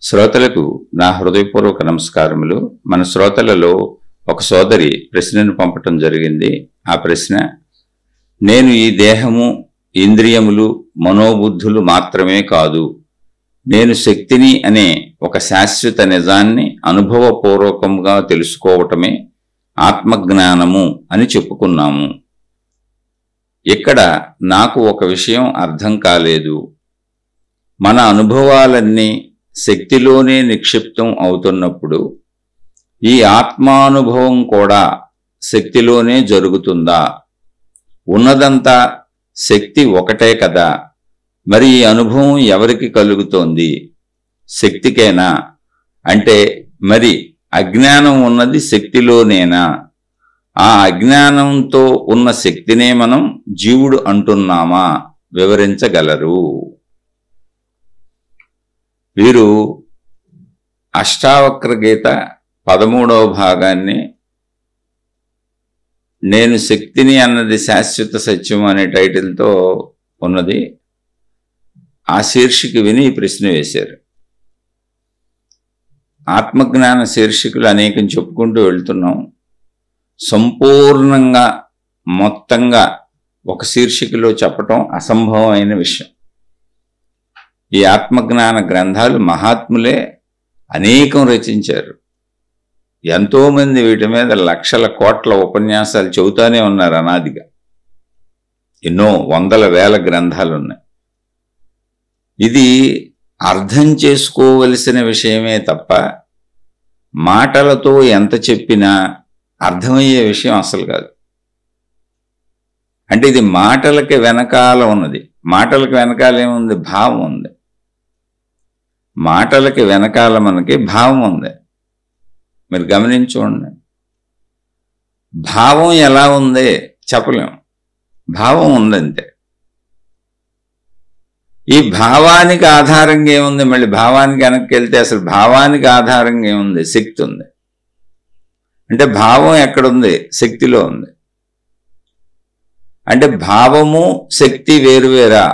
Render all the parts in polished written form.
శ్రోతలకు నా హృదయపూర్వక నమస్కారములు. మన శ్రోతలలో ఒక సోదరి ప్రశ్నను పంపటం జరిగింది. ఆ ప్రశ్న, నేను ఈ దేహము, ఇంద్రియములు, మనోబుద్ధులు మాత్రమే కాదు, నేను శక్తిని అనే ఒక శాశ్వత నిజాన్ని అనుభవపూర్వకంగా తెలుసుకోవటమే ఆత్మజ్ఞానము అని చెప్పుకున్నాము. ఇక్కడ నాకు ఒక విషయం అర్థం కాలేదు. మన అనుభవాలన్నీ శక్తిలోనే నిక్షిప్తం అవుతున్నప్పుడు ఈ ఆత్మానుభవం కూడా శక్తిలోనే జరుగుతుందా? ఉన్నదంతా శక్తి ఒకటే కదా, మరి ఈ అనుభవం ఎవరికి కలుగుతోంది? శక్తికేనా? అంటే మరి అజ్ఞానం ఉన్నది శక్తిలోనేనా? ఆ అజ్ఞానంతో ఉన్న శక్తినే మనం జీవుడు అంటున్నామా? వివరించగలరు? వీరు అష్టావక్ర గీత 13వ భాగాన్ని నేను శక్తిని అన్నది శాశ్వత సత్యం అనే టైటిల్తో ఉన్నది. ఆ శీర్షిక విని ఈ ప్రశ్న వేశారు. ఆత్మజ్ఞాన శీర్షికలు అనేకం చెప్పుకుంటూ వెళ్తున్నాం. సంపూర్ణంగా మొత్తంగా ఒక శీర్షికలో చెప్పటం అసంభవమైన విషయం. ఈ ఆత్మజ్ఞాన గ్రంథాలు మహాత్ములే అనేకం రచించారు. ఎంతోమంది వీటి మీద లక్షల కోట్ల ఉపన్యాసాలు చెబుతానే ఉన్నారు అనాదిగా. ఎన్నో వందల వేల గ్రంథాలు ఉన్నాయి. ఇది అర్థం చేసుకోవలసిన విషయమే తప్ప మాటలతో ఎంత చెప్పినా అర్థమయ్యే విషయం అసలు కాదు. అంటే ఇది మాటలకి వెనకాల ఉన్నది. మాటలకి వెనకాల ఏముంది? భావం ఉంది. మాటలకి వెనకాల మనకి భావం ఉంది. మీరు గమనించుకోండి. భావం ఎలా ఉంది చెప్పలేం. భావం ఉందంతే. ఈ భావానికి ఆధారంగా ఏముంది? మళ్ళీ భావానికి వెనక్కి వెళ్తే అసలు భావానికి ఆధారంగా ఏముంది? శక్తి ఉంది. అంటే భావం ఎక్కడుంది? శక్తిలో ఉంది. అంటే భావము శక్తి వేరువేరా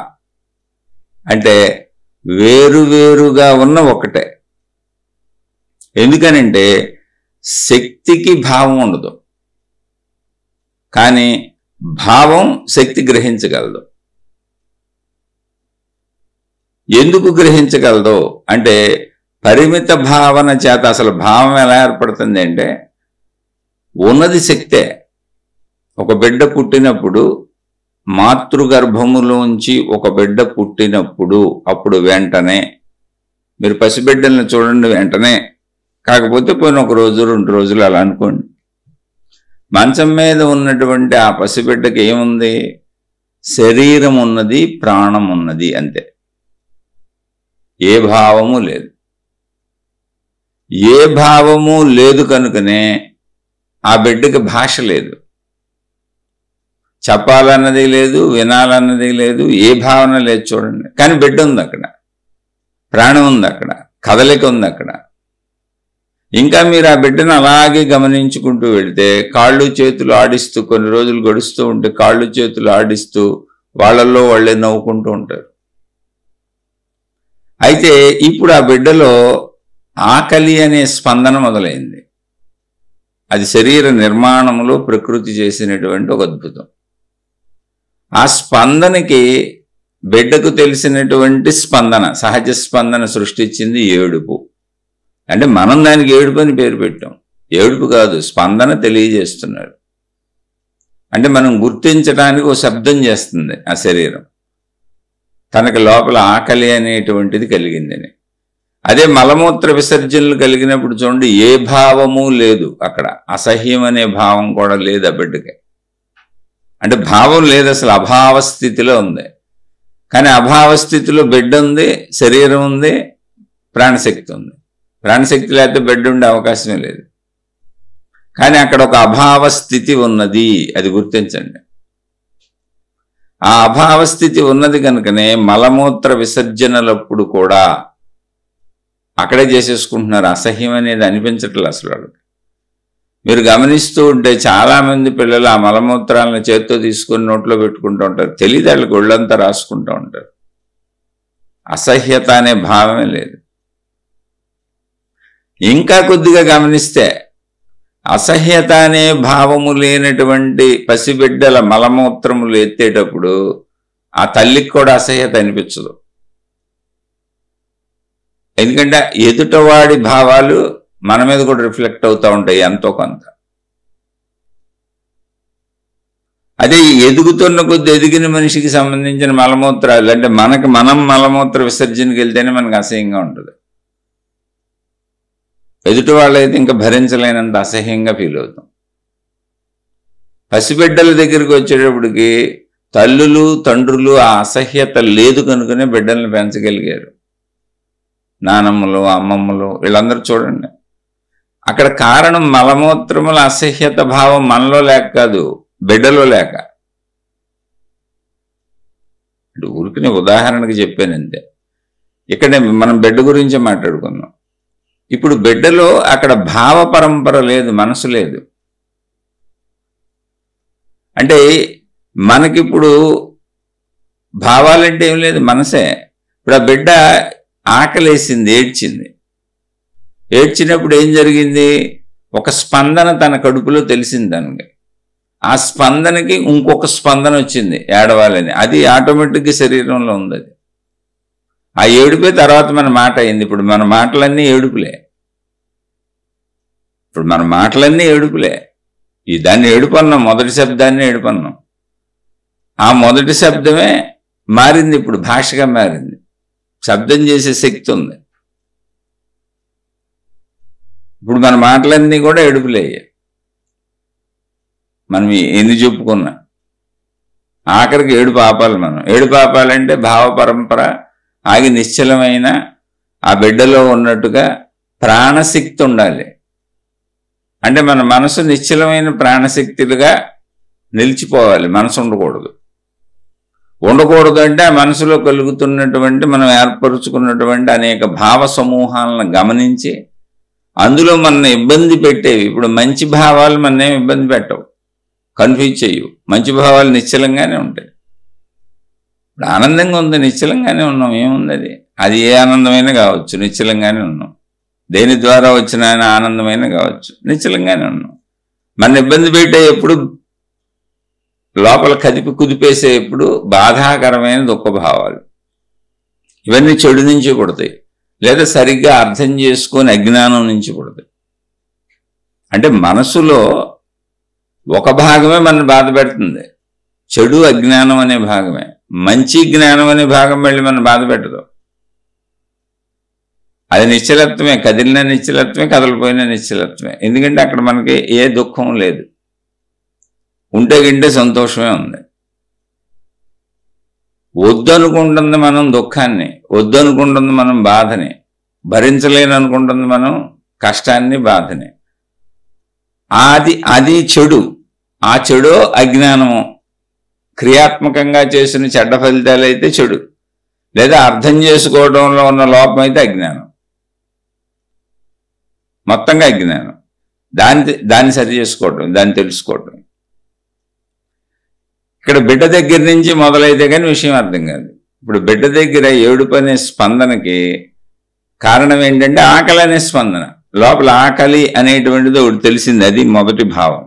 అంటే వేరువేరుగా ఉన్న ఒకటే. ఎందుకనంటే శక్తికి భావం ఉండదు, కానీ భావం శక్తి గ్రహించగలదు. ఎందుకు గ్రహించగలదు అంటే పరిమిత భావన చేత. అసలు భావం ఎలా ఏర్పడుతుంది అంటే ఉన్నది శక్తే. ఒక బిడ్డ పుట్టినప్పుడు, మాతృగర్భములోంచి ఒక బిడ్డ పుట్టినప్పుడు అప్పుడు వెంటనే మీరు పసిబిడ్డల్ని చూడండి, వెంటనే కాకపోతే పోయిన ఒక రోజు 2 రోజులు అలా అనుకోండి, మంచం మీద ఉన్నటువంటి ఆ పసిబిడ్డకి ఏముంది? శరీరం ఉన్నది, ప్రాణం ఉన్నది, అంతే. ఏ భావము లేదు. ఏ భావము లేదు కనుకనే ఆ బిడ్డకి భాష లేదు. చెప్పాలన్నది లేదు, వినాలన్నది లేదు, ఏ భావన లేదు. చూడండి, కానీ బిడ్డ ఉంది అక్కడ, ప్రాణం ఉంది అక్కడ, కదలిక ఉంది అక్కడ. ఇంకా మీరు ఆ బిడ్డను అలాగే గమనించుకుంటూ వెళితే కాళ్ళు చేతులు ఆడిస్తూ కొన్ని రోజులు గడుస్తూ ఉంటే కాళ్ళు చేతులు ఆడిస్తూ వాళ్ళల్లో వాళ్ళే నవ్వుకుంటూ ఉంటారు. అయితే ఇప్పుడు ఆ బిడ్డలో ఆకలి అనే స్పందన మొదలైంది. అది శరీర నిర్మాణంలో ప్రకృతి చేసినటువంటి ఒక అద్భుతం. ఆ స్పందనకి బిడ్డకు తెలిసినటువంటి స్పందన, సహజ స్పందన సృష్టించింది ఏడుపు. అంటే మనం దానికి ఏడుపు అని పేరు పెట్టాం. ఏడుపు కాదు, స్పందన తెలియజేస్తున్నారు. అంటే మనం గుర్తించడానికి ఒక శబ్దం చేస్తుంది ఆ శరీరం, తనకి లోపల ఆకలి అనేటువంటిది కలిగిందని. అదే మలమూత్ర విసర్జనలు కలిగినప్పుడు చూడండి, ఏ భావము లేదు అక్కడ. అసహ్యం అనే భావం కూడా లేదు ఆ బిడ్డకి. అంటే భావం లేదు, అసలు అభావ స్థితిలో ఉంది. కానీ అభావ స్థితిలో బిడ్డ ఉంది, శరీరం ఉంది, ప్రాణశక్తి ఉంది. ప్రాణశక్తి లేకపోతే బిడ్డ ఉండే అవకాశమే లేదు. కానీ అక్కడ ఒక అభావ స్థితి ఉన్నది, అది గుర్తించండి. ఆ అభావ స్థితి ఉన్నది కనుకనే మలమూత్ర విసర్జనలప్పుడు కూడా అక్కడే చేసేసుకుంటున్నారు. అసహ్యం అనేది అనిపించట్లేదు అసలు వాళ్ళకి. మీరు గమనిస్తూ ఉంటే చాలామంది పిల్లలు ఆ మలమూత్రాలను చేత్తో తీసుకుని నోట్లో పెట్టుకుంటూ ఉంటారు. తెలియదు వాళ్ళకి, ఒళ్ళంతా రాసుకుంటూ ఉంటారు. అసహ్యత అనే భావమే లేదు. ఇంకా కొద్దిగా గమనిస్తే అసహ్యత అనే భావము లేనటువంటి పసిబిడ్డల మలమూత్రములు ఎత్తేటప్పుడు ఆ తల్లికి కూడా అసహ్యత అనిపించదు. ఎందుకంటే ఎదుటవాడి భావాలు మన మీద కూడా రిఫ్లెక్ట్ అవుతూ ఉంటాయి ఎంతో కొంత. అదే ఎదుగుతున్న కొద్ది ఎదిగిన మనిషికి సంబంధించిన మలమూత్రాలు అంటే మనం మలమూత్ర విసర్జనకి వెళ్తేనే మనకు అసహ్యంగా ఉంటుంది. ఎదుటి వాళ్ళైతే ఇంకా భరించలేనంత అసహ్యంగా ఫీల్ అవుతాం. పసిబిడ్డల దగ్గరికి వచ్చేటప్పటికి తల్లులు తండ్రులు ఆ అసహ్యత లేదు కనుకనే బిడ్డల్ని పెంచగలిగారు. నానమ్మలు అమ్మమ్మలు వీళ్ళందరూ చూడండి, అక్కడ కారణం మలమూత్రముల అసహ్యత భావం మనలో లేక కాదు, బిడ్డలో లేక. ఊరికి ఉదాహరణకి చెప్పానంతే. ఇక్కడ మనం బిడ్డ గురించే మాట్లాడుకున్నాం. ఇప్పుడు బిడ్డలో అక్కడ భావ పరంపర లేదు, మనసు లేదు. అంటే మనకిప్పుడు భావాలంటే ఏం లేదు, మనసే. ఇప్పుడు ఆ బిడ్డ ఆకలేసింది, ఏడ్చినప్పుడు ఏం జరిగింది? ఒక స్పందన తన కడుపులో తెలిసింది తనకి. ఆ స్పందనకి ఇంకొక స్పందన వచ్చింది ఏడవాలని. అది ఆటోమేటిక్గా శరీరంలో ఉంది. అది ఆ ఏడుపే తర్వాత మన మాట అయింది. ఇప్పుడు మన మాటలన్నీ ఏడుపులే. దాన్ని ఏడుపన్నాం, మొదటి శబ్దాన్ని ఏడుపన్నాం. ఆ మొదటి శబ్దమే మారింది, ఇప్పుడు భాషగా మారింది. శబ్దం చేసే శక్తి ఉంది. ఇప్పుడు మన మాటలన్నీ కూడా ఏడుపులే. మనం ఎన్ని చెప్పుకున్నా ఆఖరికి ఏడుపు ఆపాలి. ఏడుపు ఆపాలంటే భావ పరంపర ఆగి నిశ్చలమైన ఆ బిడ్డలో ఉన్నట్టుగా ప్రాణశక్తి ఉండాలి. అంటే మన మనసు నిశ్చలమైన ప్రాణశక్తులుగా నిలిచిపోవాలి. మనసు ఉండకూడదు అంటే ఆ మనసులో కలుగుతున్నటువంటి మనం ఏర్పరుచుకున్నటువంటి అనేక భావ సమూహాలను గమనించి అందులో మన ఇబ్బంది పెట్టేవి. ఇప్పుడు మంచి భావాలు మననేం ఇబ్బంది పెట్టవు, కన్ఫ్యూజ్ చేయవు. మంచి భావాలు నిశ్చలంగానే ఉంటాయి. ఇప్పుడు ఆనందంగా ఉంది, నిశ్చలంగానే ఉన్నాం. ఏముంది? అది ఏ ఆనందమైనా కావచ్చు, నిశ్చలంగానే ఉన్నాం. దేని ద్వారా వచ్చిన ఆనందమైనా కావచ్చు, నిశ్చలంగానే ఉన్నాం. మన ఇబ్బంది పెట్టే ఎప్పుడు లోపల కదిపి కుదిపేసే ఎప్పుడు బాధాకరమైన దుఃఖ భావాలు. ఇవన్నీ చెడు నుంచి పుడతాయి, లేదా సరిగ్గా అర్థం చేసుకొని అజ్ఞానం నుంచి పుడతాయి. అంటే మనసులో ఒక భాగమే మన బాధ పెడుతుంది, చెడు అజ్ఞానం అనే భాగమే. మంచి జ్ఞానం అనే భాగం మళ్ళీ మన బాధ పెట్టదు. అది నిశ్చలత్వమే, కదిలిన నిశ్చలత్వమే, కదలిపోయిన నిశ్చలత్వమే. ఎందుకంటే అక్కడ మనకి ఏ దుఃఖం లేదు, ఉంటే గింటే సంతోషమే ఉంది. వద్దనుకుంటుంది మనం దుఃఖాన్ని, వద్దనుకుంటుంది మనం బాధని, భరించలేననుకుంటుంది మనం కష్టాన్ని, బాధని. అది చెడు. ఆ చెడు అజ్ఞానము. క్రియాత్మకంగా చేసిన చెడ్డ ఫలితాలు అయితే చెడు, లేదా అర్థం చేసుకోవడంలో ఉన్న లోపం అయితే అజ్ఞానం. మొత్తంగా అజ్ఞానం. దాన్ని సరి చేసుకోవటం, దాన్ని తెలుసుకోవటం. ఇక్కడ బిడ్డ దగ్గర నుంచి మొదలైతే కానీ విషయం అర్థం కాదు. ఇప్పుడు బిడ్డ దగ్గర ఏడుపు అనే స్పందనకి కారణం ఏంటంటే ఆకలి అనే స్పందన. లోపల ఆకలి అనేటువంటిది ఒకటి తెలిసింది, అది మొదటి భావం.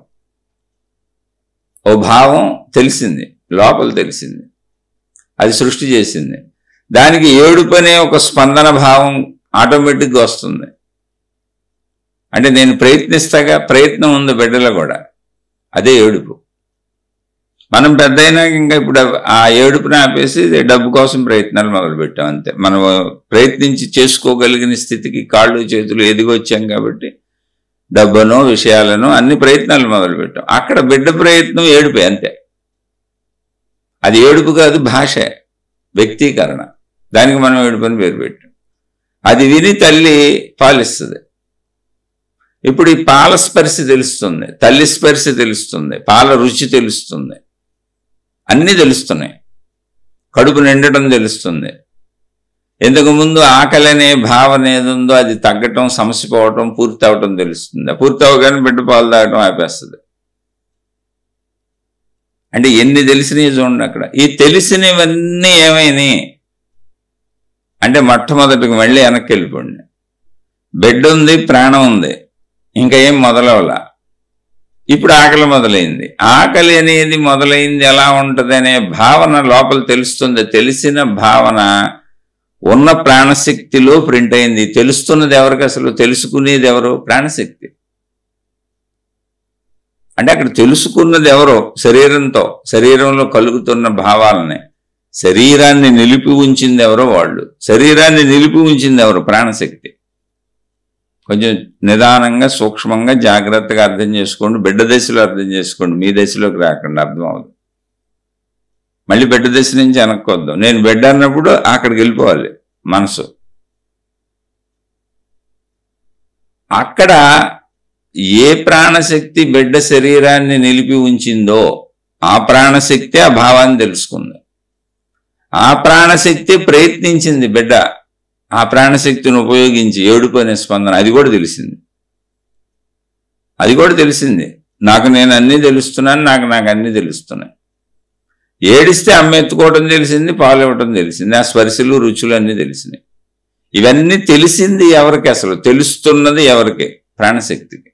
ఓ భావం తెలిసింది, లోపల తెలిసింది, అది సృష్టి చేసింది. దానికి ఏడుపు అనే ఒక స్పందన భావం ఆటోమేటిక్గా వస్తుంది. అంటే నేను ప్రయత్నిస్తాగా, ప్రయత్నం ఉంది బిడ్డలో కూడా, అదే ఏడుపు. మనం పెద్ద అయినాక ఇంకా ఇప్పుడు ఆ ఏడుపుని ఆపేసి డబ్బు కోసం ప్రయత్నాలు మొదలుపెట్టాం అంతే. మనం ప్రయత్నించి చేసుకోగలిగిన స్థితికి కాళ్ళు చేతులు ఎదిగొచ్చాం కాబట్టి డబ్బునో విషయాలను అన్ని ప్రయత్నాలు మొదలుపెట్టాం. అక్కడ బిడ్డ ప్రయత్నం ఏడుపే అంతే. అది ఏడుపు కాదు, భాషే, వ్యక్తీకరణ. దానికి మనం ఏడుపని పేరు పెట్టాం. అది విని తల్లి పాలిస్తుంది. ఇప్పుడు ఈ పాల స్పర్శ తెలుస్తుంది, తల్లి స్పర్శ తెలుస్తుంది, పాల రుచి తెలుస్తుంది, అన్నీ తెలుస్తున్నాయి. కడుపు నిండటం తెలుస్తుంది. ఇంతకుముందు ఆకలి అనే భావన ఏది ఉందో అది తగ్గటం, సమసిపోవటం, పూర్తి అవటం తెలుస్తుంది. పూర్తి అవగానే బిడ్డ పాలు తాగటం ఆపేస్తుంది. అంటే ఎన్ని తెలిసినవి చూడండి అక్కడ. ఈ తెలిసినవన్నీ ఏమైనాయి అంటే మొట్టమొదటికి మళ్ళీ వెనక్కి వెళ్ళిపోండి. బెడ్ ఉంది, ప్రాణం ఉంది, ఇంకా ఏం మొదలవలా. ఇప్పుడు ఆకలి మొదలైంది. ఆకలి అనేది మొదలైంది ఎలా ఉంటుంది అనే భావన లోపల తెలుస్తుంది. తెలిసిన భావన ఉన్న ప్రాణశక్తిలో ప్రింట్ అయింది. తెలుస్తున్నది ఎవరికి? అసలు తెలుసుకునేది ఎవరు? ప్రాణశక్తి. అంటే అక్కడ తెలుసుకున్నది ఎవరో? శరీరంతో, శరీరంలో కలుగుతున్న భావాలనే. శరీరాన్ని నిలిపి ఉంచింది ఎవరో వాళ్ళు. శరీరాన్ని నిలిపి ఉంచింది ఎవరు? ప్రాణశక్తి. కొంచెం నిదానంగా, సూక్ష్మంగా, జాగ్రత్తగా అర్థం చేసుకోండి. బిడ్డ దశలో అర్థం చేసుకోండి, మీ దశలోకి రాకుండా. అర్థం అవుతుంది. మళ్ళీ బిడ్డ దశ నుంచి వెనక్కొద్దాం. నేను బిడ్డ అన్నప్పుడు అక్కడికి వెళ్ళిపోవాలి మనసు. అక్కడ ఏ ప్రాణశక్తి బిడ్డ శరీరాన్ని నిలిపి ఉంచిందో ఆ ప్రాణశక్తి ఆ భావాన్ని తెలుసుకుంది. ఆ ప్రాణశక్తి ప్రయత్నించింది బిడ్డ, ఆ ప్రాణశక్తిని ఉపయోగించి ఏడుపు అనే స్పందన. అది కూడా తెలిసింది. అది కూడా తెలిసింది. నాకు నేను అన్నీ తెలుస్తున్నాను, నాకు అన్నీ తెలుస్తున్నాయి. ఏడిస్తే అమ్మ ఎత్తుకోవటం తెలిసింది, పాలు ఇవ్వటం తెలిసింది, ఆ స్పర్శలు రుచులు అన్నీ తెలిసినాయి. ఇవన్నీ తెలిసింది ఎవరికి? అసలు తెలుస్తున్నది ఎవరికి? ప్రాణశక్తికి.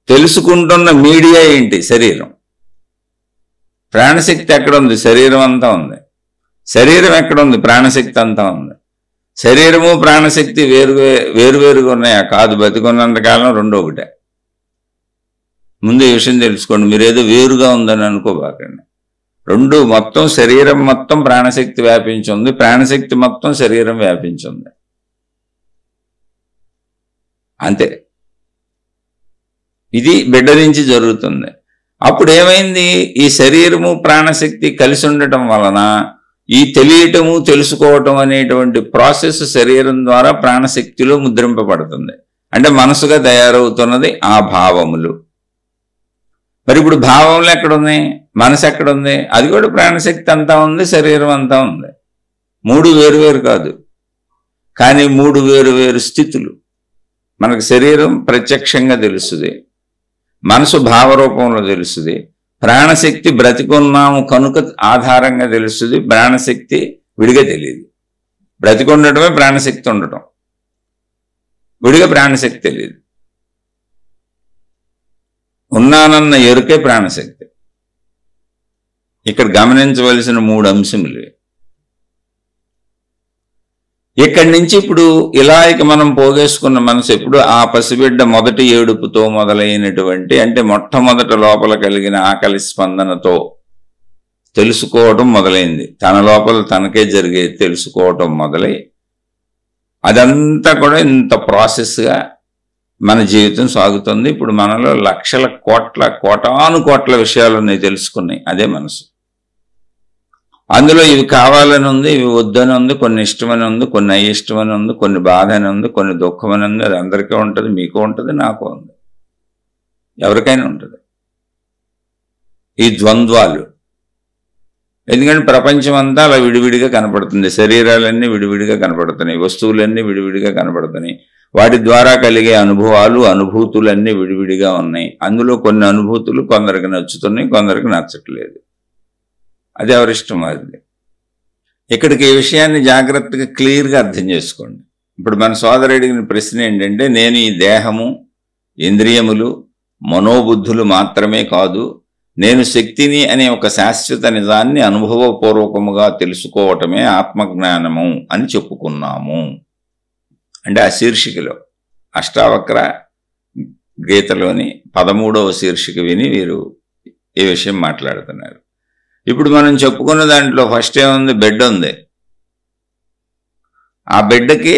తెలుసుకుంటున్న మీడియా ఏంటి? శరీరం. ప్రాణశక్తి ఎక్కడ ఉంది? శరీరం అంతా ఉంది. శరీరం ఎక్కడుంది? ప్రాణశక్తి అంతా ఉంది. శరీరము ప్రాణశక్తి వేరువేరుగా ఉన్నాయా? కాదు. బతికున్నంతకాలం రెండు ఒకటే. ముందు ఈ విషయం తెలుసుకోండి. మీరేదో వేరుగా ఉందని అనుకోబాకండి. రెండు మొత్తం, శరీరం మొత్తం ప్రాణశక్తి వ్యాపించి ఉంది, ప్రాణశక్తి మొత్తం శరీరం వ్యాపించి ఉంది. అంతే. ఇది బిడ్డ నుంచి జరుగుతుంది. అప్పుడు ఏమైంది? ఈ శరీరము ప్రాణశక్తి కలిసి ఉండటం వలన ఈ తెలియటము, తెలుసుకోవటం అనేటువంటి ప్రాసెస్ శరీరం ద్వారా ప్రాణశక్తిలో ముద్రింపబడుతుంది. అంటే మనసుగా తయారవుతున్నది ఆ భావములు. మరి ఇప్పుడు భావములు ఎక్కడున్నాయి? మనసు ఎక్కడుంది? అది కూడా ప్రాణశక్తి అంతా ఉంది, శరీరం అంతా ఉంది. మూడు వేరువేరు కాదు, కానీ మూడు వేరువేరు స్థితులు. మనకు శరీరం ప్రత్యక్షంగా తెలుస్తుంది, మనసు భావరూపంలో తెలుస్తుంది, ప్రాణశక్తి బ్రతికున్నాము కనుక ఆధారంగా తెలుస్తుంది, ప్రాణశక్తి విడిగా తెలియదు. బ్రతికుండటమే ప్రాణశక్తి ఉండటం, విడిగా ప్రాణశక్తి తెలియదు. ఉన్నానన్న ఎరుకే ప్రాణశక్తి. ఇక్కడ గమనించవలసిన మూడు అంశములు. ఇక్కడి నుంచి ఇప్పుడు ఇలా ఇక మనం పోగేసుకున్న మనసు ఎప్పుడు ఆ పసిబిడ్డ మొదటి ఏడుపుతో మొదలైనటువంటి, అంటే మొట్టమొదట లోపల కలిగిన ఆకలి స్పందనతో తెలుసుకోవటం మొదలైంది. తన లోపల తనకే జరిగే తెలుసుకోవటం మొదలై అదంతా కూడా ఇంత ప్రాసెస్గా మన జీవితం సాగుతుంది. ఇప్పుడు మనలో లక్షల కోటాను కోట్ల విషయాలు ఉన్నాయి తెలుసుకున్నాయి. అదే మనసు. అందులో ఇవి కావాలని ఉంది, ఇవి వద్దని ఉంది, కొన్ని ఇష్టమని ఉంది, కొన్ని అయిష్టమని ఉంది, కొన్ని బాధ అని ఉంది, కొన్ని దుఃఖమని ఉంది. అది అందరికీ ఉంటుంది, మీకు ఉంటుంది, నాకు ఉంది, ఎవరికైనా ఉంటుంది. ఈ ద్వంద్వాలు. ఎందుకంటే ప్రపంచం అంతా అలా విడివిడిగా కనపడుతుంది. శరీరాలన్నీ విడివిడిగా కనపడుతున్నాయి, వస్తువులన్నీ విడివిడిగా కనపడుతున్నాయి, వాటి ద్వారా కలిగే అనుభవాలు, అనుభూతులన్నీ విడివిడిగా ఉన్నాయి. అందులో కొన్ని అనుభూతులు కొందరికి నచ్చుతున్నాయి, కొందరికి నచ్చట్లేదు. అది ఎవరిష్టం అది. ఇక్కడికి ఈ విషయాన్ని జాగ్రత్తగా క్లియర్గా అర్థం చేసుకోండి. ఇప్పుడు మన సోదరు అడిగిన ప్రశ్న ఏంటంటే, నేను ఈ దేహము, ఇంద్రియములు, మనోబుద్ధులు మాత్రమే కాదు, నేను శక్తిని అనే ఒక శాశ్వత నిజాన్ని అనుభవపూర్వకముగా తెలుసుకోవటమే ఆత్మజ్ఞానము అని చెప్పుకున్నాము. అంటే ఆ శీర్షికలో అష్టావక్ర గీతలోని 13వ శీర్షిక విని వీరు ఈ విషయం మాట్లాడుతున్నారు. ఇప్పుడు మనం చెప్పుకున్న దాంట్లో ఫస్ట్ ఏముంది? బెడ్ ఉంది. ఆ బెడ్కి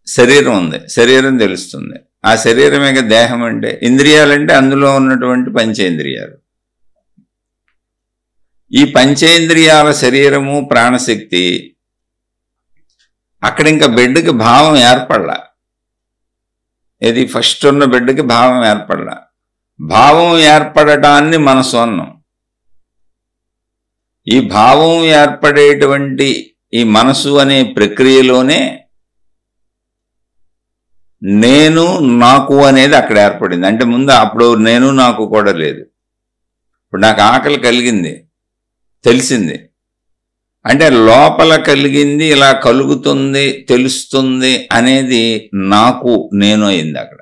శరీరం ఉంది, శరీరం తెలుస్తుంది. ఆ శరీరమే దేహం. అంటే ఇంద్రియాలంటే అందులో ఉన్నటువంటి పంచేంద్రియాలు. ఈ పంచేంద్రియాల శరీరము, ప్రాణశక్తి. అక్కడ ఇంకా బెడ్కి భావం ఏర్పడలా. ఇది ఫస్ట్ ఉన్న బెడ్కి భావం ఏర్పడలా. భావం ఏర్పడటాన్ని మనసు అన్నాం. ఈ భావం ఏర్పడేటువంటి ఈ మనసు అనే ప్రక్రియలోనే నేను, నాకు అనేది అక్కడ ఏర్పడింది. అంటే ముందు అప్పుడు నేను, నాకు కూడా లేదు. ఇప్పుడు నాకు ఆకలి కలిగింది, తెలిసింది. అంటే లోపల కలిగింది ఇలా కలుగుతుంది, తెలుస్తుంది అనేది నాకు నేను అయింది అక్కడ.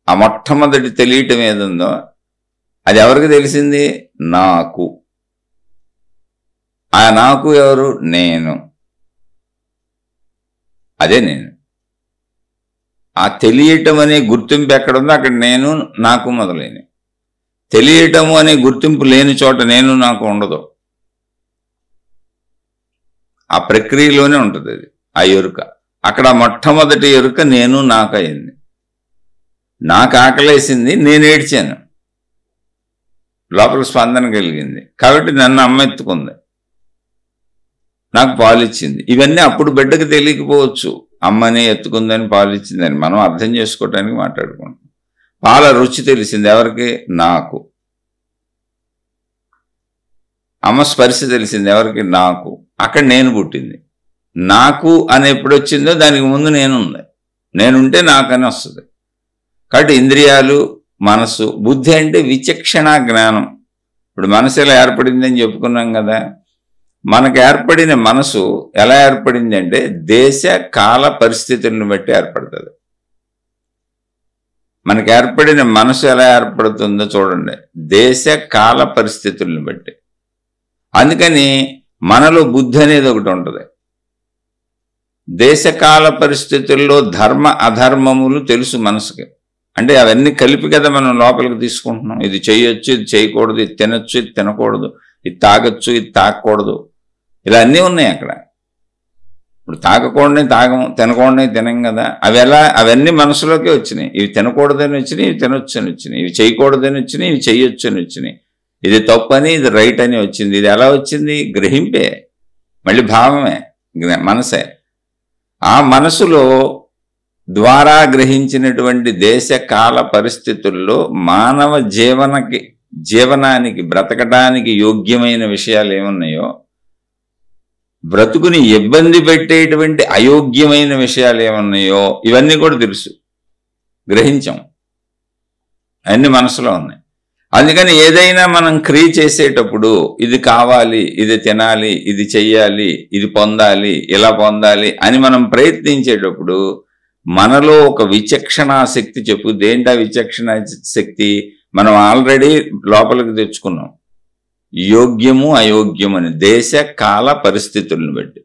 ఆ మొట్టమొదటి తెలియటం ఏదుందో అది ఎవరికి తెలిసింది? నాకు. ఆ నాకు ఎవరు? నేను. అదే నేను. ఆ తెలియటం అనే గుర్తింపు ఎక్కడుందో అక్కడ నేను నాకు మొదలైనవి. తెలియటము అనే గుర్తింపు లేని చోట నేను నాకు ఉండదు. ఆ ప్రక్రియలోనే ఉంటుంది అది, ఆ ఎరుక. అక్కడ మొట్టమొదటి ఎరుక నేను నాకు అయింది. నాకు ఆకలేసింది, నేను ఏడ్చాను, లోపల స్పందన కలిగింది. కాబట్టి నన్ను అమ్మ ఎత్తుకుంది, నాకు పాలు ఇచ్చింది. ఇవన్నీ అప్పుడు బిడ్డకు తెలియకపోవచ్చు, అమ్మని ఎత్తుకుందని పాలు ఇచ్చిందని. మనం అర్థం చేసుకోవటానికి మాట్లాడుకుంటాం. పాల రుచి తెలిసింది ఎవరికి? నాకు. అమ్మ స్పర్శ తెలిసింది ఎవరికి? నాకు. అక్కడ నేను పుట్టింది. నాకు అని ఎప్పుడు వచ్చిందో దానికి ముందు నేనుంది. నేనుంటే నాకని వస్తుంది. కాబట్టి ఇంద్రియాలు, మనసు, బుద్ధి అంటే విచక్షణ జ్ఞానం. ఇప్పుడు మనసు ఎలా ఏర్పడిందని చెప్పుకున్నాం కదా. మనకు ఏర్పడిన మనసు ఎలా ఏర్పడింది అంటే దేశ కాల పరిస్థితులను బట్టి ఏర్పడుతుంది. మనకు ఏర్పడిన మనసు ఎలా ఏర్పడుతుందో చూడండి, దేశ కాల పరిస్థితులను బట్టి. అందుకని మనలో బుద్ధి అనేది ఒకటి ఉంటుంది. దేశకాల పరిస్థితుల్లో ధర్మ అధర్మములు తెలుసు మనసుకి. అంటే అవన్నీ కలిపి కదా మనం లోపలికి తీసుకుంటున్నాం. ఇది చేయొచ్చు, ఇది చేయకూడదు, ఇది తినొచ్చు, ఇది తినకూడదు, ఇది తాగొచ్చు, ఇది తాగకూడదు, ఇలా అన్నీ ఉన్నాయి అక్కడ. ఇప్పుడు తాగకూడని తాగము, తినకూడని తినం కదా. అవన్నీ మనసులోకి వచ్చినాయి. ఇవి తినకూడదని వచ్చినాయి, ఇవి తినొచ్చు అని వచ్చినాయి, ఇవి చేయకూడదని వచ్చినాయి, ఇవి చేయొచ్చు అని వచ్చినాయి, ఇది తప్పు అని, ఇది రైట్ అని వచ్చింది. ఇది ఎలా వచ్చింది? గ్రహింపే, మళ్ళీ భావమే, మనసే. ఆ మనసులో ద్వారా గ్రహించినటువంటి దేశ కాల పరిస్థితుల్లో మానవ జీవనానికి బ్రతకడానికి యోగ్యమైన విషయాలు ఏమున్నాయో, బ్రతుకుని ఇబ్బంది పెట్టేటువంటి అయోగ్యమైన విషయాలు ఏమున్నాయో ఇవన్నీ కూడా తెలుసు, గ్రహించాం, అన్ని మనసులో ఉన్నాయి. అందుకని ఏదైనా మనం క్రియ చేసేటప్పుడు ఇది కావాలి, ఇది తినాలి, ఇది చెయ్యాలి, ఇది పొందాలి, ఇలా పొందాలి అని మనం ప్రయత్నించేటప్పుడు మనలో ఒక విచక్షణా శక్తి చెప్పుద్ది. ఏంటి ఆ విచక్షణ శక్తి? మనం ఆల్రెడీ లోపలికి తెచ్చుకున్నాం, యోగ్యము అయోగ్యము అని, దేశ కాల పరిస్థితులను బట్టి.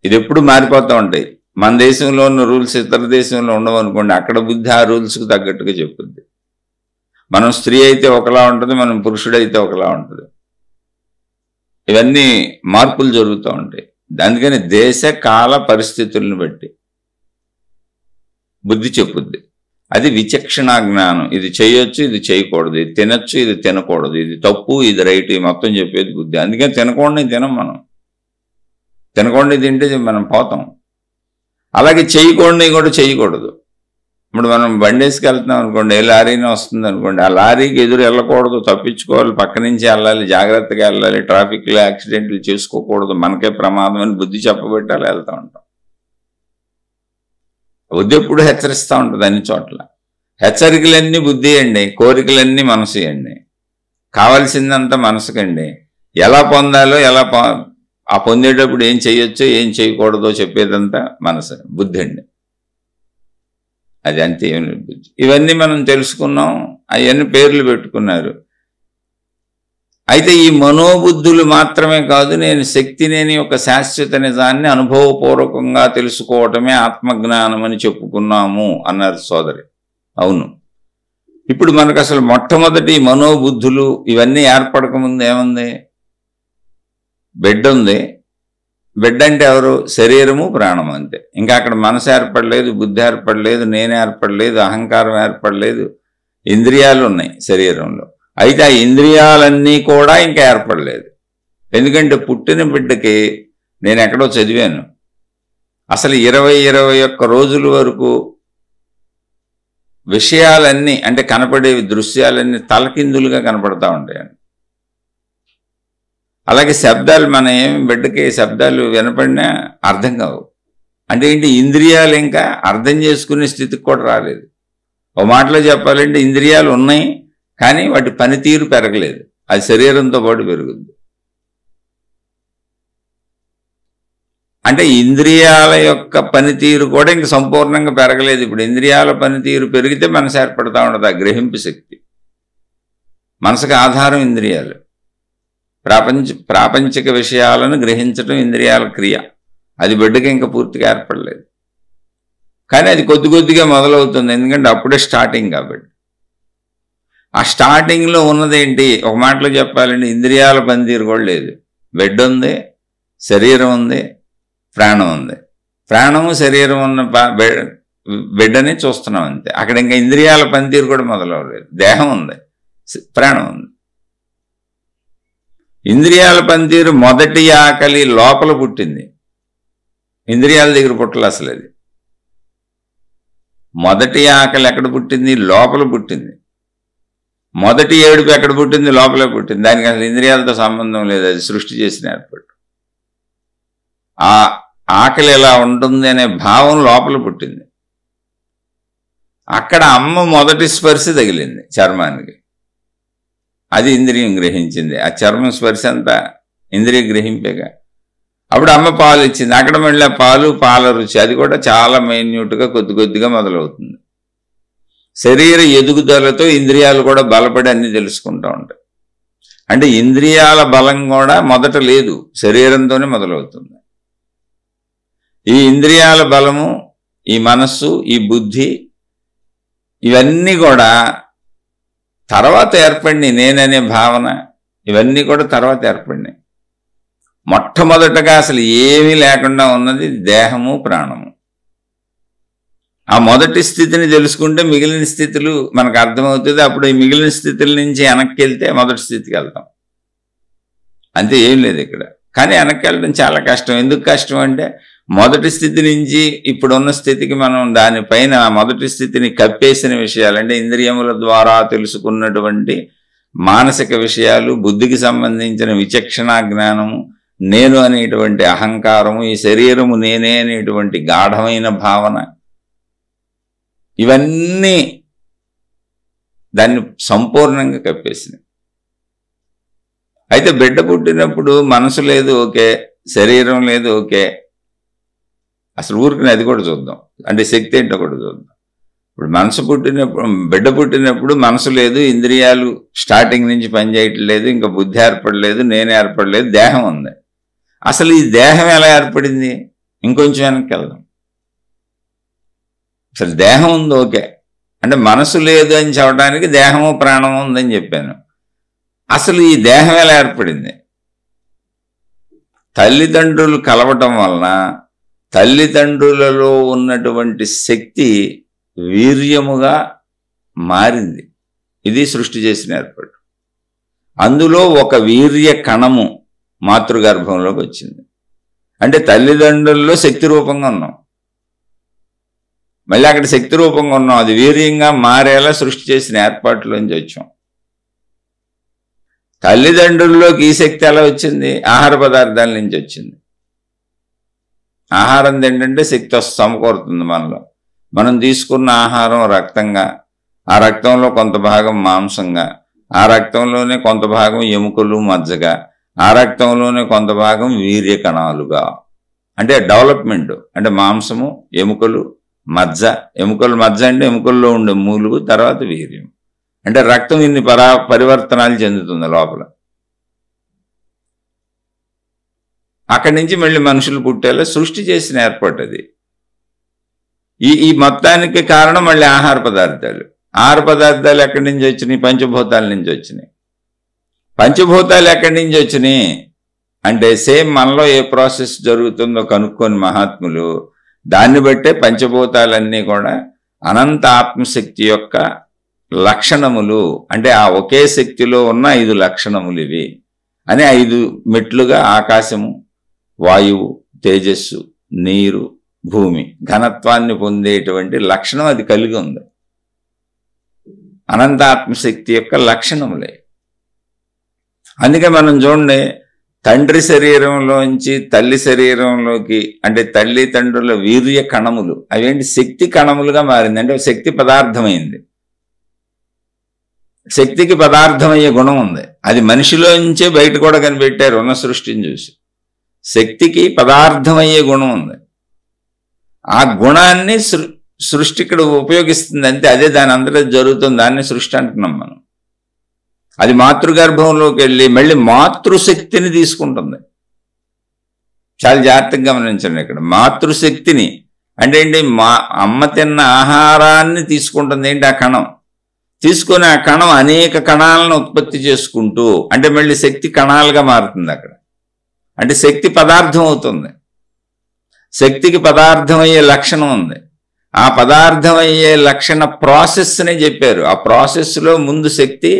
ఇది ఎప్పుడు మారిపోతూ ఉంటాయి. మన దేశంలో ఉన్న రూల్స్ ఇతర దేశంలో ఉండవనుకోండి, అక్కడ బుద్ధి ఆ రూల్స్కి తగ్గట్టుగా చెప్పుద్ది. మనం స్త్రీ అయితే ఒకలా ఉంటుంది, మనం పురుషుడైతే ఒకలా ఉంటుంది. ఇవన్నీ మార్పులు జరుగుతూ ఉంటాయి. అందుకని దేశ కాల పరిస్థితులను బట్టి బుద్ధి చెప్పుద్ది. అది విచక్షణా జ్ఞానం. ఇది చేయొచ్చు, ఇది చేయకూడదు, ఇది తినొచ్చు, ఇది తినకూడదు, ఇది తప్పు, ఇది రైట్, ఈ మొత్తం చెప్పేది బుద్ధి. అందుకని తినకూడని తినం మనం. తినకూడని తింటే మనం పోతాం. అలాగే చేయకూడని కూడా చేయకూడదు. ఇప్పుడు మనం బండేసుకు వెళ్తున్నాం అనుకోండి, ఏ లారీనే వస్తుంది అనుకోండి, ఆ లారీకి ఎదురు వెళ్ళకూడదు, తప్పించుకోవాలి, పక్క నుంచి వెళ్ళాలి, జాగ్రత్తగా వెళ్ళాలి, ట్రాఫిక్లో యాక్సిడెంట్లు చేసుకోకూడదు, మనకే ప్రమాదం అని బుద్ధి చెప్పబెట్టాలి, వెళ్తూ ఉంటాం. బుద్ధి ఎప్పుడు హెచ్చరిస్తూ ఉంటుంది అన్ని చోట్ల. హెచ్చరికలన్నీ బుద్ధి అండి, కోరికలన్నీ మనసు అండి, కావాల్సిందంతా మనసుకండి. ఎలా పొందాలో, ఆ పొందేటప్పుడు ఏం చేయొచ్చో ఏం చేయకూడదో చెప్పేదంతా మనసు, బుద్ధి అండి. అది అంతే. బుద్ధి. ఇవన్నీ మనం తెలుసుకున్నాం, అవన్నీ పేర్లు పెట్టుకున్నారు. అయితే ఈ మనోబుద్ధులు మాత్రమే కాదు, నేను శక్తినేని ఒక శాశ్వత నిజాన్ని అనుభవపూర్వకంగా తెలుసుకోవటమే ఆత్మజ్ఞానం అని చెప్పుకున్నాము అన్నారు సోదరి. అవును. ఇప్పుడు మనకు అసలు మొట్టమొదటి మనోబుద్ధులు ఇవన్నీ ఏర్పడకముందు ఏముంది? బిడ్డ ఉంది. బిడ్డ అంటే ఎవరు? శరీరము, ప్రాణము, అంతే. ఇంకా అక్కడ మనసు ఏర్పడలేదు, బుద్ధి ఏర్పడలేదు, నేను ఏర్పడలేదు, అహంకారం ఏర్పడలేదు. ఇంద్రియాలు ఉన్నాయి శరీరంలో. అయితే ఆ ఇంద్రియాలన్నీ కూడా ఇంకా ఏర్పడలేదు. ఎందుకంటే పుట్టిన బిడ్డకి నేను ఎక్కడో చదివాను, అసలు 20-21 రోజుల వరకు విషయాలన్నీ అంటే కనపడేవి, దృశ్యాలన్నీ తలకిందులుగా కనపడతా ఉంటాయండి. అలాగే శబ్దాలు, మన ఏమి బిడ్డకి శబ్దాలు వినపడినా అర్థం కావు. అంటే ఏంటి? ఇంద్రియాలు ఇంకా అర్థం చేసుకునే స్థితికి కూడా రాలేదు. ఓ మాటలో చెప్పాలంటే ఇంద్రియాలు ఉన్నాయి, కానీ వాటి పనితీరు పెరగలేదు. అది శరీరంతో పాటు పెరుగుద్ది. అంటే ఇంద్రియాల యొక్క పనితీరు కూడా ఇంక సంపూర్ణంగా పెరగలేదు. ఇప్పుడు ఇంద్రియాల పనితీరు పెరిగితే మనసు ఏర్పడతా ఉండదు. ఆ గ్రహింపు శక్తి, మనసుకు ఆధారం ఇంద్రియాలు. ప్రాపంచిక విషయాలను గ్రహించడం ఇంద్రియాల క్రియ. అది బిడ్డకి ఇంకా పూర్తిగా ఏర్పడలేదు, కానీ అది కొద్ది కొద్దిగా మొదలవుతుంది. ఎందుకంటే అప్పుడే స్టార్టింగ్ కాబట్టి. ఆ స్టార్టింగ్లో ఉన్నదేంటి? ఒక మాటలో చెప్పాలంటే ఇంద్రియాల పనితీరు కూడా లేదు. బెడ్ ఉంది, శరీరం ఉంది, ప్రాణం ఉంది. ప్రాణము శరీరం ఉన్న బిడ్డని చూస్తున్నాం అంతే. అక్కడ ఇంకా ఇంద్రియాల పనితీరు కూడా మొదలవలేదు. దేహం ఉంది, ప్రాణం ఉంది. ఇంద్రియాల పనితీరు మొదటి ఆకలి లోపల పుట్టింది, ఇంద్రియాల దగ్గర పుట్టలు. అసలు అది మొదటి ఆకలి ఎక్కడ పుట్టింది? లోపల పుట్టింది. మొదటి ఏడుపు ఎక్కడ పుట్టింది? లోపలే పుట్టింది. దానికి అసలు ఇంద్రియాలతో సంబంధం లేదు, అది సృష్టి చేసిన ఏర్పాటు. ఆ ఆకలి ఎలా ఉంటుంది అనే భావం లోపల పుట్టింది. అక్కడ అమ్మ మొదటి స్పర్శ తగిలింది చర్మానికి, అది ఇంద్రియం గ్రహించింది. ఆ చర్మం స్పర్శ అంతా ఇంద్రియ గ్రహింపేగా. అప్పుడు అమ్మ పాలు ఇచ్చింది, అక్కడ మళ్ళీ పాల రుచి, అది కూడా చాలా మైన్యూట్గా కొద్ది కొద్దిగా మొదలవుతుంది. శరీర ఎదుగుదలతో ఇంద్రియాలు కూడా బలపడి అన్ని తెలుసుకుంటూ ఉంటాయి. అంటే ఇంద్రియాల బలం కూడా మొదట లేదు, శరీరంతోనే మొదలవుతుంది. ఈ ఇంద్రియాల బలము, ఈ మనస్సు, ఈ బుద్ధి, ఇవన్నీ కూడా తర్వాత ఏర్పడినాయి. నేననే భావన, ఇవన్నీ కూడా తర్వాత ఏర్పడినాయి. మొట్టమొదటగా అసలు ఏమీ లేకుండా ఉన్నది దేహము, ప్రాణము. ఆ మొదటి స్థితిని తెలుసుకుంటే మిగిలిన స్థితులు మనకు అర్థమవుతుంది. అప్పుడు ఈ మిగిలిన స్థితుల నుంచి వెనక్కి వెళ్తే మొదటి స్థితికి వెళ్తాం. అంతే, ఏం లేదు ఇక్కడ. కానీ వెనక్కి వెళ్ళడం చాలా కష్టం. ఎందుకు కష్టం అంటే మొదటి స్థితి నుంచి ఇప్పుడున్న స్థితికి మనం దానిపైన మొదటి స్థితిని కప్పేసిన విషయాలు, అంటే ఇంద్రియముల ద్వారా తెలుసుకున్నటువంటి మానసిక విషయాలు, బుద్ధికి సంబంధించిన విచక్షణా జ్ఞానము, నేను అనేటువంటి అహంకారము, ఈ శరీరము నేనే అనేటువంటి గాఢమైన భావన, ఇవన్నీ దాన్ని సంపూర్ణంగా కప్పేసినాయి. అయితే బిడ్డ పుట్టినప్పుడు మనసు లేదు, ఓకే, శరీరం లేదు, ఓకే. అసలు ఊరికి అది కూడా చూద్దాం, అంటే శక్తి ఏంటో కూడా చూద్దాం. ఇప్పుడు మనసు పుట్టినప్పుడు, బిడ్డ పుట్టినప్పుడు మనసు లేదు, ఇంద్రియాలు స్టార్టింగ్ నుంచి పనిచేయట్లేదు, ఇంకా బుద్ధి ఏర్పడలేదు, నేను ఏర్పడలేదు, దేహం ఉంది. అసలు ఈ దేహం ఎలా ఏర్పడింది? ఇంకొంచెం వెనక్కి వెళ్దాం. అసలు దేహం ఉంది, ఓకే, అంటే మనసు లేదు అని చెప్పడానికి దేహము ప్రాణము ఉందని చెప్పాను. అసలు ఈ దేహం ఎలా ఏర్పడింది? తల్లిదండ్రులు కలవటం వలన తల్లిదండ్రులలో ఉన్నటువంటి శక్తి వీర్యముగా మారింది. ఇది సృష్టి చేసిన ఏర్పాటు. అందులో ఒక వీర్య కణము మాతృగర్భంలోకి వచ్చింది. అంటే తల్లిదండ్రుల్లో శక్తి రూపంగా ఉన్నాం, మళ్ళీ అక్కడ శక్తి రూపంగా ఉన్నాం, అది వీర్యంగా మారేలా సృష్టి చేసిన ఏర్పాట్లోంచి వచ్చాం. తల్లిదండ్రుల్లోకి ఈ శక్తి ఎలా వచ్చింది? ఆహార పదార్థాల నుంచి వచ్చింది. ఆహారం ఏంటంటే శక్తి సమకూరుతుంది మనలో. మనం తీసుకున్న ఆహారం రక్తంగా, ఆ రక్తంలో కొంత భాగం మాంసంగా, ఆ రక్తంలోనే కొంత భాగం ఎముకలు మజ్జగా, ఆ రక్తంలోనే కొంత భాగం వీర్య కణాలుగా. అంటే డెవలప్మెంట్, అంటే మాంసము, ఎముకలు, మజ్జ. ఎముకలు మజ్జ అంటే ఎముకల్లో ఉండే మూలుగు, తర్వాత వీర్యం. అంటే రక్తం ఇన్ని పరివర్తనాలు చెందుతుంది లోపల. అక్కడి నుంచి మళ్ళీ మనుషులు పుట్టేలా సృష్టి చేసిన ఏర్పాటు అది. ఈ మొత్తానికి కారణం మళ్ళీ ఆహార పదార్థాలు. ఆహార పదార్థాలు ఎక్కడి నుంచి వచ్చినాయి? పంచభూతాల నుంచి వచ్చినాయి. పంచభూతాలు ఎక్కడి నుంచి వచ్చినాయి అంటే సేమ్ మనలో ఏ ప్రాసెస్ జరుగుతుందో కనుక్కొని మహాత్ములు దాన్ని బట్టే పంచభూతాలన్నీ కూడా అనంత ఆత్మశక్తి యొక్క లక్షణములు, అంటే ఆ ఒకే శక్తిలో ఉన్న 5 లక్షణములు ఇవి అని 5 మెట్లుగా ఆకాశము, వాయువు, తేజస్సు, నీరు, భూమి ఘనత్వాన్ని పొందేటువంటి లక్షణం అది కలిగి ఉంది. అనంతాత్మశక్తి యొక్క లక్షణములే. అందుకే మనం చూడండి, తండ్రి శరీరంలోంచి తల్లి శరీరంలోకి, అంటే తల్లి తండ్రుల వీర్య కణములు అవేంటి శక్తి కణములుగా మారింది. అంటే శక్తి పదార్థమైంది. శక్తికి పదార్థమయ్యే గుణం ఉంది. అది మనిషిలోంచే బయట కూడా కనిపెట్టారు ఉన్న సృష్టిని చూసి. శక్తికి పదార్థమయ్యే గుణం ఉంది. ఆ గుణాన్ని సృష్టి ఇక్కడ ఉపయోగిస్తుంది అంతే. అదే దాని అందరూ జరుగుతుంది. దాన్ని సృష్టి అంటున్నాం మనం. అది మాతృగర్భంలోకి వెళ్ళి మళ్ళీ మాతృశక్తిని తీసుకుంటుంది. చాలా జాగ్రత్తగా గమనించండి. ఇక్కడ మాతృశక్తిని అంటే ఏంటి, అమ్మ తిన్న ఆహారాన్ని తీసుకుంటుంది. ఏంటి, ఆ కణం తీసుకొని ఆ కణం అనేక కణాలను ఉత్పత్తి చేసుకుంటూ, అంటే మళ్ళీ శక్తి కణాలుగా మారుతుంది అక్కడ. అంటే శక్తి పదార్థం అవుతుంది. శక్తికి పదార్థం అయ్యే లక్షణం ఉంది. ఆ పదార్థం అయ్యే లక్షణ ప్రాసెస్ని చెప్పారు. ఆ ప్రాసెస్లో ముందు శక్తి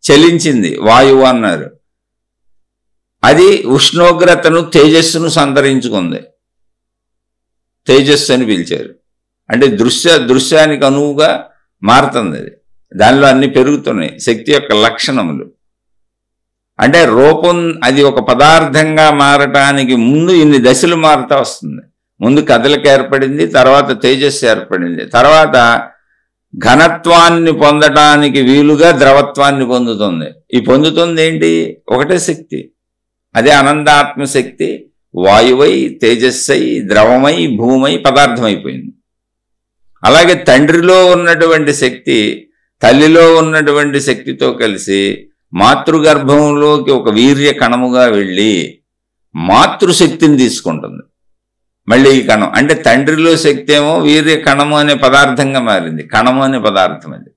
చలించింది, వాయువు అన్నారు. అది ఉష్ణోగ్రతను తేజస్సును సంతరించుకుంది, తేజస్సు అని పిలిచారు. అంటే దృశ్యానికి అనువుగా మారుతుంది. అది దానిలో అన్ని పెరుగుతున్నాయి శక్తి యొక్క లక్షణములు. అంటే రూపం అది ఒక పదార్థంగా మారటానికి ముందు ఇన్ని దశలు మారుతూ వస్తుంది. ముందు కదలిక ఏర్పడింది, తర్వాత తేజస్సు ఏర్పడింది, తర్వాత ఘనత్వాన్ని పొందటానికి వీలుగా ద్రవత్వాన్ని పొందుతుంది. ఈ పొందుతుంది ఏంటి, ఒకటే శక్తి. అదే అనంతాత్మశక్తి వాయువై, తేజస్సై, ద్రవమై, భూమై, పదార్థమైపోయింది. అలాగే తండ్రిలో ఉన్నటువంటి శక్తి తల్లిలో ఉన్నటువంటి శక్తితో కలిసి మాతృగర్భంలోకి ఒక వీర్య కణముగా వెళ్ళి మాతృశక్తిని తీసుకుంటుంది. మళ్ళీ ఈ కణం అంటే తండ్రిలో శక్తి ఏమో వీర్య కణము అనే పదార్థంగా మారింది. కణము అనే పదార్థం, అది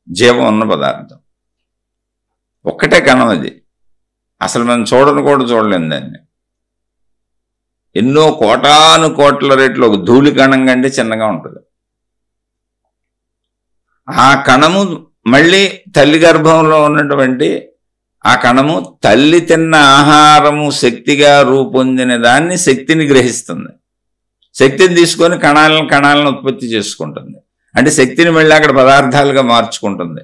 జీవం ఉన్న పదార్థం, ఒక్కటే కణం. అది అసలు మనం కూడా చూడలేం దాన్ని. ఎన్నో కోటాను కోట్ల రేట్లు ఒక ధూళి కణం కంటే చిన్నగా ఉంటుంది. ఆ కణము మళ్ళీ తల్లి గర్భంలో ఉన్నటువంటి ఆ కణము తల్లి తిన్న ఆహారము శక్తిగా రూపొందిన దాన్ని శక్తిని గ్రహిస్తుంది. శక్తిని తీసుకొని కణాలను ఉత్పత్తి చేసుకుంటుంది. అంటే శక్తిని మళ్ళీ అక్కడ పదార్థాలుగా మార్చుకుంటుంది.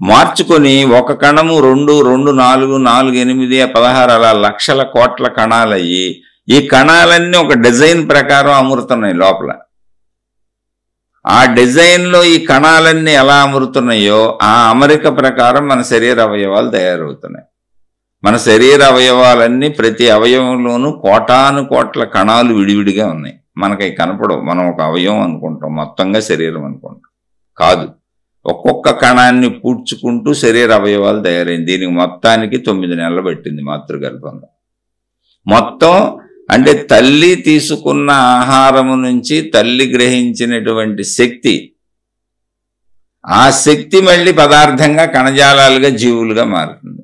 మార్చుకొని ఒక కణము 2, 2, 4, 4, 8, 16 అలా లక్షల కోట్ల కణాలయ్యి ఈ కణాలన్నీ ఒక డిజైన్ ప్రకారం అమరుతున్నాయి లోపల. ఆ డిజైన్లో ఈ కణాలన్నీ ఎలా అమరుతున్నాయో ఆ అమరిక ప్రకారం మన శరీర అవయవాలు తయారవుతున్నాయి. మన శరీర అవయవాలన్నీ ప్రతి అవయవంలోనూ కోటాను కోట్ల కణాలు విడివిడిగా ఉన్నాయి. మనకి కనపడవు. మనం ఒక అవయవం అనుకుంటాం, మొత్తంగా శరీరం అనుకుంటాం. కాదు, ఒక్కొక్క కణాన్ని పూడ్చుకుంటూ శరీర అవయవాలు తయారైంది. దీనికి మొత్తానికి 9 నెలలు పట్టింది మాతృగర్భంలో. మొత్తం అంటే తల్లి తీసుకున్న ఆహారము నుంచి తల్లి గ్రహించినటువంటి శక్తి, ఆ శక్తి మళ్ళీ పదార్థంగా కణజాలాలుగా జీవులుగా మారుతుంది.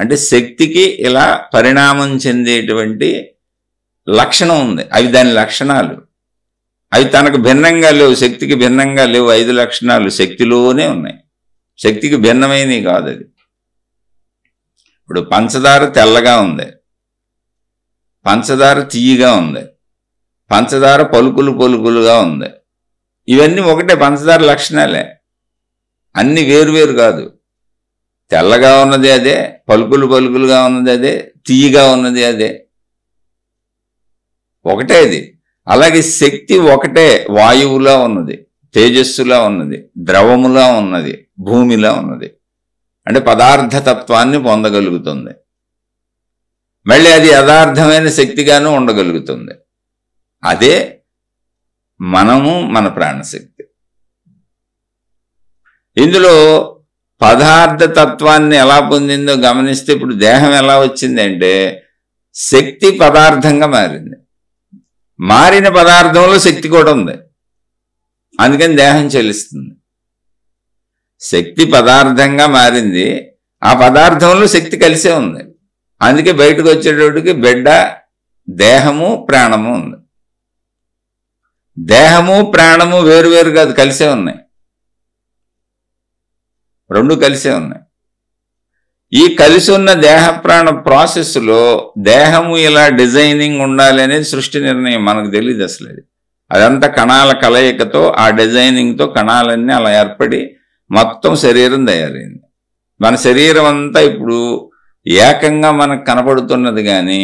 అంటే శక్తికి ఇలా పరిణామం చెందేటువంటి లక్షణం ఉంది. అవి దాని లక్షణాలు. అవి తనకు భిన్నంగా లేవు, శక్తికి భిన్నంగా లేవు. 5 లక్షణాలు శక్తిలోనే ఉన్నాయి, శక్తికి భిన్నమైనవి కాదు. అది ఇప్పుడు పంచదార తెల్లగా ఉంది, పంచదార తీయగా ఉంది, పంచదార పలుకులుగా ఉంది. ఇవన్నీ ఒకటే, పంచదార లక్షణాలే, అన్ని వేరువేరు కాదు. తెల్లగా ఉన్నది అదే, పలుకులుగా ఉన్నది అదే, తీయగా ఉన్నది అదే, ఒకటే అది. అలాగే శక్తి ఒకటే, వాయువులా ఉన్నది, తేజస్సులా ఉన్నది, ద్రవములా ఉన్నది, భూమిలా ఉన్నది. అంటే పదార్థతత్వాన్ని పొందగలుగుతుంది. మళ్ళీ అది యథార్థమైన శక్తిగాను ఉండగలుగుతుంది. అదే మనము, మన ప్రాణశక్తి. ఇందులో పదార్థతత్వాన్ని ఎలా పొందిందో గమనిస్తే ఇప్పుడు దేహం ఎలా వచ్చిందంటే శక్తి పదార్థంగా మారింది. మారిన పదార్థంలో శక్తి కూడా ఉంది, అందుకని దేహం చెల్లిస్తుంది. శక్తి పదార్థంగా మారింది, ఆ పదార్థంలో శక్తి కలిసే ఉంది. అందుకే బయటకు వచ్చేటప్పటికి బిడ్డ దేహము ప్రాణము ఉంది. దేహము ప్రాణము వేరువేరు కాదు, కలిసే ఉన్నాయి, రెండు కలిసే ఉన్నాయి. ఈ కలిసి ఉన్న దేహ ప్రాణ ప్రాసెస్లో దేహము ఇలా డిజైనింగ్ ఉండాలి అనేది సృష్టి నిర్ణయం. మనకు తెలియదు అసలు అది. అదంతా కణాల కలయికతో, ఆ డిజైనింగ్తో కణాలన్నీ అలా ఏర్పడి మొత్తం శరీరం తయారైంది. మన శరీరం అంతా ఇప్పుడు ఏకంగా మనకు కనపడుతున్నది, కానీ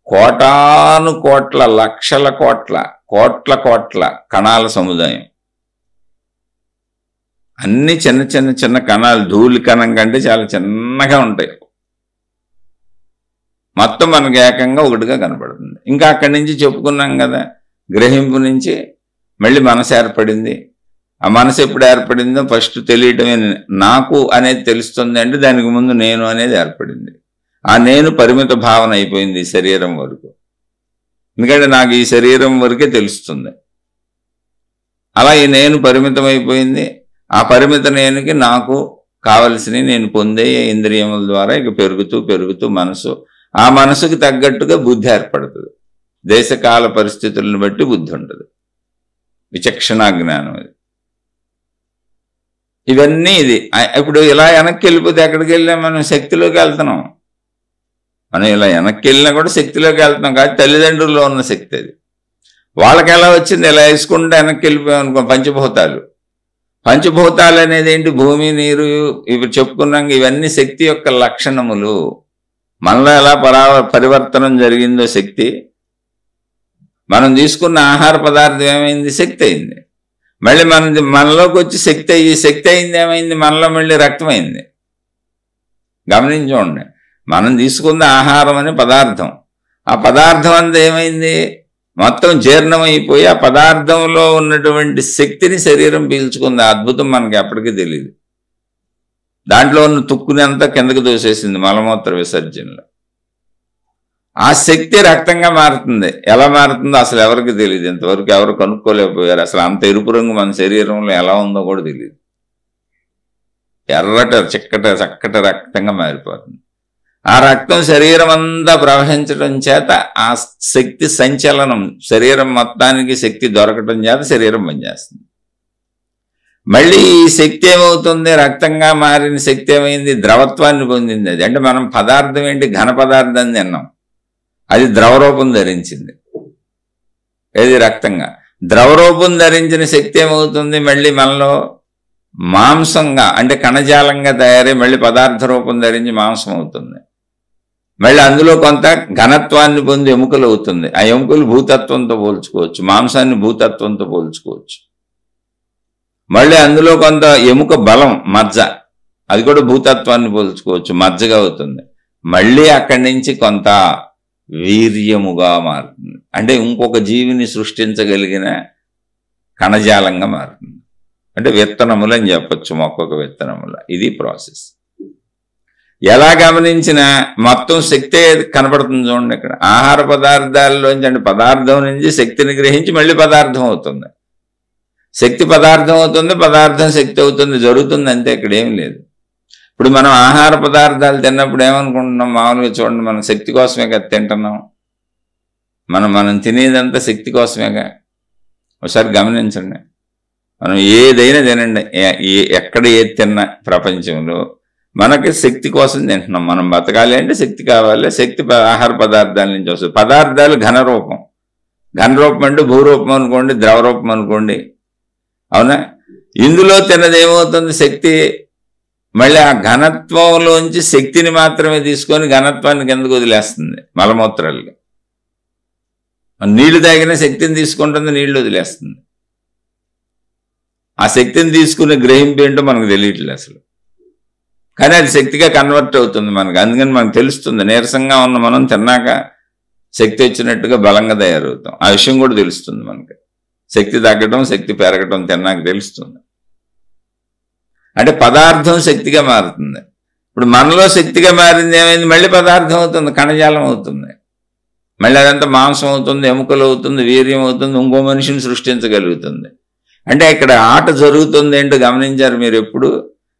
కోటాను కోట్ల, లక్షల కోట్ల, కోట్ల కణాల సముదాయం. అన్ని చిన్న కణాలు, ధూళి కణం కంటే చాలా చిన్నగా ఉంటాయి. మొత్తం మనకు ఏకంగా ఒకటిగా కనపడుతుంది. ఇంకా అక్కడి నుంచి చెప్పుకున్నాం కదా, గ్రహింపు నుంచి మళ్ళీ మనసు ఏర్పడింది. ఆ మనసు ఎప్పుడు ఏర్పడిందో ఫస్ట్ తెలియటమే నాకు అనేది తెలుస్తుంది. అంటే దానికి ముందు నేను అనేది ఏర్పడింది. ఆ నేను పరిమిత భావన అయిపోయింది ఈ శరీరం వరకు. ఎందుకంటే నాకు ఈ శరీరం వరకే తెలుస్తుంది. అలా ఈ నేను పరిమితం అయిపోయింది. ఆ పరిమిత నేనుకి నాకు కావలసినవి నేను పొందే ఇంద్రియముల ద్వారా ఇక పెరుగుతూ పెరుగుతూ మనసు, ఆ మనసుకి తగ్గట్టుగా బుద్ధి ఏర్పడుతుంది. దేశకాల పరిస్థితులను బట్టి బుద్ధి ఉంటుంది. విచక్షణా జ్ఞానం అది. ఇవన్నీ ఇది. ఇప్పుడు ఇలా వెనక్కి వెళ్ళిపోతే ఎక్కడికి వెళ్ళినా మనం శక్తిలోకి వెళ్తున్నాం. మనం ఇలా వెనక్కి వెళ్ళినా కూడా శక్తిలోకి వెళ్తున్నాం. కాదు తల్లిదండ్రుల్లో ఉన్న శక్తి అది. వాళ్ళకి ఎలా వచ్చింది? ఇలా వేసుకుంటే వెనక్కి వెళ్ళిపోయాం అనుకో. పంచభూతాలు, పంచభూతాలు అనేది ఏంటి? భూమి, నీరు, ఇవి చెప్పుకున్నాక ఇవన్నీ శక్తి యొక్క లక్షణములు. మనలో ఎలా పరివర్తనం జరిగిందో శక్తి, మనం తీసుకున్న ఆహార పదార్థం ఏమైంది? శక్తి అయింది. మళ్ళీ మనలోకి వచ్చి శక్తి అయింది ఏమైంది? మనలో మళ్ళీ రక్తమైంది. గమనించండి, మనం తీసుకున్న ఆహారం అనే పదార్థం, ఆ పదార్థం అంతా ఏమైంది? మొత్తం జీర్ణమైపోయి ఆ పదార్థంలో ఉన్నటువంటి శక్తిని శరీరం పీల్చుకుంది. ఆ అద్భుతం మనకి ఎప్పటికీ తెలియదు. దాంట్లో ఉన్న తుక్కుని అంతా కిందకు దోసేసింది మలమూత్ర విసర్జనలో. ఆ శక్తి రక్తంగా మారుతుంది. ఎలా మారుతుందో అసలు ఎవరికి తెలియదు. ఇంతవరకు ఎవరు కనుక్కోలేకపోయారు. అసలు అంత ఎరుపు రంగు మన శరీరంలో ఎలా ఉందో కూడా తెలియదు. ఎర్రట చక్కటి రక్తంగా మారిపోతుంది. ఆ రక్తం శరీరం అంతా ప్రవహించడం చేత ఆ శక్తి సంచలనం, శరీరం మొత్తానికి శక్తి దొరకటం చేత శరీరం పనిచేస్తుంది. మళ్ళీ ఈ శక్తి ఏమవుతుంది? రక్తంగా మారిన శక్తి ఏమైంది? ద్రవత్వాన్ని పొందింది. అది అంటే మనం పదార్థం ఏంటి? ఘన పదార్థం తిన్నాం, అది ద్రవరూపం ధరించింది. ఏది? రక్తంగా. ద్రవరూపం ధరించిన శక్తి ఏమవుతుంది? మళ్ళీ మనలో మాంసంగా అంటే కణజాలంగా తయారై మళ్ళీ పదార్థ రూపం ధరించి మాంసం అవుతుంది. మళ్ళీ అందులో కొంత ఘనత్వాన్ని పొంది ఎముకలు అవుతుంది. ఆ ఎముకలు భూతత్వంతో పోల్చుకోవచ్చు, మాంసాన్ని భూతత్వంతో పోల్చుకోవచ్చు. మళ్ళీ అందులో కొంత ఎముక బలం, మజ్జ, అది కూడా భూతత్వాన్ని పోల్చుకోవచ్చు, మజ్జగా అవుతుంది. మళ్ళీ అక్కడి నుంచి కొంత వీర్యముగా మారుతుంది. అంటే ఇంకొక జీవిని సృష్టించగలిగిన కణజాలంగా మారుతుంది. అంటే విత్తనములు అని చెప్పచ్చు, మొక్కొక విత్తనముల. ఇది ప్రాసెస్. ఎలా గమనించినా మొత్తం శక్తే కనపడుతుంది. చూడండి, ఇక్కడ ఆహార పదార్థాల్లోంచి అంటే పదార్థం నుంచి శక్తిని గ్రహించి మళ్ళీ పదార్థం అవుతుంది. శక్తి పదార్థం అవుతుంది, పదార్థం శక్తి అవుతుంది, జరుగుతుంది అంతే. ఇక్కడ ఏం లేదు. ఇప్పుడు మనం ఆహార పదార్థాలు తిన్నప్పుడు ఏమనుకుంటున్నాం? మామూలుగా చూడండి, మనం శక్తి కోసమే కదా తింటున్నాం. మనం తినేదంతా శక్తి కోసమేగా. ఒకసారి గమనించండి. మనం ఏదైనా తినండి, ఎక్కడ ఏది తిన్నా ప్రపంచంలో మనకి శక్తి కోసం తింటున్నాం. మనం బతకాలి అంటే శక్తి కావాలి. శక్తి ఆహార పదార్థాల నుంచి వస్తుంది. పదార్థాలు ఘనరూపం. ఘనరూపం అంటే భూరూపం అనుకోండి, ద్రవరూపం అనుకోండి, అవునా? ఇందులో తిన్నది ఏమవుతుంది? శక్తి. మళ్ళీ ఆ ఘనత్వంలోంచి శక్తిని మాత్రమే తీసుకొని ఘనత్వాన్ని కిందకు వదిలేస్తుంది మలమూత్రాలుగా. నీళ్లు తాగిన శక్తిని తీసుకుంటుంది, నీళ్లు వదిలేస్తుంది. ఆ శక్తిని తీసుకునే గ్రహింపు ఏంటో మనకు తెలియట్లేదు అసలు. కానీ అది శక్తిగా కన్వర్ట్ అవుతుంది మనకు. అందుకని మనకు తెలుస్తుంది, నీరసంగా ఉన్న మనం తిన్నాక శక్తి వచ్చినట్టుగా బలంగా తయారవుతాం. ఆ విషయం కూడా తెలుస్తుంది మనకి. శక్తి తగ్గడం, శక్తి పెరగటం తిన్నాక తెలుస్తుంది. అంటే పదార్థం శక్తిగా మారుతుంది. ఇప్పుడు మనలో శక్తిగా మారింది ఏమైంది? మళ్ళీ పదార్థం అవుతుంది, కణజాలం అవుతుంది. మళ్ళీ అదంతా మాంసం అవుతుంది, ఎముకలు అవుతుంది, వీర్యం అవుతుంది, ఇంకో మనిషిని సృష్టించగలుగుతుంది. అంటే ఇక్కడ ఆట జరుగుతుంది ఏంటో గమనించారు మీరు ఎప్పుడు?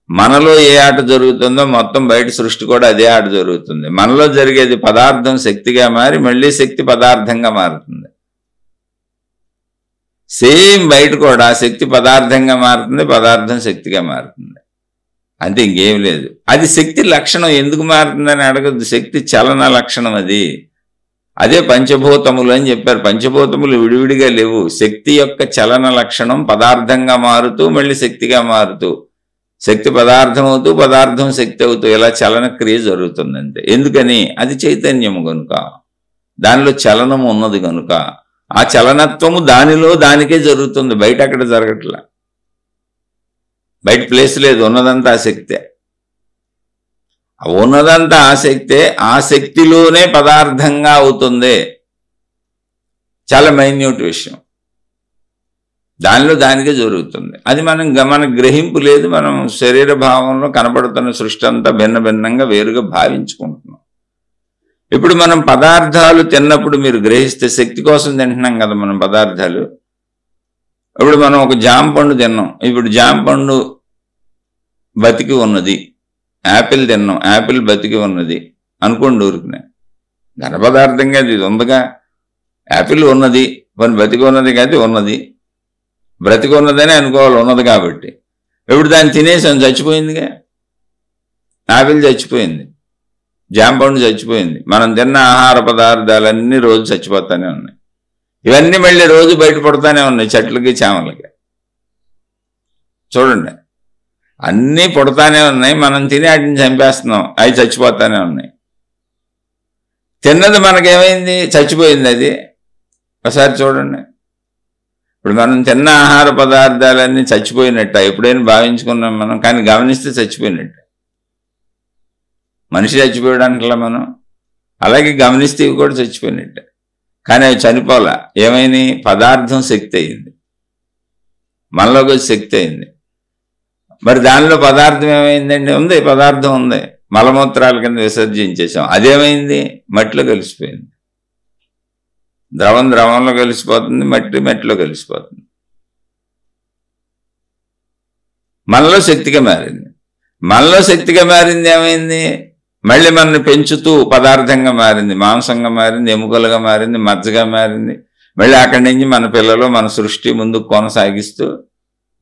మనలో ఏ ఆట జరుగుతుందో మొత్తం బయట సృష్టి కూడా అదే ఆట జరుగుతుంది. మనలో జరిగేది పదార్థం శక్తిగా మారి మళ్ళీ శక్తి పదార్థంగా మారుతుంది. సేమ్ బయట కూడా శక్తి పదార్థంగా మారుతుంది, పదార్థం శక్తిగా మారుతుంది. అంతే, ఇంకేం లేదు. అది శక్తి లక్షణం. ఎందుకు మారుతుందని అడగద్దు. శక్తి చలన లక్షణం అది. అదే పంచభూతములు అని చెప్పారు. పంచభూతములు విడివిడిగా లేవు. శక్తి యొక్క చలన లక్షణం పదార్థంగా మారుతూ మళ్ళీ శక్తిగా మారుతూ, శక్తి పదార్థం అవుతూ పదార్థం శక్తి అవుతూ ఇలా చలన క్రియ జరుగుతుందంటే. ఎందుకని? అది చైతన్యము కనుక, దానిలో చలనము ఉన్నది కనుక. ఆ చలనత్వము దానిలో దానికే జరుగుతుంది, బయట అక్కడ జరగట్లా. బయట ప్లేస్ లేదు, ఉన్నదంతా ఆ శక్తే. ఉన్నదంతా ఆసక్తే, ఆ శక్తిలోనే పదార్థంగా అవుతుంది. చాలా మైన్యూట్ విషయం, దానిలో దానికే జరుగుతుంది. అది మనకు గ్రహింపు లేదు. మనం శరీర భావంలో కనపడుతున్న సృష్టి అంతా భిన్న భిన్నంగా వేరుగా భావించుకుంటున్నాం. ఇప్పుడు మనం పదార్థాలు తిన్నప్పుడు మీరు గ్రహిస్తే శక్తి కోసం తింటున్నాం కదా మనం పదార్థాలు. ఇప్పుడు మనం ఒక జామ పండు తిన్నాం, ఇప్పుడు జామ పండు బతికి ఉన్నది. యాపిల్ తిన్నాం, యాపిల్ బతికి ఉన్నది అనుకోండి. ఊరుకునే ఘన పదార్థంగా ఇది ఉందిగా. యాపిల్ ఉన్నది, పని బతికి ఉన్నది కాదు, ఉన్నది బ్రతికి ఉన్నదని అనుకోవాలి, ఉన్నది కాబట్టి. ఇప్పుడు దాన్ని తినేసాం, చచ్చిపోయిందిగా. యాపిల్ చచ్చిపోయింది, జామ పండు చచ్చిపోయింది. మనం తిన్న ఆహార పదార్థాలన్నీ రోజు చచ్చిపోతానే ఉన్నాయి. ఇవన్నీ మళ్ళీ రోజు బయటపడతానే ఉన్నాయి, చెట్లకి చేమలకి. చూడండి, అన్నీ పుడతానే ఉన్నాయి. మనం తిని వాటిని చంపేస్తున్నాం, అవి చచ్చిపోతానే ఉన్నాయి. తిన్నది మనకేమైంది? చచ్చిపోయింది. అది ఒకసారి చూడండి. ఇప్పుడు మనం తిన్న ఆహార పదార్థాలన్నీ చచ్చిపోయినట్ట ఎప్పుడైనా భావించుకున్నాం మనం, కానీ గమనిస్తే చచ్చిపోయినట్టు. మనిషి చచ్చిపోయాడంటలా మనం, అలాగే గమనిస్తే ఇవి కూడా చచ్చిపోయినట్టే. కానీ అవి చనిపోలా. ఏమైనా పదార్థం శక్తి అయింది, మనలోకి శక్తి అయింది. మరి దానిలో పదార్థం ఏమైందండి? ఉంది, పదార్థం ఉంది. మలమూత్రాల కింద విసర్జించేసాం, అదేమైంది? మట్టిలో కలిసిపోయింది. ద్రవం ద్రవంలో కలిసిపోతుంది, మట్టి మట్టిలో కలిసిపోతుంది. మనలో శక్తిగా మారింది. మనలో శక్తిగా మారింది ఏమైంది? మళ్ళీ మనల్ని పెంచుతూ పదార్థంగా మారింది, మాంసంగా మారింది, ఎముకలుగా మారింది, మజ్జగా మారింది. మళ్ళీ అక్కడి నుంచి మన పిల్లలు మన సృష్టి ముందుకు కొనసాగిస్తూ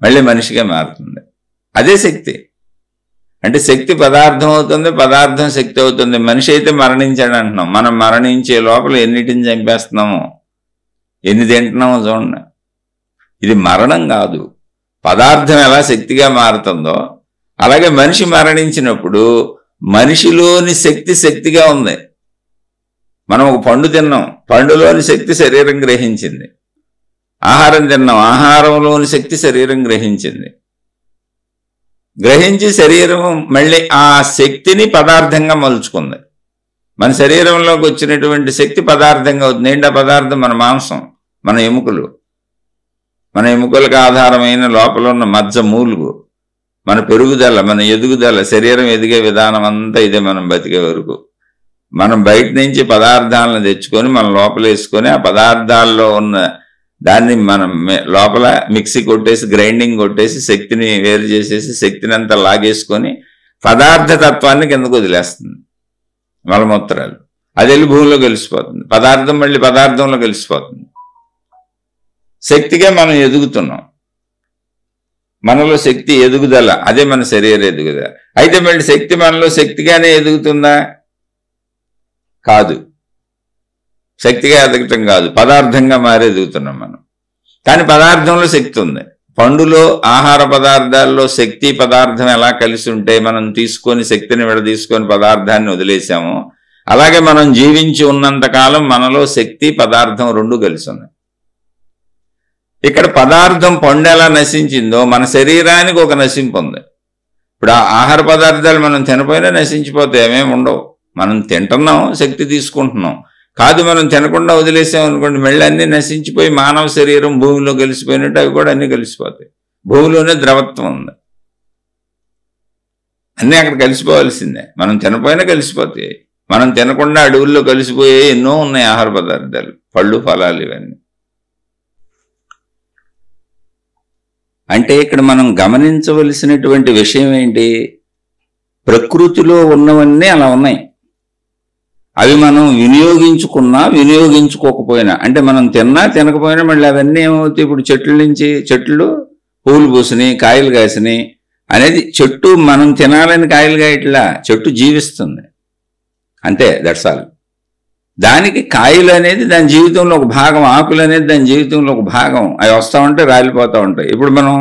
మళ్ళీ మనిషిగా మారుతుంది. అదే శక్తి. అంటే శక్తి పదార్థం అవుతుంది, పదార్థం శక్తి అవుతుంది. మనిషి అయితే మరణించాడు అంటున్నాం. మనం మరణించే లోపల ఎన్నిటిని చంపేస్తున్నామో, ఎన్ని తింటున్నామో చూడండి. ఇది మరణం కాదు. పదార్థం ఎలా శక్తిగా మారుతుందో అలాగే మనిషి మరణించినప్పుడు మనిషిలోని శక్తి శక్తిగా ఉంది. మనం ఒక పండు తిన్నాం, పండులోని శక్తి శరీరం గ్రహించింది. ఆహారం తిన్నాం, ఆహారంలోని శక్తి శరీరం గ్రహించింది. గ్రహించి శరీరం మళ్ళీ ఆ శక్తిని పదార్థంగా మలుచుకుంది. మన శరీరంలోకి వచ్చినటువంటి శక్తి పదార్థంగా అవుతుంది. ఏంటి ఆ పదార్థం? మన మాంసం, మన ఎముకలు. మన ఎముకలకు ఆధారమైన లోపల ఉన్న మజ్జ మూలుగు, మన పెరుగుదల, మన ఎదుగుదల, శరీరం ఎదిగే విధానం అంతా ఇదే. మనం బతికే వరకు మనం బయట నుంచి పదార్థాలను తెచ్చుకొని మన లోపల వేసుకొని ఆ పదార్థాల్లో ఉన్న దాన్ని మనం లోపల మిక్సీ కొట్టేసి, గ్రైండింగ్ కొట్టేసి, శక్తిని వేరు చేసేసి, శక్తిని అంతా లాగేసుకొని పదార్థ తత్వాన్ని కిందకు వదిలేస్తుంది మలమూత్రాలు. అది వెళ్ళి భూమిలో కలిసిపోతుంది. పదార్థం మళ్ళీ పదార్థంలో కలిసిపోతుంది. శక్తిగా మనం ఎదుగుతున్నాం. మనలో శక్తి ఎదుగుదల, అదే మన శరీర ఎదుగుదల. అయితే మళ్ళీ శక్తి మనలో శక్తిగానే ఎదుగుతుందా? కాదు, శక్తిగా ఎదగటం కాదు, పదార్థంగా మారి ఎదుగుతున్నాం మనం. కానీ పదార్థంలో శక్తి ఉంది. పండులో ఆహార పదార్థాల్లో శక్తి పదార్థం ఎలా కలిసి ఉంటే మనం తీసుకొని శక్తిని విడదీసుకొని పదార్థాన్ని వదిలేసామో, అలాగే మనం జీవించి ఉన్నంతకాలం మనలో శక్తి పదార్థం రెండు కలిసి ఉన్నాయి. ఇక్కడ పదార్థం పండు ఎలా నశించిందో మన శరీరానికి ఒక నశింపు ఉంది. ఇప్పుడు ఆ ఆహార పదార్థాలు మనం తినపోయినా నశించిపోతే ఏమేమి ఉండవు. మనం తింటున్నాం, శక్తి తీసుకుంటున్నాం. కాదు, మనం తినకుండా వదిలేసాం అనుకోండి, మళ్ళీ అన్నీ నశించిపోయి మానవ శరీరం భూమిలో కలిసిపోయినట్టు అవి కూడా అన్నీ కలిసిపోతాయి. భూమిలోనే ద్రవత్వం ఉంది, అన్నీ అక్కడ కలిసిపోవాల్సిందే. మనం తినపోయినా కలిసిపోతాయి. మనం తినకుండా అడవుల్లో కలిసిపోయే ఎన్నో ఉన్నాయి ఆహార పదార్థాలు, పళ్ళు, ఫలాలు, ఇవన్నీ. అంటే ఇక్కడ మనం గమనించవలసినటువంటి విషయం ఏంటి? ప్రకృతిలో ఉన్నవన్నీ అలా ఉన్నాయి. అవి మనం వినియోగించుకున్నా వినియోగించుకోకపోయినా, అంటే మనం తిన్నా తినకపోయినా మళ్ళీ అవన్నీ ఏమవుతాయి? ఇప్పుడు చెట్ల నుంచి చెట్లు పూలు పూసినాయి, కాయలు కాసినాయి అనేది చెట్టు మనం తినాలని కాయలు కాయట్లా, చెట్టు జీవిస్తుంది అంతే, దట్స్ ఆల్. దానికి కాయలు అనేది దాని జీవితంలో ఒక భాగం, ఆకులు అనేది దాని జీవితంలో ఒక భాగం. అవి వస్తూ ఉంటాయి, రాలిపోతూ ఉంటాయి. ఇప్పుడు మనం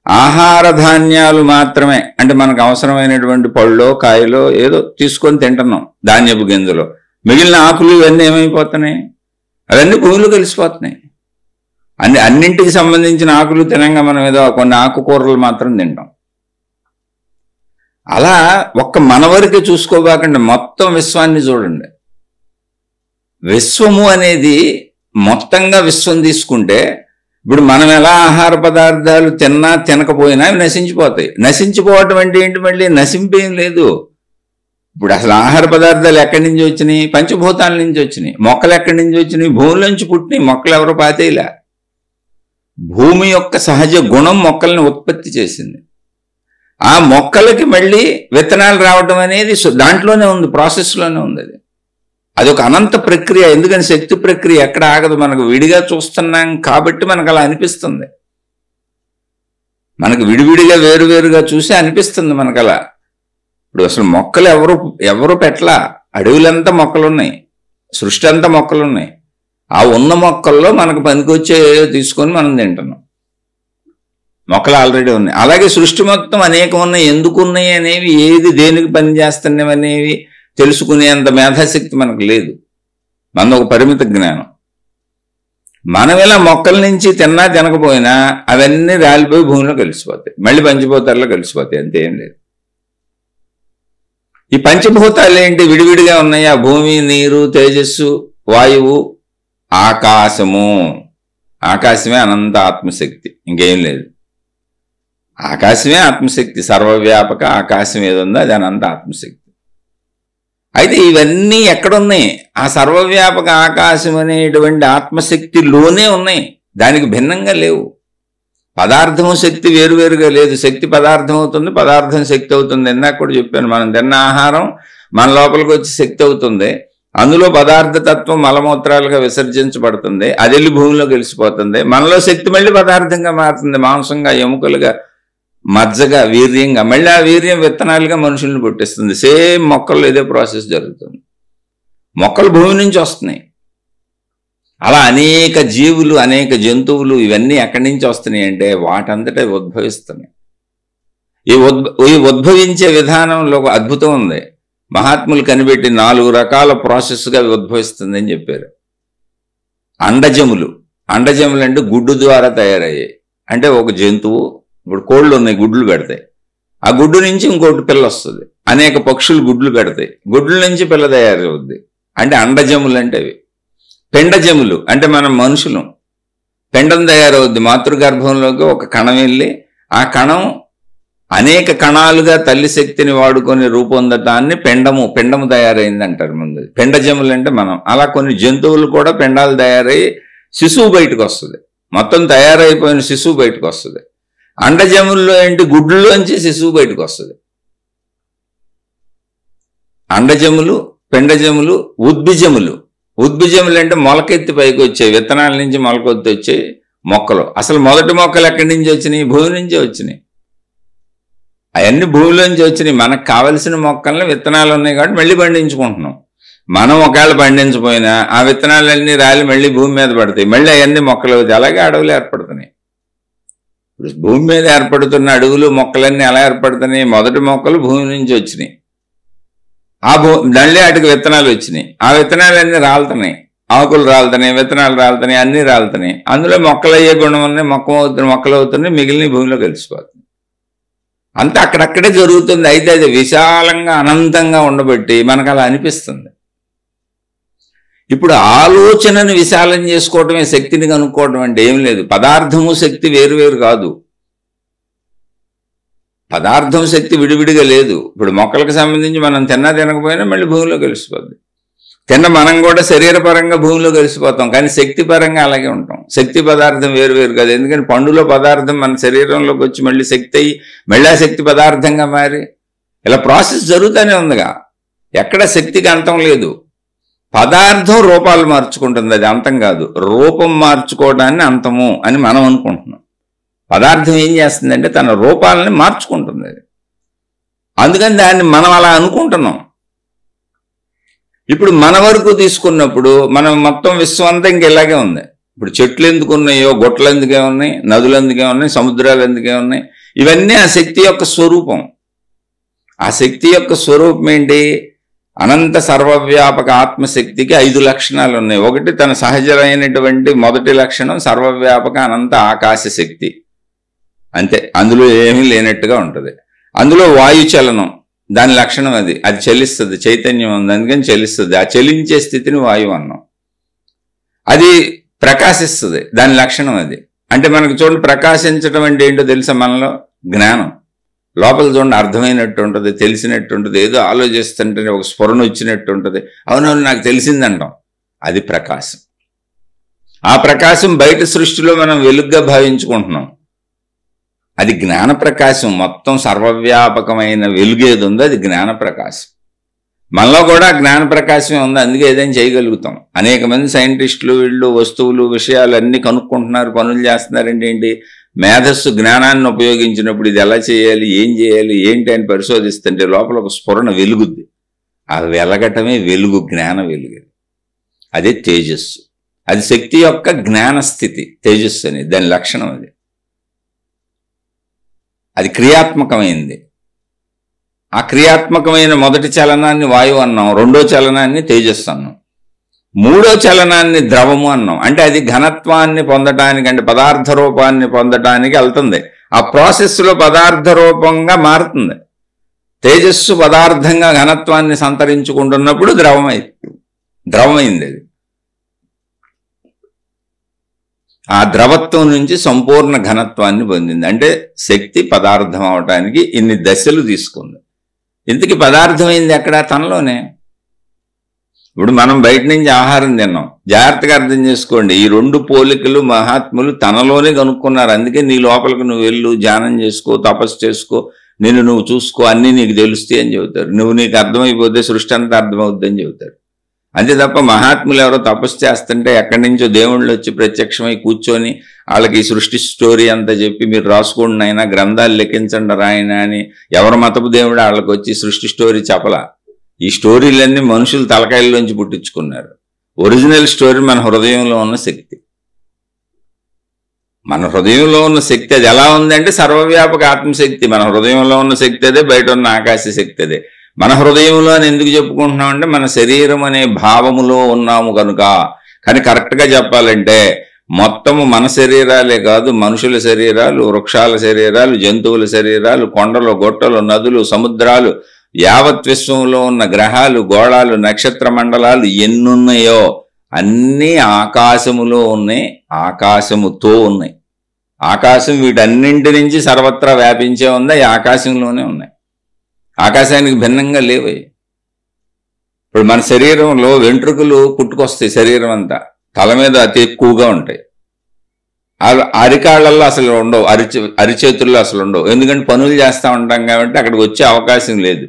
ఆహార ధాన్యాలు మాత్రమే, అంటే మనకు అవసరమైనటువంటి పళ్ళో కాయలో ఏదో తీసుకొని తింటున్నాం, ధాన్యపు గింజలో. మిగిలిన ఆకులు ఇవన్నీ ఏమైపోతున్నాయి? అవన్నీ భూమిలో కలిసిపోతున్నాయి. అన్నింటికి సంబంధించిన ఆకులు తినంగా మనం ఏదో కొన్ని ఆకుకూరలు మాత్రం తింటాం. అలా ఒక్క మన వరకే చూసుకోబాకండి, మొత్తం విశ్వాన్ని చూడండి. విశ్వము అనేది మొత్తంగా విశ్వం తీసుకుంటే, ఇప్పుడు మనం ఎలా ఆహార పదార్థాలు తిన్నా తినకపోయినా అవి నశించిపోతాయి. నశించిపోవటం అంటే ఏంటి? మళ్ళీ నశింపేం లేదు. ఇప్పుడు అసలు ఆహార పదార్థాలు ఎక్కడి నుంచి వచ్చినాయి? పంచభూతాల నుంచి వచ్చినాయి. మొక్కలు ఎక్కడి నుంచి వచ్చినాయి? భూమిలోంచి పుట్టినాయి. మొక్కలు ఎవరు పాతేలా. భూమి యొక్క సహజ గుణం మొక్కల్ని ఉత్పత్తి చేసింది. ఆ మొక్కలకి మళ్ళీ విత్తనాలు రావడం అనేది దాంట్లోనే ఉంది, ప్రాసెస్లోనే ఉంది. అది ఒక అనంత ప్రక్రియ. ఎందుకని శక్తి ప్రక్రియ ఎక్కడ ఆగదు. మనకు విడిగా చూస్తున్నాం కాబట్టి మనకు అలా అనిపిస్తుంది. మనకు విడివిడిగా వేరువేరుగా చూసి అనిపిస్తుంది మనకు అలా. ఇప్పుడు అసలు మొక్కలు ఎవరు పెట్టలా. అడవులంతా మొక్కలున్నాయి, సృష్టి అంతా మొక్కలున్నాయి. ఆ ఉన్న మొక్కల్లో మనకు పనికొచ్చే తీసుకొని మనం తింటున్నాం. మొక్కలు ఆల్రెడీ ఉన్నాయి. అలాగే సృష్టి మొత్తం అనేకం ఉన్నాయి. ఎందుకు ఉన్నాయి అనేవి, ఏది దేనికి పనిచేస్తున్నాయి అనేవి తెలుసుకునేంత మేధాశక్తి మనకు లేదు. మన ఒక పరిమిత జ్ఞానం. మనం ఇలా మొక్కల నుంచి తిన్నా తినకపోయినా అవన్నీ రాలిపోయి భూమిలో కలిసిపోతాయి, మళ్ళీ పంచభూతాల్లో కలిసిపోతాయి, అంతేం లేదు. ఈ పంచభూతాలు ఏంటి? విడివిడిగా ఉన్నాయి. ఆ భూమి, నీరు, తేజస్సు, వాయువు, ఆకాశము. ఆకాశమే అనంత ఆత్మశక్తి, ఇంకేం లేదు. ఆకాశమే ఆత్మశక్తి, సర్వవ్యాపక ఆకాశం ఏదుందో అది అనంత ఆత్మశక్తి. అయితే ఇవన్నీ ఎక్కడున్నాయి? ఆ సర్వవ్యాపక ఆకాశం అనేటువంటి ఆత్మశక్తిలోనే ఉన్నాయి, దానికి భిన్నంగా లేవు. పదార్థము శక్తి వేరువేరుగా లేదు. శక్తి పదార్థం అవుతుంది, పదార్థం శక్తి అవుతుంది. ఇందాక కూడా చెప్పాను, మనం తిన్న ఆహారం మన లోపలికి వచ్చి శక్తి అవుతుంది. అందులో పదార్థతత్వం మలమూత్రాలుగా విసర్జించబడుతుంది, అది వెళ్ళి భూమిలో కలిసిపోతుంది. మనలో శక్తి మళ్ళీ పదార్థంగా మారుతుంది, మాంసంగా, ఎముకలుగా, మజ్జగా, వీర్యంగా. మళ్ళీ ఆ వీర్యం విత్తనాలుగా మనుషుల్ని పుట్టిస్తుంది. సేమ్ మొక్కల్లో ఇదే ప్రాసెస్ జరుగుతుంది. మొక్కలు భూమి నుంచి వస్తున్నాయి. అలా అనేక జీవులు, అనేక జంతువులు, ఇవన్నీ ఎక్కడి నుంచి వస్తున్నాయి అంటే వాటంతటా ఉద్భవిస్తున్నాయి. ఈ ఉద్భవించే విధానంలో ఒక అద్భుతం ఉంది. మహాత్ములు కనిపెట్టి 4 రకాల ప్రాసెస్గా ఉద్భవిస్తుందని చెప్పారు. అండజములు. అండజములు అంటే గుడ్డు ద్వారా తయారయ్యాయి. అంటే ఒక జంతువు, ఇప్పుడు కోళ్ళు ఉన్నాయి, గుడ్లు పెడతాయి. ఆ గుడ్డు నుంచి ఇంకోటి పిల్ల వస్తుంది. అనేక పక్షులు గుడ్లు పెడతాయి, గుడ్ల నుంచి పిల్ల తయారవుద్ది. అంటే అండజములు అంటే అవి. పిండజములు అంటే మనం మనుషులు. పిండం తయారవుద్ది. మాతృగర్భంలోకి ఒక కణం వెళ్ళి ఆ కణం అనేక కణాలుగా తల్లి శక్తిని వాడుకొని రూపొందటాన్ని పిండము తయారైంది అంటారు ముందు. పిండజములు అంటే మనం. అలా కొన్ని జంతువులు కూడా పిండాలు తయారై శిశువు బయటకు వస్తుంది. మొత్తం తయారైపోయిన శిశువు బయటకు వస్తుంది. అండజముల్లో ఏంటి? గుడ్లలోంచి శిశువు బయటకు వస్తుంది. అండజములు, పిండజములు, ఉద్భిజములు. ఉద్భిజములు అంటే మొలకెత్తి పైకి వచ్చాయి, విత్తనాల నుంచి మొలకెత్తి వచ్చే మొక్కలు. అసలు మొదటి మొక్కలు ఎక్కడి నుంచి వచ్చినాయి? భూమి నుంచే వచ్చినాయి. అవన్నీ భూమిలోంచి వచ్చినాయి. మనకు కావలసిన మొక్కల్ని విత్తనాలు ఉన్నాయి కాబట్టి మళ్ళీ పండించుకుంటున్నాం. మనం ఒకవేళ పండించపోయినా ఆ విత్తనాలన్నీ రాలి మళ్ళీ భూమి మీద పడతాయి, మళ్ళీ అవన్నీ మొక్కలు అవుతాయి. అలాగే అడవులు ఏర్పడుతున్నాయి. ఇప్పుడు భూమి మీద ఏర్పడుతున్న అడవులు, మొక్కలన్నీ ఎలా ఏర్పడుతున్నాయి? మొదటి మొక్కలు భూమి నుంచి వచ్చినాయి. మళ్ళీ వాటికి విత్తనాలు వచ్చినాయి. ఆ విత్తనాలన్నీ రాలుతున్నాయి, ఆకులు రాలుతున్నాయి, విత్తనాలు రాలుతున్నాయి, అన్నీ రాలుతున్నాయి. అందులో మొక్కలు అయ్యే గుణం ఉన్నాయి, మొక్కలు అవుతున్నాయి, మిగిలిన భూమిలో కలిసిపోతుంది. అంతా అక్కడక్కడే జరుగుతుంది. అయితే అది విశాలంగా అనంతంగా ఉండబట్టి మనకు అలా అనిపిస్తుంది. ఇప్పుడు ఆలోచనను విశాలం చేసుకోవటమే శక్తిని కనుక్కోవటం అంటే ఏం లేదు. పదార్థము శక్తి వేరువేరు కాదు. పదార్థం శక్తి విడివిడిగా లేదు. ఇప్పుడు మొక్కలకు సంబంధించి మనం తిన్నా తినకపోయినా మళ్ళీ భూమిలో కలిసిపోద్ది. మనం కూడా శరీరపరంగా భూమిలో కలిసిపోతాం, కానీ శక్తి పరంగా అలాగే ఉంటాం. శక్తి పదార్థం వేరువేరు కాదు. ఎందుకని పండులో పదార్థం మన శరీరంలోకి వచ్చి మళ్ళీ శక్తి అయ్యి మళ్ళీ శక్తి పదార్థంగా మారి ఇలా ప్రాసెస్ జరుగుతూనే ఉందిగా. ఎక్కడ శక్తికి అంతం లేదు. పదార్థం రూపాలు మార్చుకుంటుంది, అది అంతం కాదు. రూపం మార్చుకోవడాన్ని అంతము అని మనం అనుకుంటున్నాం. పదార్థం ఏం చేస్తుందంటే తన రూపాలని మార్చుకుంటుంది అది. అందుకని దాన్ని మనం అలా అనుకుంటున్నాం. ఇప్పుడు మన వరకు తీసుకున్నప్పుడు మనం మొత్తం విశ్వం అంతా ఇంక ఇలాగే ఉంది. ఇప్పుడు చెట్లు ఎందుకు ఉన్నాయో, గుట్టలు ఎందుకే ఉన్నాయి, నదులు ఎందుకే ఉన్నాయి, సముద్రాలు ఎందుకే ఉన్నాయి, ఇవన్నీ ఆ శక్తి యొక్క స్వరూపం. ఆ శక్తి యొక్క స్వరూపం ఏంటి? అనంత సర్వవ్యాపక ఆత్మశక్తికి 5 లక్షణాలు ఉన్నాయి. ఒకటి తన సహజమైనటువంటి మొదటి లక్షణం సర్వవ్యాపక అనంత ఆకాశ శక్తి, అంతే. అందులో ఏమీ లేనట్టుగా ఉంటుంది. అందులో వాయుచలనం, దాని లక్షణం అది చలిస్తుంది, చైతన్యం ఉంది, అందుకని చలిస్తుంది. ఆ చలించే స్థితిని వాయువు అన్నాం. అది ప్రకాశిస్తుంది, దాని లక్షణం అది. అంటే మనకు చూడండి, ప్రకాశించడం అంటే ఏంటో తెలుసా? మనలో జ్ఞానం లోపల చూడండి అర్థమైనట్టు ఉంటుంది, తెలిసినట్టు ఉంటుంది, ఏదో ఆలోచిస్తుంటే ఒక స్ఫురణ వచ్చినట్టు ఉంటుంది. అవునవును నాకు తెలిసిందంటాం, అది ప్రకాశం. ఆ ప్రకాశం బయట సృష్టిలో మనం వెలుగుగా భావించుకుంటున్నాం, అది జ్ఞాన ప్రకాశం. మొత్తం సర్వవ్యాపకమైన వెలుగు ఏది ఉందో అది జ్ఞాన ప్రకాశం. మనలో కూడా జ్ఞాన ప్రకాశమే ఉంది, అందుకే ఏదైనా చేయగలుగుతాం. అనేక మంది సైంటిస్టులు వీళ్ళు వస్తువులు విషయాలు అన్నీ కనుక్కుంటున్నారు, పనులు చేస్తున్నారంటే ఏంటి? మేధస్సు జ్ఞానాన్ని ఉపయోగించినప్పుడు ఇది ఎలా చేయాలి, ఏం చేయాలి, ఏంటి అని పరిశోధిస్తుంటే లోపల ఒక స్ఫురణ వెలుగుద్ది. ఆ వెలగటమే వెలుగు, జ్ఞాన వెలుగు. అదే తేజస్సు. అది శక్తి యొక్క జ్ఞాన స్థితి, తేజస్సు అనేది దాని లక్షణం. అది క్రియాత్మకమైంది. ఆ క్రియాత్మకమైన మొదటి చలనాన్ని వాయువు అన్నాం, రెండో చలనాన్ని తేజస్సు అన్నాం, మూడో చలనాన్ని ద్రవము అన్నాం. అంటే అది ఘనత్వాన్ని పొందటానికి, అంటే పదార్థ రూపాన్ని పొందటానికి వెళ్తుంది. ఆ ప్రాసెస్లో పదార్థ రూపంగా మారుతుంది. తేజస్సు పదార్థంగా ఘనత్వాన్ని సంతరించుకుంటున్నప్పుడు ద్రవమైంది అది. ఆ ద్రవత్వం నుంచి సంపూర్ణ ఘనత్వాన్ని పొందింది. అంటే శక్తి పదార్థం అవటానికి ఇన్ని దశలు తీసుకుంది. ఇంతకీ పదార్థమైంది ఎక్కడ? తనలోనే. ఇప్పుడు మనం బయట నుంచి ఆహారం తిన్నాం, జాగ్రత్తగా అర్థం చేసుకోండి. ఈ రెండు పోలికలు మహాత్ములు తనలోనే కనుక్కున్నారు. అందుకే నీ లోపలికి నువ్వు వెళ్ళు, ధ్యానం చేసుకో, తపస్సు చేసుకో, నిన్ను నువ్వు చూసుకో, అన్నీ నీకు తెలుస్తాయి అని చెబుతారు. నీకు అర్థమైపోతే సృష్టి అంతా అర్థమవుద్ది అని చెబుతారు. అంతే తప్ప మహాత్ములు ఎవరో తపస్సు చేస్తుంటే ఎక్కడి నుంచో దేవుళ్ళు వచ్చి ప్రత్యక్షమై కూర్చొని వాళ్ళకి ఈ సృష్టి స్టోరీ అంతా చెప్పి మీరు రాసుకోండి అయినా, గ్రంథాలు లెక్కించండి రాయన అని ఎవరి మతపు దేవుడు వాళ్ళకి వచ్చి సృష్టి స్టోరీ చెప్పలా. ఈ స్టోరీలన్నీ మనుషులు తలకాయల్లోంచి పుట్టించుకున్నారు. ఒరిజినల్ స్టోరీ మన హృదయంలో ఉన్న శక్తి. మన హృదయంలో ఉన్న శక్తి అది ఎలా ఉందంటే సర్వవ్యాపక ఆత్మశక్తి. మన హృదయంలో ఉన్న శక్తి అదే, బయట ఉన్న ఆకాశ శక్తి అదే. మన హృదయంలో అని ఎందుకు చెప్పుకుంటున్నాం అంటే మన శరీరం అనే భావములో ఉన్నాము కనుక. కానీ కరెక్ట్గా చెప్పాలంటే మొత్తము మన శరీరాలే కాదు, మనుషుల శరీరాలు, వృక్షాల శరీరాలు, జంతువుల శరీరాలు, కొండలు, గొట్టలు, నదులు, సముద్రాలు, యావత్ విశ్వంలో ఉన్న గ్రహాలు, గోళాలు, నక్షత్ర మండలాలు ఎన్నున్నాయో అన్నీ ఆకాశములో ఉన్నాయి, ఆకాశముతో ఉన్నాయి. ఆకాశం వీటన్నింటి నుంచి సర్వత్రా వ్యాపించే ఉంది, ఈ ఆకాశంలోనే ఉన్నాయి. ఆకాశానికి భిన్నంగా లేవు. ఇప్పుడు మన శరీరంలో వెంట్రుకలు పుట్టుకొస్తాయి, శరీరం అంతా తల మీద అతి ఎక్కువగా ఉంటాయి. అరికాళ్ళల్లో అసలు ఉండవు, అరిచేతుల్లో అసలు ఉండవు. ఎందుకంటే పనులు చేస్తూ ఉంటాం కాబట్టి అక్కడికి వచ్చే అవకాశం లేదు.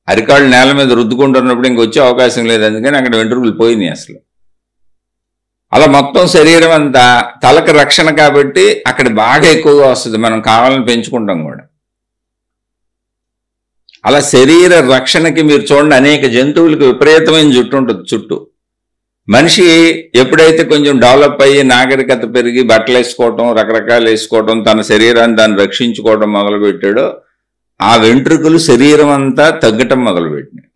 అరికాళ్ళు నేల మీద రుద్దుకుంటున్నప్పుడు ఇంకొచ్చే అవకాశం లేదు, అందుకని అక్కడ వెంట్రుకలు పోయినాయి అసలు. అలా మొత్తం శరీరం అంతా తలకు రక్షణ కాబట్టి అక్కడ బాగా ఎక్కువగా వస్తుంది, మనం కావాలని పెంచుకుంటాం కూడా. అలా శరీర రక్షణకి మీరు చూడండి, అనేక జంతువులకు విపరీతమైన జుట్టు ఉంటుంది చుట్టూ. మనిషి ఎప్పుడైతే కొంచెం డెవలప్ అయ్యి నాగరికత పెరిగి బట్టలు వేసుకోవటం, రకరకాలు వేసుకోవటం, తన శరీరాన్ని దాన్ని రక్షించుకోవడం మొదలుపెట్టాడో ఆ వెంట్రుకలు శరీరం అంతా తగ్గటం మొదలుపెట్టినాయి.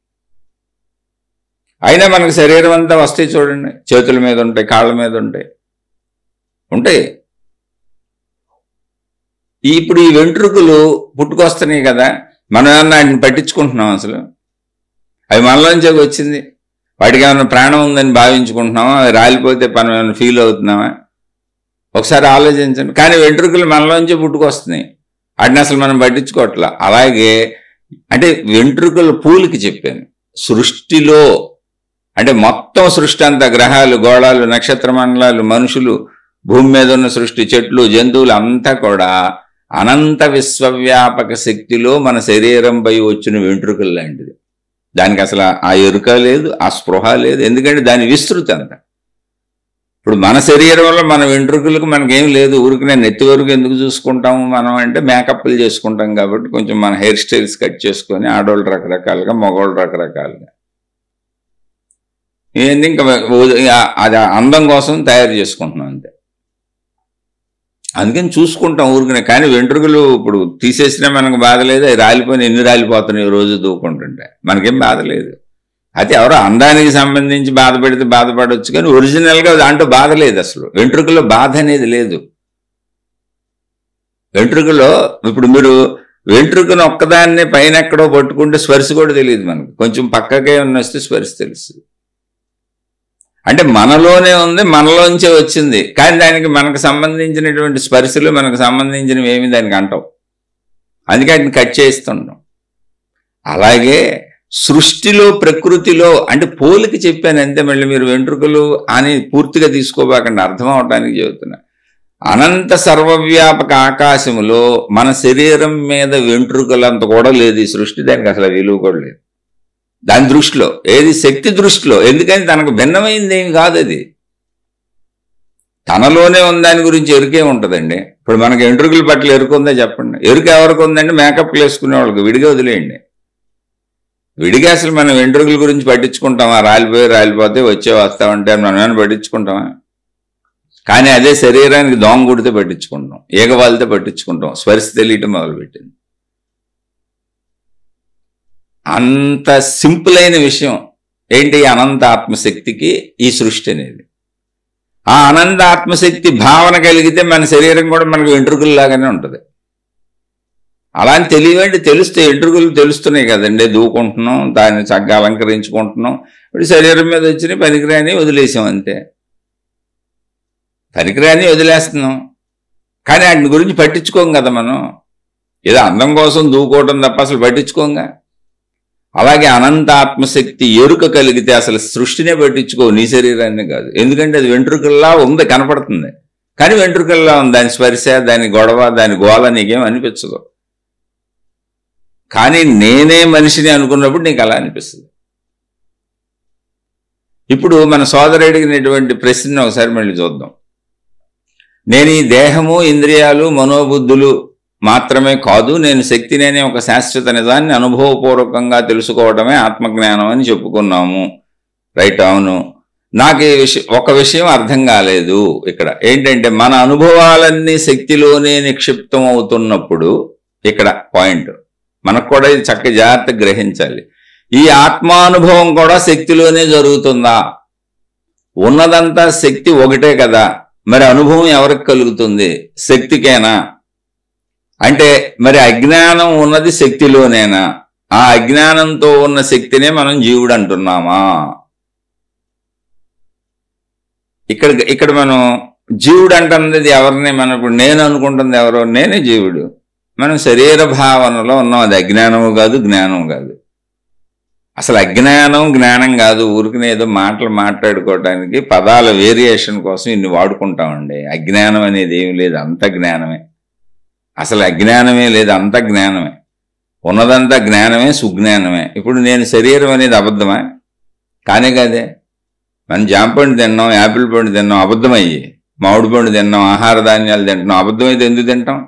అయినా మనకు శరీరం అంతా వస్తాయి చూడండి, చేతుల మీద ఉంటాయి, కాళ్ళ మీద ఉంటాయి. ఇప్పుడు ఈ వెంట్రుకలు పుట్టుకొస్తున్నాయి కదా, మనం ఏమన్నా వాటిని పట్టించుకుంటున్నాం? అసలు అవి మనలోంచే వచ్చింది. వాటికి ఏమైనా ప్రాణం ఉందని భావించుకుంటున్నామా? అవి రాలిపోతే మనం ఏమైనా ఫీల్ అవుతున్నామా? ఒకసారి ఆలోచించండి. కానీ వెంట్రుకలు మనలోంచే పుట్టుకొస్తున్నాయి, వాటిని అసలు మనం పట్టించుకోవట్లా. అలాగే అంటే వెంట్రుకల పూలికి చెప్పాను, సృష్టిలో అంటే మొత్తం సృష్టి అంతా, గ్రహాలు, గోళాలు, నక్షత్ర మండలాలు, మనుషులు, భూమి మీద ఉన్న సృష్టి, చెట్లు, జంతువులు అంతా కూడా అనంత విశ్వవ్యాపక శక్తిలో మన శరీరంపై వచ్చిన వెంట్రుకలు లాంటిది. దానికి అసలు ఆ ఎరుక లేదు, ఆ స్పృహ లేదు, ఎందుకంటే దాని విస్తృతి అంత. ఇప్పుడు మన శరీరంలో మన వెంట్రుకలకు మనకేం లేదు, ఊరికి నెత్తి వరకు ఎందుకు చూసుకుంటాము మనం అంటే మేకప్లు చేసుకుంటాం కాబట్టి కొంచెం మన హెయిర్ స్టైల్స్ కట్ చేసుకొని ఆడవాళ్ళు రకరకాలుగా, మగవాళ్ళు రకరకాలుగా, ఇవన్నీ ఇంకా అది అందం కోసం తయారు చేసుకుంటున్నాం అంతే. అందుకని చూసుకుంటాం ఊరికనే. కానీ వెంట్రుకలు ఇప్పుడు తీసేసినా మనకు బాధ లేదు, అవి రాలిపోయిన ఎన్ని రాలిపోతున్నాయి రోజు దూకుంటుంటే మనకేం బాధ లేదు. అయితే ఎవరో అందానికి సంబంధించి బాధపడితే బాధపడవచ్చు, కానీ ఒరిజినల్గా దాంట్లో బాధ లేదు. అసలు వెంట్రుకలో బాధ అనేది లేదు. వెంట్రుకలో ఇప్పుడు మీరు వెంట్రుకను ఒక్కదాన్నే పైన ఎక్కడో పట్టుకుంటే స్పర్శ కూడా తెలియదు మనకు. కొంచెం పక్కకే వస్తే స్పర్శ తెలుస్తుంది. అంటే మనలోనే ఉంది, మనలోంచే వచ్చింది. కానీ దానికి మనకు సంబంధించినటువంటి స్పర్శలు, మనకు సంబంధించినవి ఏమి దానికి అంటావు. అందుకే వాటిని కట్ చేస్తుంటాం. అలాగే సృష్టిలో, ప్రకృతిలో అంటే పోలికి చెప్పాను అంతే. మళ్ళీ మీరు వెంట్రుకలు అని పూర్తిగా తీసుకోబాకండి, అర్థం అవటానికి చెబుతున్నా. అనంత సర్వవ్యాపక ఆకాశములో మన శరీరం మీద వెంట్రుకలంత కూడా లేదు ఈ సృష్టి. దానికి అసలు విలువ కూడా లేదు దాని దృష్టిలో, ఏది శక్తి దృష్టిలో. ఎందుకని తనకు భిన్నమైంది ఏమి కాదు అది, తనలోనే ఉంది. దాని గురించి ఎరుకే ఉంటుందండి. ఇప్పుడు మనకి వెంట్రుకల పట్ల ఎరుకుందా చెప్పండి? ఎరుక ఎవరికి ఉందండి? మేకప్లు వేసుకునే వాళ్ళకి. విడిగా వదిలేయండి. విడిగా అసలు మనం వెంట్రుకల గురించి పట్టించుకుంటామా? రాలిపోతే వస్తామంటే మనం ఏమైనా పట్టించుకుంటామా? కానీ అదే శరీరానికి దోమ కుడితే పట్టించుకుంటాం, ఏగవాలితే పట్టించుకుంటాం, స్పర్శ తెలియటం మొదలుపెట్టింది. అంత సింపుల్ అయిన విషయం ఏంటి? అనంత ఆత్మశక్తికి ఈ సృష్టి అనేది. ఆ అనంత ఆత్మశక్తి భావన కలిగితే మన శరీరం కూడా మనకు వెంట్రుకల్లాగానే ఉంటుంది. అలా అని తెలియవండి, తెలిస్తే వెంట్రుకలు తెలుస్తున్నాయి కదండి. దూకుంటున్నాం, దాన్ని చక్కగా అలంకరించుకుంటున్నాం. ఇప్పుడు శరీరం మీద వచ్చిన పనికిరాని వదిలేసాం అంతే. పనికిరాని వదిలేస్తున్నాం, కానీ వాటిని గురించి పట్టించుకోం కదా మనం. ఏదో అందం కోసం దూకోవటం తప్ప అసలు పట్టించుకోంగా. అలాగే అనంత ఆత్మశక్తి ఎరుక కలిగితే అసలు సృష్టినే పట్టించుకో, నీ శరీరాన్ని కాదు. ఎందుకంటే అది వెంట్రుకల్లా ఉంది, కనపడుతుంది, కానీ వెంట్రుకల్లా ఉంది. దాని స్పర్శ, దాని గొడవ, దాని గోల నీకేం అనిపించదు. కానీ నేనే మనిషిని అనుకున్నప్పుడు నీకు అలా అనిపిస్తుంది. ఇప్పుడు మన సోదరు అడిగినటువంటి ప్రశ్న ఒకసారి మళ్ళీ చూద్దాం. నేను ఈ దేహము, ఇంద్రియాలు, మనోబుద్ధులు మాత్రమే కాదు, నేను శక్తినేనే ఒక శాశ్వత నిజాన్ని అనుభవపూర్వకంగా తెలుసుకోవడమే ఆత్మజ్ఞానం అని చెప్పుకున్నాము. రైట్, అవును. నాకు ఒక విషయం అర్థం కాలేదు ఇక్కడ. ఏంటంటే మన అనుభవాలన్నీ శక్తిలోనే నిక్షిప్తం అవుతున్నప్పుడు, ఇక్కడ పాయింట్ మనకు కూడా ఇది చక్కగా జాగ్రత్తగా గ్రహించాలి. ఈ ఆత్మానుభవం కూడా శక్తిలోనే జరుగుతుందా? ఉన్నదంతా శక్తి ఒకటే కదా, మరి అనుభవం ఎవరికి కలుగుతుంది? శక్తికేనా? అంటే మరి అజ్ఞానం ఉన్నది శక్తిలోనేనా? ఆ అజ్ఞానంతో ఉన్న శక్తినే మనం జీవుడు అంటున్నామా? ఇక్కడ మనం జీవుడు అంటున్నది ఎవరిని? మనం ఇప్పుడు నేను అనుకుంటుంది ఎవరో, నేనే జీవుడు. మనం శరీర భావనలో ఉన్నాం. అది అజ్ఞానము కాదు, జ్ఞానము కాదు. అసలు అజ్ఞానం జ్ఞానం కాదు. ఊరికనే ఏదో మాటలు మాట్లాడుకోవటానికి పదాల వేరియేషన్ కోసం ఇన్ని వాడుకుంటామండి. అజ్ఞానం అనేది ఏమి లేదు, అంత జ్ఞానమే. అసలు అజ్ఞానమే లేదు, అంత జ్ఞానమే. ఉన్నదంతా జ్ఞానమే, సుజ్ఞానమే. ఇప్పుడు నేను శరీరం అనేది అబద్ధమా? కానే కాదే. మనం జాంపండు తిన్నాం, యాపిల్ పండు తిన్నాం, అబద్ధమయ్యి. మామిడి పండు తిన్నాం, ఆహార ధాన్యాలు తింటున్నాం, అబద్ధమైతే ఎందుకు తింటాం?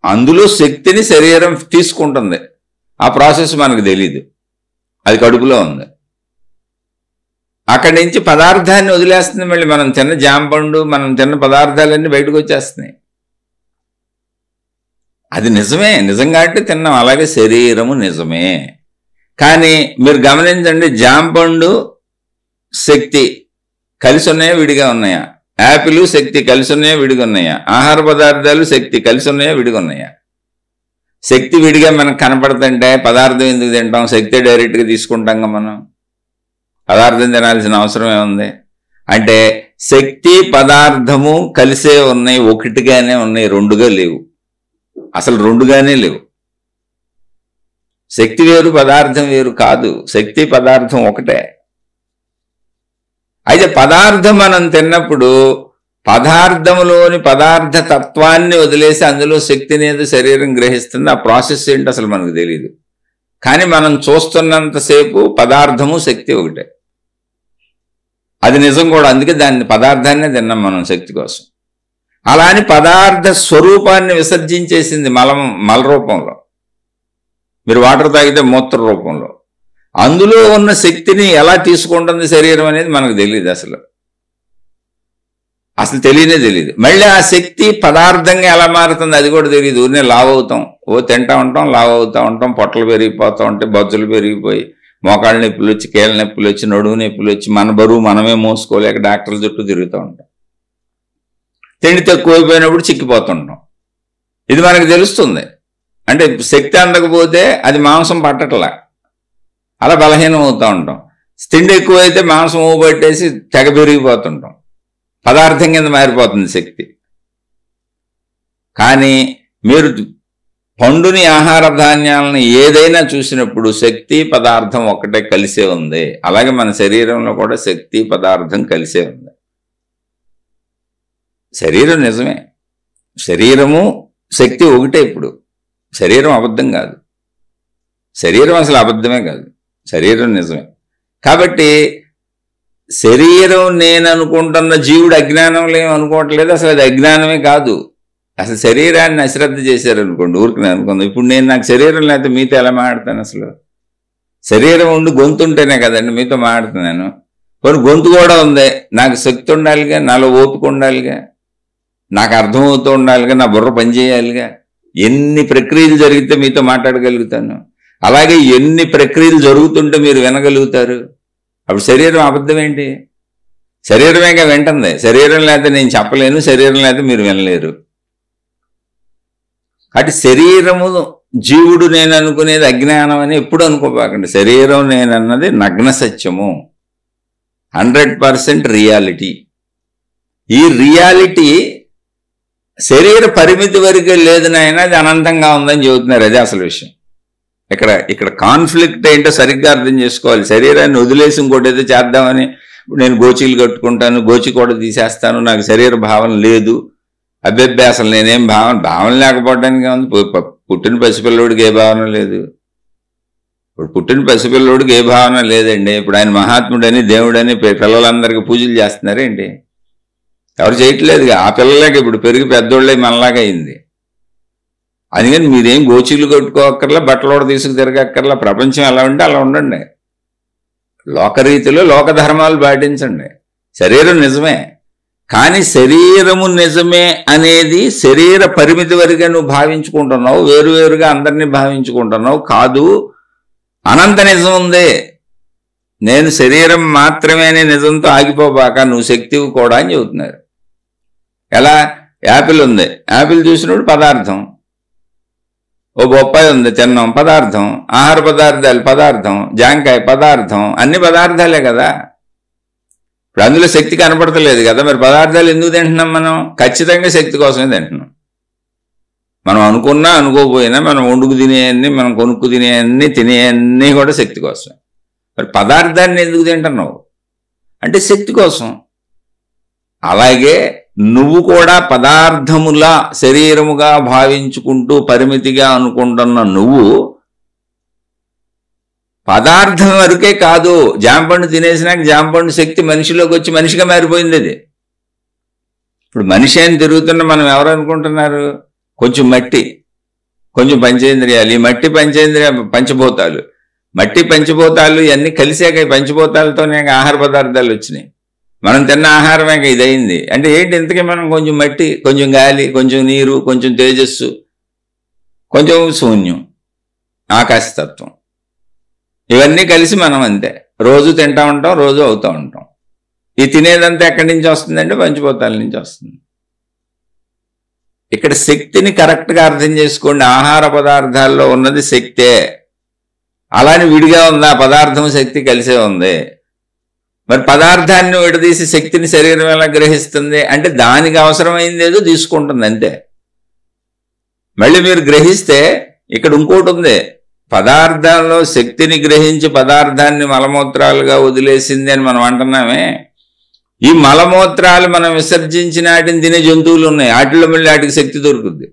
అందులో శక్తిని శరీరం తీసుకుంటుంది. ఆ ప్రాసెస్ మనకు తెలీదు, అది కడుపులో ఉంది. అక్కడి నుంచి పదార్థాన్ని వదిలేస్తుంది. మళ్ళీ మనం తిన్న జాంపండు, మనం తిన్న పదార్థాలన్నీ బయటకు వచ్చేస్తున్నాయి. అది నిజమే, నిజం కాబట్టి తిన్నాం. అలాగే శరీరము నిజమే. కానీ మీరు గమనించండి, జాంపండు శక్తి కలిసి ఉన్నాయా, విడిగా ఉన్నాయా? యాపిల్ శక్తి కలిసి ఉన్నాయా, విడిగా ఉన్నాయా? ఆహార పదార్థాలు శక్తి కలిసి ఉన్నాయా, విడిగా ఉన్నాయా? శక్తి విడిగా మనకు కనపడుతుంటే పదార్థం ఎందుకు తింటాం? శక్తి డైరెక్ట్గా తీసుకుంటాం కదా మనం. పదార్థం తినాల్సిన అవసరం ఏముంది? అంటే శక్తి పదార్థము కలిసే ఉన్నాయి, ఒకటిగానే ఉన్నాయి, రెండుగా లేవు. అసలు రెండుగానే లేవు. శక్తి వేరు, పదార్థం వేరు కాదు. శక్తి పదార్థం ఒకటే. అయితే పదార్థం మనం తిన్నప్పుడు పదార్థంలోని పదార్థ తత్వాన్ని వదిలేసి అందులో శక్తిని ఏదో శరీరం గ్రహిస్తుంది. ఆ ప్రాసెస్ ఏంటి అసలు మనకు తెలియదు. కానీ మనం చూస్తున్నంతసేపు పదార్థము శక్తి ఒకటే. అది నిజం కూడా. అందుకే దాన్ని పదార్థాన్నే తిన్నాం మనం శక్తి కోసం. అలా అని పదార్థ స్వరూపాన్ని విసర్జించేసింది మల రూపంలో. మీరు వాటర్ తాగితే మూత్ర రూపంలో. అందులో ఉన్న శక్తిని ఎలా తీసుకుంటుంది శరీరం అనేది మనకు తెలియదు. అసలు తెలియనే తెలియదు. మళ్ళీ ఆ శక్తి పదార్థంగా ఎలా మారుతుంది అది కూడా తెలియదు. ఊరినే లావు అవుతాం, తింటా ఉంటాం, లావు అవుతూ ఉంటాం, పొట్టలు పెరిగిపోతూ ఉంటాయి, బొజ్జలు పెరిగిపోయి మోకాళ్ళ నొప్పులు వచ్చి, కీళ్ళ నొప్పులు వచ్చి, నడువు నొప్పులు వచ్చి, మన బరువు మనమే మోసుకోలేక డాక్టర్ల చుట్టూ తిరుగుతూ ఉంటాం. తిండి తక్కువైపోయినప్పుడు చిక్కిపోతుంటాం. ఇది మనకు తెలుస్తుంది. అంటే శక్తి అందకపోతే అది మాంసం పట్టట్లా, అలా బలహీనం అవుతూ ఉంటాం. తిండి ఎక్కువైతే మాంసం పట్టేసి తెగ పెరిగిపోతుంటాం, పదార్థం కింద మారిపోతుంది శక్తి. కానీ మీరు పండుని, ఆహార ధాన్యాలను ఏదైనా చూసినప్పుడు శక్తి పదార్థం ఒక్కటే కలిసే ఉంది. అలాగే మన శరీరంలో కూడా శక్తి పదార్థం కలిసే ఉంది. శరీరం నిజమే, శరీరము శక్తి ఒకటే. ఇప్పుడు శరీరం అబద్ధం కాదు, శరీరం అసలు అబద్ధమే కాదు, శరీరం నిజమే. కాబట్టి శరీరం నేను అనుకుంటున్న జీవుడు అజ్ఞానంలో ఏం అనుకోవట్లేదు, అసలు అది అజ్ఞానమే కాదు. అసలు శరీరాన్ని అశ్రద్ధ చేశారనుకోండి, ఊరికి అనుకుందాం. ఇప్పుడు నాకు శరీరం లేకపోతే మీతో ఎలా మాట్లాడతాను? అసలు శరీరం ఉండి గొంతు ఉంటేనే కదండి మీతో మాట్లాడుతున్నాను. కొన్ని గొంతు కూడా ఉంది, నాకు శక్తి ఉండాలిగా, నాలో ఓపిక ఉండాలిగా, నాకు అర్థమవుతూ ఉండాలిగా, నా బుర్ర పనిచేయాలిగా. ఎన్ని ప్రక్రియలు జరిగితే మీతో మాట్లాడగలుగుతాను, అలాగే ఎన్ని ప్రక్రియలు జరుగుతుంటే మీరు వినగలుగుతారు. అప్పుడు శరీరం అబద్ధం ఏంటి? శరీరమేగా వింటుంది. శరీరం లేకపోతే నేను చెప్పలేను, శరీరం లేకపోతే మీరు వినలేరు. అటు శరీరము జీవుడు నేను అనుకునేది అజ్ఞానం అని ఎప్పుడు అనుకోపాకండి. శరీరం నేనన్నది నగ్న సత్యము, 100% రియాలిటీ. ఈ రియాలిటీ శరీర పరిమితి వరకే లేదు నాయన, అది అనంతంగా ఉందని చెబుతున్నారు. అదే అసలు విషయం. ఇక్కడ కాన్ఫ్లిక్ట్ ఏంటో సరిగ్గా అర్థం చేసుకోవాలి. శరీరాన్ని వదిలేసి ఇంకోటి ఏదో చేద్దామని, నేను గోచీలు కట్టుకుంటాను, గోచి కూడా తీసేస్తాను, నాకు శరీర భావన లేదు, అబ్బెబ్బే అసలు నేనేం భావన లేకపోవడానికి ఉంది. పుట్టిన పసిపిల్లడికి ఏ భావన లేదు. ఇప్పుడు పుట్టిన పసిపిల్లడికి ఏ భావన లేదండి. ఇప్పుడు ఆయన మహాత్ముడని, దేవుడని పిల్లలందరికీ పూజలు చేస్తున్నారేంటి? ఎవరు చేయట్లేదుగా. ఆ పిల్లలకి ఇప్పుడు పెరిగి పెద్దోళ్ళే మనలాగా అయింది. అందుకని మీరేం గోచీలు కట్టుకోక్కర్లా, బట్టలు కూడా తీసుకు తిరగక్కర్లా. ప్రపంచం ఎలా ఉంటే అలా ఉండండి, లోకరీతిలో లోక ధర్మాలు పాటించండి. శరీరం నిజమే, కానీ శరీరము నిజమే అనేది శరీర పరిమితి వరకే నువ్వు భావించుకుంటున్నావు, వేరువేరుగా అందరినీ భావించుకుంటున్నావు. కాదు, అనంత నిజం ఉంది. నేను శరీరం మాత్రమే అనే నిజంతో ఆగిపోబాక, నువ్వు శక్తివి కూడా అని చెబుతున్నారు. ఎలా? యాపిల్ ఉంది, యాపిల్ చూసినప్పుడు పదార్థం. ఓ బొప్పాయి ఉంది, తిన్నాం, పదార్థం. ఆహార పదార్థాలు పదార్థం, జాంకాయ పదార్థం, అన్ని పదార్థాలే కదా. ఇప్పుడు అందులో శక్తి కనపడతలేదు కదా. మరి పదార్థాలు ఎందుకు తింటున్నాం? మనం ఖచ్చితంగా శక్తి కోసమే తింటున్నాం. మనం అనుకున్నా అనుకోపోయినా మనం వండుకు తినేయన్నీ, మనం కొనుక్కు తినేయన్నీ, తినేయన్నీ కూడా శక్తి కోసం. మరి పదార్థాన్ని ఎందుకు తింటున్నావు అంటే శక్తి కోసం. అలాగే నువ్వు కూడా పదార్థములా శరీరముగా భావించుకుంటూ పరిమితిగా అనుకుంటున్న నువ్వు పదార్థం వరకే కాదు. జాంపండు తినేసినాక జాంపండు శక్తి మనిషిలోకి వచ్చి మనిషిగా మారిపోయింది. అది ఇప్పుడు మనిషి అని తిరుగుతున్న మనం ఎవరు అనుకుంటున్నారు? కొంచెం మట్టి, కొంచెం పంచేంద్రియాలు. ఈ మట్టి పంచేంద్రియ పంచభూతాలు, మట్టి పంచభూతాలు ఇవన్నీ కలిసాక పంచభూతాలతోనే ఆహార పదార్థాలు వచ్చినాయి. మనం తిన్న ఆహారమే ఇదైంది. అంటే ఏంటి? ఇంతకీ మనం కొంచెం మట్టి, కొంచెం గాలి, కొంచెం నీరు, కొంచెం తేజస్సు, కొంచెం శూన్యం, ఆకాశతత్వం, ఇవన్నీ కలిసి మనం అంతే రోజు తింటా ఉంటాం, రోజు అవుతూ ఉంటాం. ఈ తినేదంతా ఎక్కడి నుంచి వస్తుందంటే పంచభూతాల నుంచి వస్తుంది. ఇక్కడ శక్తిని కరెక్ట్గా అర్థం చేసుకోండి. ఆహార పదార్థాల్లో ఉన్నది శక్తే, అలానే విడిగా ఉందా? పదార్థం శక్తి కలిసే ఉంది. మరి పదార్థాన్ని విడదీసి శక్తిని శరీరం ఎలా గ్రహిస్తుంది అంటే దానికి అవసరమైంది ఏదో తీసుకుంటుంది అంతే. మళ్ళీ మీరు గ్రహిస్తే ఇక్కడ ఇంకోటి ఉంది. పదార్థాల్లో శక్తిని గ్రహించి పదార్థాన్ని మలమూత్రాలుగా వదిలేసింది అని మనం అంటున్నామే. ఈ మలమూత్రాలు మనం విసర్జించిన వాటిని తినే జంతువులు ఉన్నాయి, వాటిలో మళ్ళీ వాటికి శక్తి దొరుకుద్ది.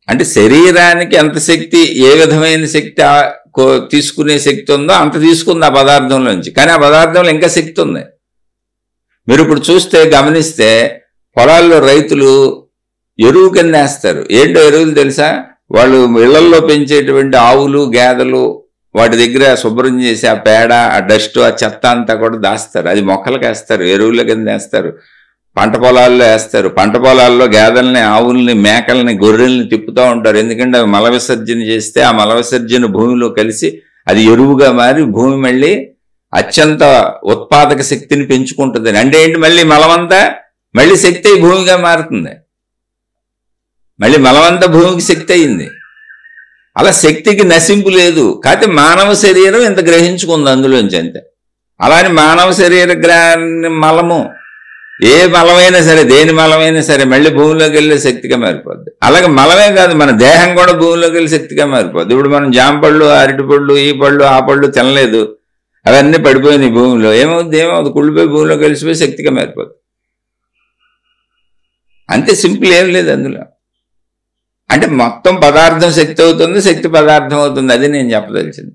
అంటే శరీరానికి ఎంత శక్తి, ఏ విధమైన శక్తి తీసుకునే శక్తి ఉందో అంత తీసుకుంది ఆ పదార్థంలోంచి. కానీ ఆ పదార్థంలో ఇంకా శక్తి ఉంది. మీరు ఇప్పుడు చూస్తే గమనిస్తే పొలాల్లో రైతులు ఎరువు కింద వేస్తారు. ఏంటో ఎరువులు తెలుసా? వాళ్ళు ఇళ్లల్లో పెంచేటువంటి ఆవులు, గేదెలు, వాటి దగ్గర శుభ్రం చేసి ఆ పేడ, ఆ డస్ట్, ఆ చెత్త అంతా కూడా దాస్తారు. అది మొక్కలకు వేస్తారు, ఎరువుల కింద వేస్తారు, పంట పొలాల్లో వేస్తారు. పంట పొలాల్లో గేదెల్ని, ఆవుల్ని, మేకల్ని, గొర్రెల్ని తిప్పుతూ ఉంటారు. ఎందుకంటే అవి మల విసర్జన చేస్తే ఆ మల విసర్జన భూమిలో కలిసి అది ఎరువుగా మారి భూమి మళ్ళీ అత్యంత ఉత్పాదక శక్తిని పెంచుకుంటుంది. అంటే ఏంటి? మళ్ళీ మలమంతా మళ్ళీ శక్తి భూమిగా మారుతుంది. మళ్ళీ మలమంతా భూమికి శక్తి అయింది. అలా శక్తికి నశింపు లేదు. కాకపోతే మానవ శరీరం ఇంత గ్రహించుకుంది అందులోంచి అంతే. అలానే మానవ శరీర మలము ఏ మలమైనా సరే, దేని మలమైనా సరే మళ్ళీ భూమిలోకి వెళ్ళే శక్తిగా మారిపోద్ది. అలాగే మలమే కాదు, మన దేహం కూడా భూమిలోకి వెళ్ళి శక్తిగా మారిపోద్ది. ఇప్పుడు మనం జాంపళ్ళు, అరటిపళ్ళు, ఈ పళ్ళు, ఆ పళ్ళు తినలేదు, అవన్నీ పడిపోయినాయి భూమిలో. ఏమవుతుంది? కుళ్ళిపోయి భూమిలోకి కలిసిపోయి శక్తిగా మారిపోద్ది. అంతే, సింపుల్, ఏం లేదు అందులో. అంటే మొత్తం పదార్థం శక్తి అవుతుంది, శక్తి పదార్థం అవుతుంది. అది నేను చెప్పదలిచింది.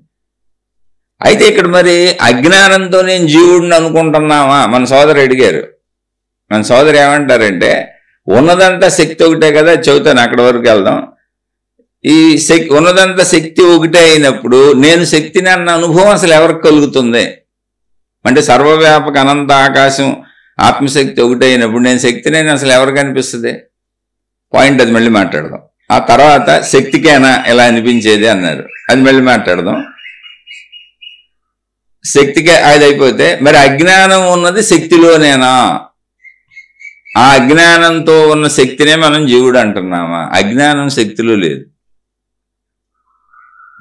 అయితే ఇక్కడ మరి అజ్ఞానంతో నేను జీవుడిని అనుకుంటున్నావా? మన సోదరు అడిగారు. మన సోదరు ఏమంటారంటే, ఉన్నదంతా శక్తి ఒకటే కదా, చెబుతాను, అక్కడి వరకు వెళ్దాం. ఈ ఉన్నదంతా శక్తి ఒకటే అయినప్పుడు నేను శక్తిని అన్న అనుభవం అసలు ఎవరికి కలుగుతుంది? అంటే సర్వవ్యాపక అనంత ఆకాశం ఆత్మశక్తి ఒకటే అయినప్పుడు నేను శక్తిని అసలు ఎవరికి అనిపిస్తుంది? పాయింట్ అది మళ్ళీ మాట్లాడదాం. ఆ తర్వాత శక్తికేనా ఇలా అనిపించేది అన్నారు, అది మళ్ళీ మాట్లాడదాం. శక్తికే అది అయిపోతే మరి అజ్ఞానం ఉన్నది శక్తిలోనేనా? ఆ అజ్ఞానంతో ఉన్న శక్తినే మనం జీవుడు అంటున్నామా? అజ్ఞానం శక్తిలో లేదు.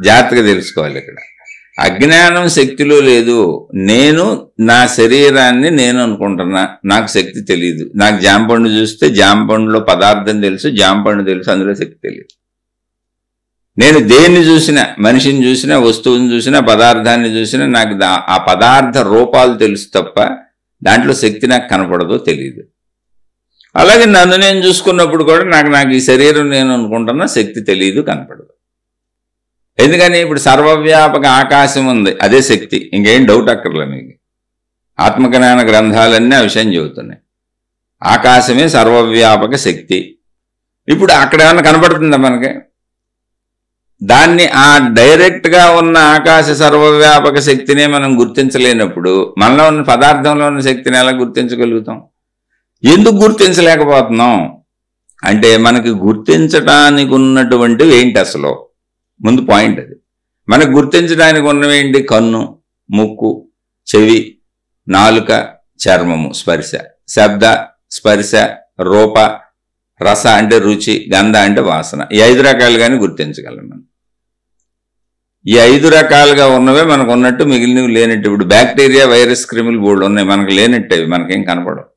జాగ్రత్తగా తెలుసుకోవాలి. ఇక్కడ అజ్ఞానం శక్తిలో లేదు. నేను నా శరీరాన్ని నేను అనుకుంటున్నా, నాకు శక్తి తెలియదు. నాకు జాంపండు చూస్తే జాంపండులో పదార్థం తెలుసు, జాంపండు తెలుసు, అందులో శక్తి తెలియదు. నేను దేన్ని చూసినా, మనిషిని చూసినా, వస్తువుని చూసినా, పదార్థాన్ని చూసినా నాకు ఆ పదార్థ రూపాలు తెలుసు తప్ప దాంట్లో శక్తి నాకు కనపడదో తెలియదు. అలాగే నన్ను నేను చూసుకున్నప్పుడు కూడా నాకు ఈ శరీరం నేను అనుకుంటున్నా, శక్తి తెలియదు, కనపడదు. ఎందుకని? ఇప్పుడు సర్వవ్యాపక ఆకాశం ఉంది, అదే శక్తి. ఇంకేం డౌట్ అక్కర్లే మీకు. ఆత్మజ్ఞాన గ్రంథాలన్నీ ఆ విషయం చెబుతున్నాయి. ఆకాశమే సర్వవ్యాపక శక్తి. ఇప్పుడు అక్కడ ఏమన్నా కనపడుతుందా మనకి? దాన్ని ఆ డైరెక్ట్గా ఉన్న ఆకాశ సర్వవ్యాపక శక్తినే మనం గుర్తించలేనప్పుడు మనలో ఉన్న పదార్థంలో ఉన్న శక్తిని ఎలా గుర్తించగలుగుతాం? ఎందుకు గుర్తించలేకపోతున్నాం అంటే మనకి గుర్తించడానికి ఉన్నటువంటివి ఏంటి అసలు? ముందు పాయింట్ అది. మనకు గుర్తించడానికి ఉన్నవి ఏంటి? కన్ను, ముక్కు, చెవి, నాలుక, చర్మము, స్పర్శ, శబ్ద, స్పర్శ, రూప, రస అంటే రుచి, గంధ అంటే వాసన. ఈ 5 రకాలుగానే గుర్తించగలం మనం. ఈ 5 రకాలుగా ఉన్నవే మనకు ఉన్నట్టు, మిగిలినవి లేనట్టు. ఇప్పుడు బ్యాక్టీరియా, వైరస్, క్రిములు బోర్డు ఉన్నాయి, మనకు లేనట్టు, అవి మనకేం కనపడవు.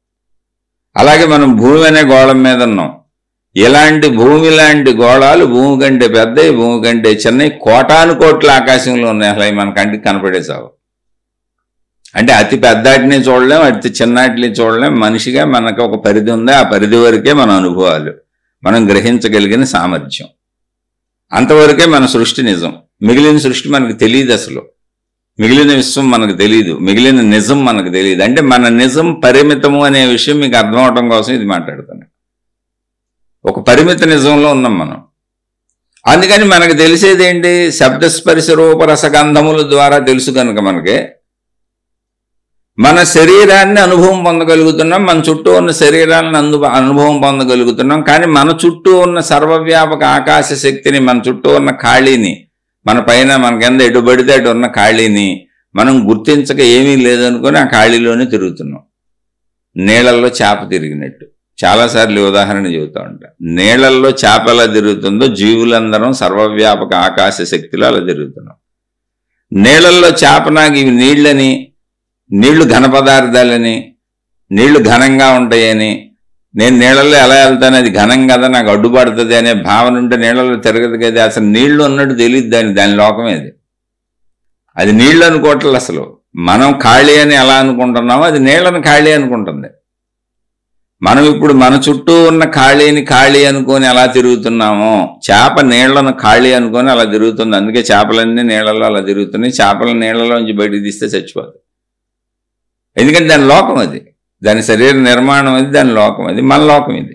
అలాగే మనం భూమి అనే గోళం మీద ఉన్నాం. ఇలాంటి భూమి లాంటి గోళాలు భూమి కంటే పెద్దవి, భూమి కంటే చిన్నవి, కోటాను కోట్ల ఆకాశంలో ఉన్నాయి. అసలు మన కంటికి కనపడే సావు. అంటే అతి పెద్దాటిని చూడలేం, అతి చిన్నాటిని చూడలేం. మనిషిగా మనకు ఒక పరిధి ఉంది, ఆ పరిధి వరకే మన అనుభవాలు, మనం గ్రహించగలిగిన సామర్థ్యం, అంతవరకే మన సృష్టి నిజం. మిగిలిన సృష్టి మనకు తెలియదు అసలు. మిగిలిన విశ్వం మనకు తెలియదు, మిగిలిన నిజం మనకు తెలియదు. అంటే మన నిజం పరిమితము అనే విషయం మీకు అర్థం అవడం కోసం ఇది మాట్లాడుతున్నాను. ఒక పరిమిత నిజంలో ఉన్నాం మనం. అందుకని మనకు తెలిసేది ఏంటి? శబ్దస్పర్శ రూప రసగంధముల ద్వారా తెలుసు కనుక మనకి మన శరీరాన్ని అనుభవం పొందగలుగుతున్నాం, మన చుట్టూ ఉన్న శరీరాన్ని అనుభవం పొందగలుగుతున్నాం. కానీ మన చుట్టూ ఉన్న సర్వవ్యాపక ఆకాశ శక్తిని, మన చుట్టూ ఉన్న ఖాళీని, మన పైన మన కింద ఎటుబడితే అటు ఉన్న ఖాళీని మనం గుర్తించక ఏమీ లేదనుకొని ఆ ఖాళీలోనే తిరుగుతున్నాం. నీళ్ళల్లో చేప తిరిగినట్టు చాలాసార్లు ఉదాహరణ చెబుతూ ఉంటా. నీళ్లల్లో చేప ఎలా తిరుగుతుందో జీవులందరం సర్వవ్యాపక ఆకాశ శక్తిలో అలా తిరుగుతున్నాం. నీళ్లల్లో చేప నాకు ఇవి నీళ్ళని, నీళ్లు ఘన పదార్థాలని, నీళ్లు ఘనంగా ఉంటాయని, నేను నీళ్ళల్లో ఎలా వెళ్తాను, అది ఘనం కదా, నాకు అడ్డుపడుతుంది అనే భావన ఉంటే నీళ్ళల్లో తిరగదు కదా. అసలు నీళ్లు ఉన్నట్టు తెలియదు, దాని లోకమే అది నీళ్లు అనుకోవట్లేదు. అసలు మనం ఖాళీ అని ఎలా అనుకుంటున్నామో అది నీళ్లను ఖాళీ అనుకుంటుంది. మనం ఇప్పుడు మన చుట్టూ ఉన్న ఖాళీని ఖాళీ అనుకొని ఎలా తిరుగుతున్నామో, చేప నీళ్లను ఖాళీ అనుకొని అలా తిరుగుతుంది. అందుకే చేపలన్నీ నీళ్లలో అలా తిరుగుతున్నాయి. చేపల నీళ్లలోంచి బయటకు తీస్తే చచ్చిపోతుంది. ఎందుకంటే దాని లోకం అది, దాని శరీర నిర్మాణం అది, దాని లోకం అది, మన లోకం ఇది.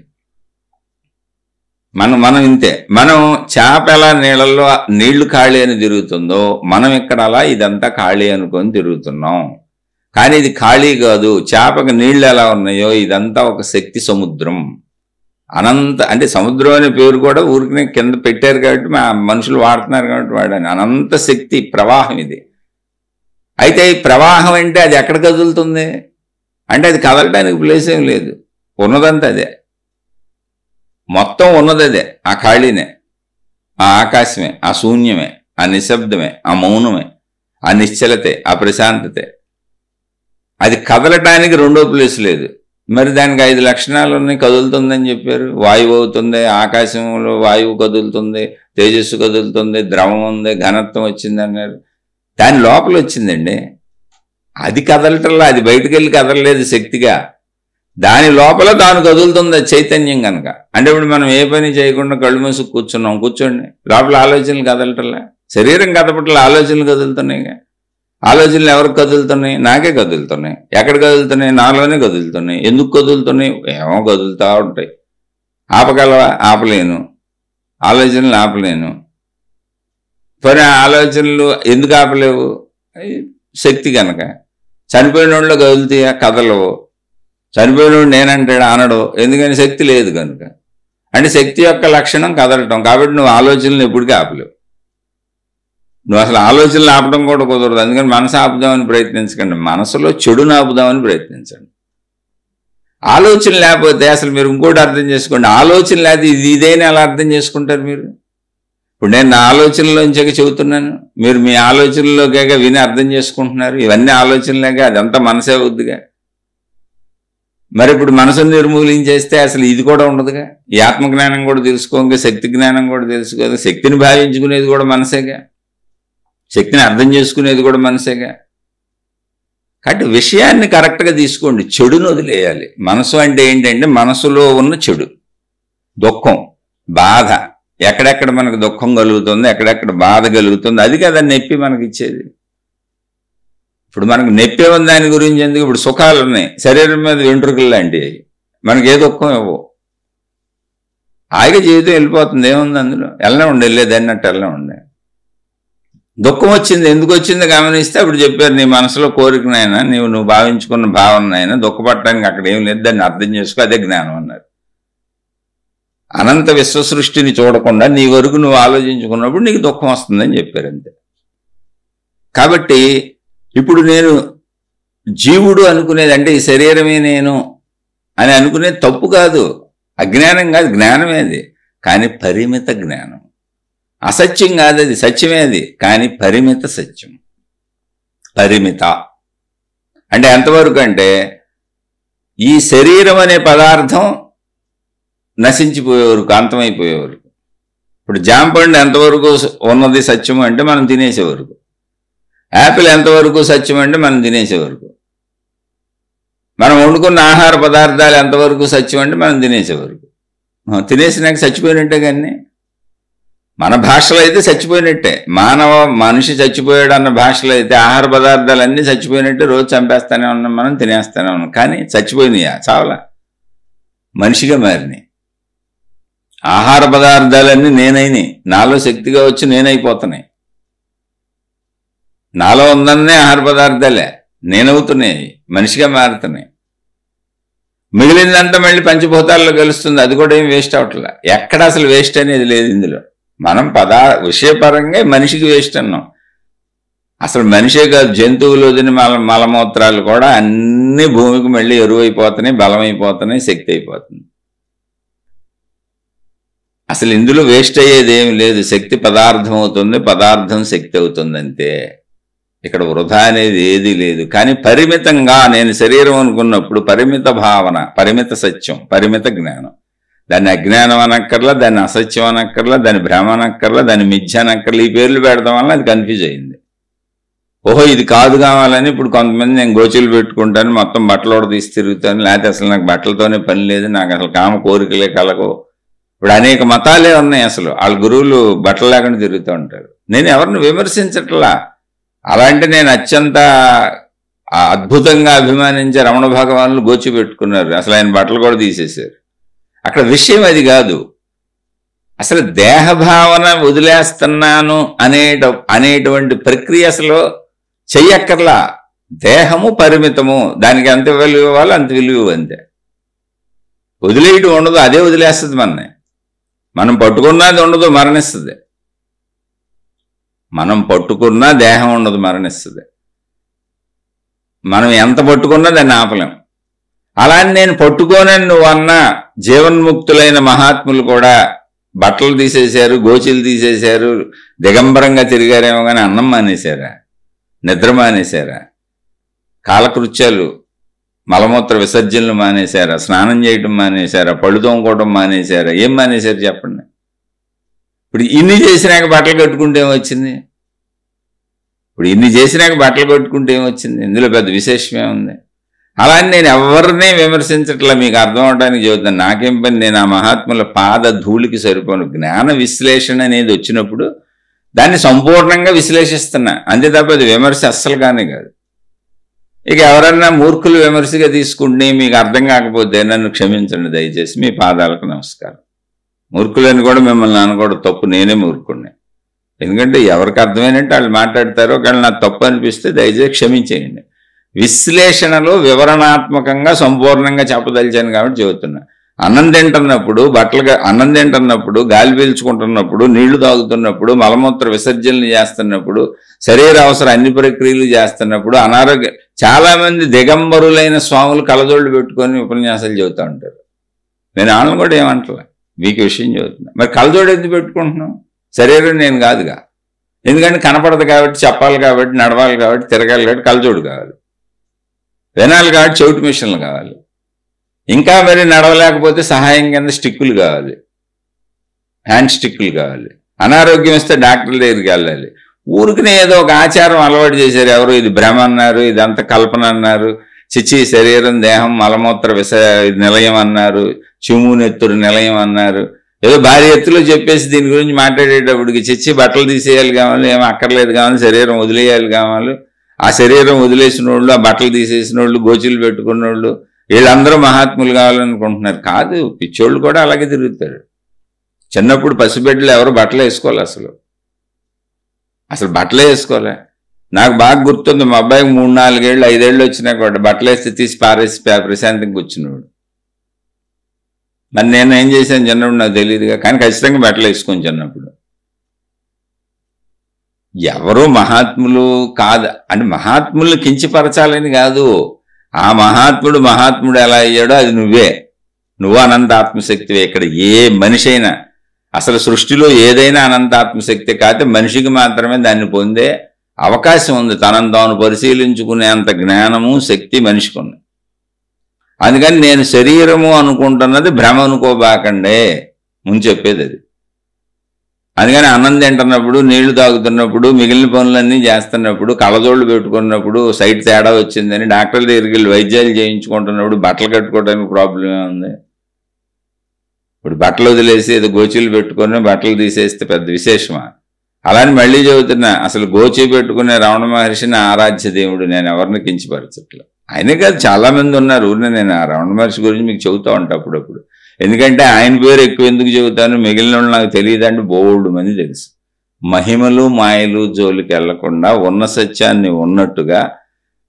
మనం ఇంతే. మనం చేప ఎలా నీళ్ళల్లో నీళ్లు ఖాళీ అని తిరుగుతుందో మనం ఇక్కడ అలా ఇదంతా ఖాళీ అనుకొని తిరుగుతున్నాం. కానీ ఇది ఖాళీ కాదు. చేపకు నీళ్లు ఎలా ఉన్నాయో ఇదంతా ఒక శక్తి సముద్రం, అనంత. అంటే సముద్రం అనే పేరు కూడా ఊరికి కింద పెట్టారు కాబట్టి మనుషులు వాడుతున్నారు కాబట్టి వాడని. అనంత శక్తి ప్రవాహం ఇది. అయితే ఈ ప్రవాహం అంటే అది ఎక్కడ కదులుతుంది అంటే అది కదలటానికి ప్లేస్ ఏం లేదు, ఉన్నదంతా అదే. మొత్తం ఉన్నది అదే, ఆ ఖాళీనే, ఆ ఆకాశమే, ఆ శూన్యమే, ఆ నిశ్శబ్దమే, ఆ మౌనమే, ఆ నిశ్చలతే, ఆ ప్రశాంతతే. అది కదలటానికి రెండో ప్లేస్ లేదు. మరి దానికి 5 లక్షణాలు ఉన్నాయి. కదులుతుందని చెప్పారు. వాయువు అవుతుంది, ఆకాశంలో వాయువు కదులుతుంది, తేజస్సు కదులుతుంది, ద్రవం ఉంది, ఘనత్వం వచ్చింది అన్నారు. దాని లోపల వచ్చిందండి. అది కదలటల్లా, అది బయటకు వెళ్ళి కదలలేదు శక్తిగా. దాని లోపల తాను కదులుతుంది చైతన్యం కనుక. అంటే ఇప్పుడు మనం ఏ పని చేయకుండా కళ్ళు మూసుకు కూర్చున్నాం, కూర్చోండి, లోపల ఆలోచనలు కదలటల్లా. శరీరం కదపట్ల, ఆలోచనలు కదులుతున్నాయిగా. ఆలోచనలు ఎవరికి కదులుతున్నాయి? నాకే కదులుతున్నాయి. ఎక్కడ కదులుతున్నాయి? నాలోనే కదులుతున్నాయి. ఎందుకు కదులుతున్నాయి? ఏమో కదులుతూ ఉంటాయి. ఆపగలవా? ఆపలేను. ఆలోచనలు ఆపలేను. మరి ఆలోచనలు ఎందుకు ఆపలేవు? శక్తి కనుక. చనిపోయిన వాళ్ళు కదులుతాయా? కదలవు. చనిపోయినోడు నేనంటాడు, అనడు. ఎందుకని? శక్తి లేదు కనుక. అంటే శక్తి యొక్క లక్షణం కదలటం. కాబట్టి నువ్వు ఆలోచనలు ఎప్పటికీ ఆపలేవు. నువ్వు అసలు ఆలోచనలు ఆపడం కూడా కుదరదు. అందుకని మనసు ఆపుదామని ప్రయత్నించకండి, మనసులో చెడును ఆపుదామని ప్రయత్నించండి. ఆలోచన లేకపోతే అసలు మీరు ఇంకోటి అర్థం చేసుకోండి, ఆలోచన లేకపోతే ఇదేని ఎలా అర్థం చేసుకుంటారు మీరు? ఇప్పుడు నేను నా ఆలోచనలోంచాక చెబుతున్నాను, మీరు మీ ఆలోచనలోకేగా విని అర్థం చేసుకుంటున్నారు. ఇవన్నీ ఆలోచనలేగా, అదంతా మనసే అవుద్దిగా. మరి ఇప్పుడు మనసును నిర్మూలించేస్తే అసలు ఇది కూడా ఉండదుగా. ఈ ఆత్మజ్ఞానం కూడా తెలుసుకోగా, శక్తి జ్ఞానం కూడా తెలుసుకోగా. శక్తిని భావించుకునేది కూడా మనసేగా, శక్తిని అర్థం చేసుకునేది కూడా మనసేగా. కాబట్టి విషయాన్ని కరెక్ట్గా తీసుకోండి, చెడును వదిలేయాలి. మనసు అంటే ఏంటంటే మనసులో ఉన్న చెడు, దుఃఖం, బాధ, ఎక్కడెక్కడ మనకు దుఃఖం కలుగుతుంది, ఎక్కడెక్కడ బాధ కలుగుతుంది, అది కదా నొప్పి మనకి ఇచ్చేది. ఇప్పుడు మనకు నొప్పి ఉన్న దాని గురించి ఎందుకు? ఇప్పుడు సుఖాలు ఉన్నాయి, శరీరం మీద వెంట్రుకలు లాంటివి, మనకి ఏ దుఃఖం ఇవ్వవు. హాయిగా జీవితం వెళ్ళిపోతుంది, ఏముంది అందులో? వెళ్ళనే ఉండే, వెళ్ళేది అన్నట్టు వెళ్ళనే ఉండే. దుఃఖం వచ్చింది, ఎందుకు వచ్చిందో గమనిస్తే అప్పుడు చెప్పారు, నీ మనసులో కోరికనైనా, నువ్వు భావించుకున్న భావనైనా దుఃఖపడటానికి అక్కడ ఏం లేదు, దాన్ని అర్థం చేసుకో, అదే జ్ఞానం అన్నారు. అనంత విశ్వసృష్టిని చూడకుండా నీ వరకు నువ్వు ఆలోచించుకున్నప్పుడు నీకు దుఃఖం వస్తుందని చెప్పారు, అంతే. కాబట్టి ఇప్పుడు నేను జీవుడు అనుకునేది, అంటే ఈ శరీరమే నేను అని అనుకునేది తప్పు కాదు, అజ్ఞానం కాదు, జ్ఞానమే అది. కానీ పరిమిత జ్ఞానం. అసత్యం కాదు అది, సత్యమే అది, కానీ పరిమిత సత్యం. పరిమిత అంటే ఎంతవరకు అంటే ఈ శరీరం అనే పదార్థం నశించిపోయే వరకు, అంతమైపోయే వరకు. ఇప్పుడు జాంపండు ఎంతవరకు ఉన్నది సత్యం అంటే మనం తినేసే వరకు. యాపిల్ ఎంతవరకు సత్యం అంటే మనం తినేసే వరకు. మనం వండుకున్న ఆహార పదార్థాలు ఎంతవరకు సత్యం అంటే మనం తినేసే వరకు. తినేసినాక చచ్చిపోయినట్టే. కానీ మన భాషలో అయితే చచ్చిపోయినట్టే. మనిషి చచ్చిపోయాడు అన్న భాషలో అయితే ఆహార పదార్థాలన్నీ చచ్చిపోయినట్టే. రోజు చంపేస్తానే ఉన్నాం, మనం తినేస్తానే ఉన్నాం. కానీ చచ్చిపోయినాయా? చావలా, మనిషిగా మారినాయి. ఆహార పదార్థాలన్నీ నేనైనాయి, నాలో శక్తిగా వచ్చి నేనైపోతున్నాయి. నాలో ఉందన్నే ఆహార పదార్థాలే నేనవుతున్నాయి, మనిషిగా మారుతున్నాయి. మిగిలిందంతా మళ్ళీ పంచభూతాల్లో కలుస్తుంది, అది కూడా ఏం వేస్ట్ అవట్లా. ఎక్కడ అసలు వేస్ట్ అనేది లేదు ఇందులో. మనం విషయపరంగా మనిషికి వేస్ట్ అన్నాం. అసలు మనిషే కాదు, జంతువులు వదిన మలమూత్రాలు కూడా అన్ని భూమికి మళ్ళీ ఎరువైపోతున్నాయి, బలమైపోతున్నాయి, శక్తి అయిపోతుంది. అసలు ఇందులో వేస్ట్ అయ్యేది ఏమి లేదు. శక్తి పదార్థం అవుతుంది, పదార్థం శక్తి అవుతుంది, అంతే. ఇక్కడ వృధా అనేది ఏది లేదు. కానీ పరిమితంగా నేను శరీరం అనుకున్నప్పుడు పరిమిత భావన, పరిమిత సత్యం, పరిమిత జ్ఞానం. దాన్ని అజ్ఞానం అనక్కర్లా, దాన్ని అసత్యం అనక్కర్లా, దాన్ని భ్రమ అనక్కర్లా, దాన్ని మిథ్య అనక్కర్లా. ఈ పేర్లు పెడతాం వల్ల అది కన్ఫ్యూజ్ అయింది. ఓహో ఇది కాదు కావాలని ఇప్పుడు కొంతమంది నేను గోచీలు పెట్టుకుంటాను, మొత్తం బట్టలు కూడా తీసి తిరుగుతాను, లేకపోతే అసలు నాకు బట్టలతోనే పని లేదు, నాకు అసలు కామ కోరికలే కలగవు. ఇప్పుడు అనేక మతాలే ఉన్నాయి. అసలు వాళ్ళ గురువులు బట్టలు లేకుండా తిరుగుతూ ఉంటారు. నేను ఎవరిని విమర్శించట్లా. అలా అంటే నేను అత్యంత అద్భుతంగా అభిమానించే రమణ భగవానులు గోచి పెట్టుకున్నారు, అసలు ఆయన బట్టలు కూడా తీసేశారు. అక్కడ విషయం అది కాదు. అసలు దేహభావన వదిలేస్తున్నాను అనేటువంటి ప్రక్రియ అసలు చెయ్యక్కర్లా. దేహము పరిమితము, దానికి ఎంత విలువ ఇవ్వాలో అంత విలువ, అంతే. వదిలేయటం ఉండదు, అదే వదిలేస్తుంది మనని. మనం పట్టుకున్నది ఉండదు, మరణిస్తుంది. మనం పట్టుకున్నా దేహం ఉండదు, మరణిస్తుంది. మనం ఎంత పట్టుకున్నా దాన్ని ఆపలేం. అలాని నేను పట్టుకోనని నువ్వు అన్న జీవన్ముక్తులైన మహాత్ములు కూడా బట్టలు తీసేశారు, గోచీలు తీసేశారు, దిగంబరంగా తిరిగారేమో కానీ అన్నం మానేశారా, నిద్ర మానేశారా, కాలకృత్యాలు మలమూత్ర విసర్జనలు మానేశారా, స్నానం చేయటం మానేశారా, పళ్ళు తోముకోవడం మానేశారా, ఏం మానేశారు చెప్పండి. ఇప్పుడు ఇన్ని చేసినాక బట్టలు కట్టుకుంటే ఏమొచ్చింది? ఇప్పుడు ఇన్ని చేసినాక బట్టలు కట్టుకుంటే ఏమొచ్చింది? ఇందులో పెద్ద విశేషమే ఉంది. అలానే నేను ఎవరినే విమర్శించట్లా, మీకు అర్థం అవడానికి చెబుతాను. నాకేం పని, నేను ఆ మహాత్ముల పాద ధూళికి సరిపోను. జ్ఞాన విశ్లేషణ అనేది వచ్చినప్పుడు దాన్ని సంపూర్ణంగా విశ్లేషిస్తున్నా, అంతే తప్ప అది విమర్శ అస్సలు కానీ కాదు. ఇక ఎవరన్నా మూర్ఖులు విమర్శగా తీసుకుంటే మీకు అర్థం కాకపోతే నన్ను క్షమించండి దయచేసి, మీ పాదాలకు నమస్కారం. మూర్ఖులని కూడా మిమ్మల్ని అనకూడదు, తప్పు నేనే మూర్ఖుడిని. ఎందుకంటే ఎవరికి అర్థమైనట్టు వాళ్ళు మాట్లాడతారో, ఒకవేళ నాకు తప్పు అనిపిస్తే దయచేసి క్షమించేయండి. విశ్లేషణలో వివరణాత్మకంగా సంపూర్ణంగా చెప్పదలిచాను కాబట్టి చెబుతున్నా. అన్నం తింటున్నప్పుడు గాలి పీల్చుకుంటున్నప్పుడు, నీళ్లు తాగుతున్నప్పుడు, మలమూత్ర విసర్జనలు చేస్తున్నప్పుడు, శరీర అవసరం అన్ని ప్రక్రియలు చేస్తున్నప్పుడు అనారోగ్య చాలా మంది దిగంబరులైన స్వాములు కలజోళ్ళు పెట్టుకొని ఉపన్యాసాలు చెబుతూ ఉంటారు. నేను వాళ్ళని కూడా ఏమంటలే, మీకు విషయం చెబుతున్నా. మరి కలజోడు ఎందుకు పెట్టుకుంటున్నాం? శరీరం నేను కాదుగా. ఎందుకంటే కనపడదు కాబట్టి, చెప్పాలి కాబట్టి, నడవాలి కాబట్టి, తిరగాలి కాబట్టి కలజోడు కావాలి, వినాలి కాబట్టి చెవిటి మిషన్లు కావాలి, ఇంకా మరి నడవలేకపోతే సహాయం కింద స్టిక్కులు కావాలి, హ్యాండ్ స్టిక్కులు కావాలి. అనారోగ్యం వస్తే డాక్టర్ల దగ్గరికి వెళ్ళాలి. ఊరికినే ఏదో ఒక ఆచారం అలవాటు చేశారు ఎవరు, ఇది భ్రమ అన్నారు, ఇదంతా కల్పన అన్నారు, చిచ్చి శరీరం దేహం మలమూత్ర నిలయం అన్నారు, చిమ్మునెత్తుడు నిలయం అన్నారు, ఏదో భారీ ఎత్తులో చెప్పేసి దీని గురించి మాట్లాడేటప్పటికి చిచ్చి బట్టలు తీసేయాలి కావాలి, ఏమో అక్కర్లేదు కావాలి, శరీరం వదిలేయాలి కావాలి. ఆ శరీరం వదిలేసిన వాళ్ళు, ఆ బట్టలు తీసేసిన వాళ్ళు, గోచీలు పెట్టుకున్న వాళ్ళు, వీళ్ళందరూ మహాత్ములు కావాలనుకుంటున్నారు. కాదు, పిచ్చోళ్ళు కూడా అలాగే తిరుగుతారు. చిన్నప్పుడు పసిబిడ్డలు ఎవరు బట్టలు వేసుకోవాలి, అసలు బట్టలే వేసుకోలే. నాకు బాగా గుర్తుంది, మా అబ్బాయికి 3-4 ఏళ్ళు 5 ఏళ్ళు వచ్చినా కూడా బట్టలు వేస్తే తీసి పారేసి ప్రశాంతంగా కూర్చున్నాడు. మరి నేను ఏం చేశాను చిన్నప్పుడు నాకు తెలియదుగా, కానీ ఖచ్చితంగా బట్టలు వేసుకొని చిన్నప్పుడు. ఎవరు మహాత్ములు కాదు అంటే మహాత్ములు కించపరచాలని కాదు, ఆ మహాత్ముడు ఎలా అయ్యాడో అది నువ్వు అనంత ఆత్మశక్తివే. ఇక్కడ ఏ మనిషి అయినా, అసలు సృష్టిలో ఏదైనా అనంత ఆత్మశక్తి కాకపోతే మనిషికి మాత్రమే దాన్ని పొందే అవకాశం ఉంది. తనను తాను పరిశీలించుకునేంత జ్ఞానము శక్తి మనిషికి ఉంది. అందుకని నేను శరీరము అనుకుంటున్నది భ్రమ అనుకోబాకండే ముందు చెప్పేది అది. అందుకని అన్నం తింటున్నప్పుడు, నీళ్లు తాగుతున్నప్పుడు, మిగిలిన పనులన్నీ చేస్తున్నప్పుడు, కళ్ళజోళ్ళు పెట్టుకున్నప్పుడు సైట్ తేడా వచ్చిందని డాక్టర్ల దగ్గరికి వెళ్ళి వైద్యాలు చేయించుకుంటున్నప్పుడు బట్టలు కట్టుకోవడానికి ప్రాబ్లం ఏముంది? ఇప్పుడు బట్టలు వదిలేసి ఏదో గోచీలు పెట్టుకొని బట్టలు తీసేస్తే పెద్ద విశేషమా? అలాని మళ్ళీ చెబుతున్నా, అసలు గోచీ పెట్టుకునే రమణ మహర్షిని ఆరాధ్య దేవుడు, నేను ఎవరిని కించపరచట్లేదు. ఆయనే కాదు చాలా మంది ఉన్నారు. ఊరినే నేను ఆ రమణ మహర్షి గురించి మీకు చెబుతూ ఉంటాను అప్పుడప్పుడు. ఎందుకంటే ఆయన పేరు ఎక్కువ ఎందుకు చెబుతాను, మిగిలిన వాళ్ళు నాకు తెలియదంటే బోల్డు మంది తెలుసు. మహిమలు మాయలు జోలికి వెళ్లకుండా ఉన్న సత్యాన్ని ఉన్నట్టుగా,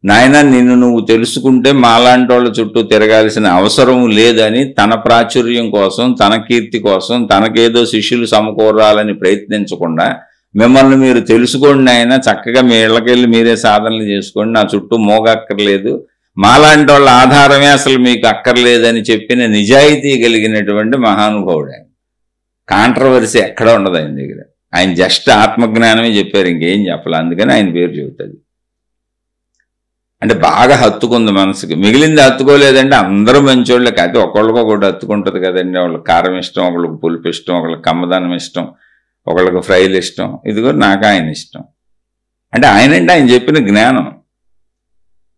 నాయన నిన్ను నువ్వు తెలుసుకుంటే మాలాంటి వాళ్ళ చుట్టూ తిరగాల్సిన అవసరం లేదని తన ప్రాచుర్యం కోసం, తన కీర్తి కోసం, తనకేదో శిష్యులు సమకూరాలని ప్రయత్నించకుండా, మిమ్మల్ని మీరు తెలుసుకోండి ఆయన, చక్కగా మీ ఇళ్ళకెళ్ళి మీరే సాధనలు చేసుకోండి, నా చుట్టూ మోగక్కర్లేదు, మాలాంటి వాళ్ళ ఆధారమే అసలు మీకు అక్కర్లేదని చెప్పిన నిజాయితీ కలిగినటువంటి మహానుభావుడు ఆయన. కాంట్రవర్సీ ఎక్కడ ఉండదు ఆయన దగ్గర. ఆయన జస్ట్ ఆత్మజ్ఞానమే చెప్పారు, ఇంకేం చెప్పాలి. అందుకని ఆయన పేరు చెబుతుంది. అంటే బాగా హత్తుకుంది మనసుకి. మిగిలింది హత్తుకోలేదంటే అందరూ మంచోళ్ళే, కాకపోతే ఒకళ్ళకొకటి హత్తుకుంటుంది కదండి. వాళ్ళకి కారం ఇష్టం, ఒకళ్ళకి పులుపు ఇష్టం, ఒకళ్ళకి కమ్మదనం ఇష్టం, ఒకళ్ళకి ఫ్రైలు ఇష్టం. ఇది కూడా నాకు ఆయన ఇష్టం. అంటే ఆయన చెప్పిన జ్ఞానం,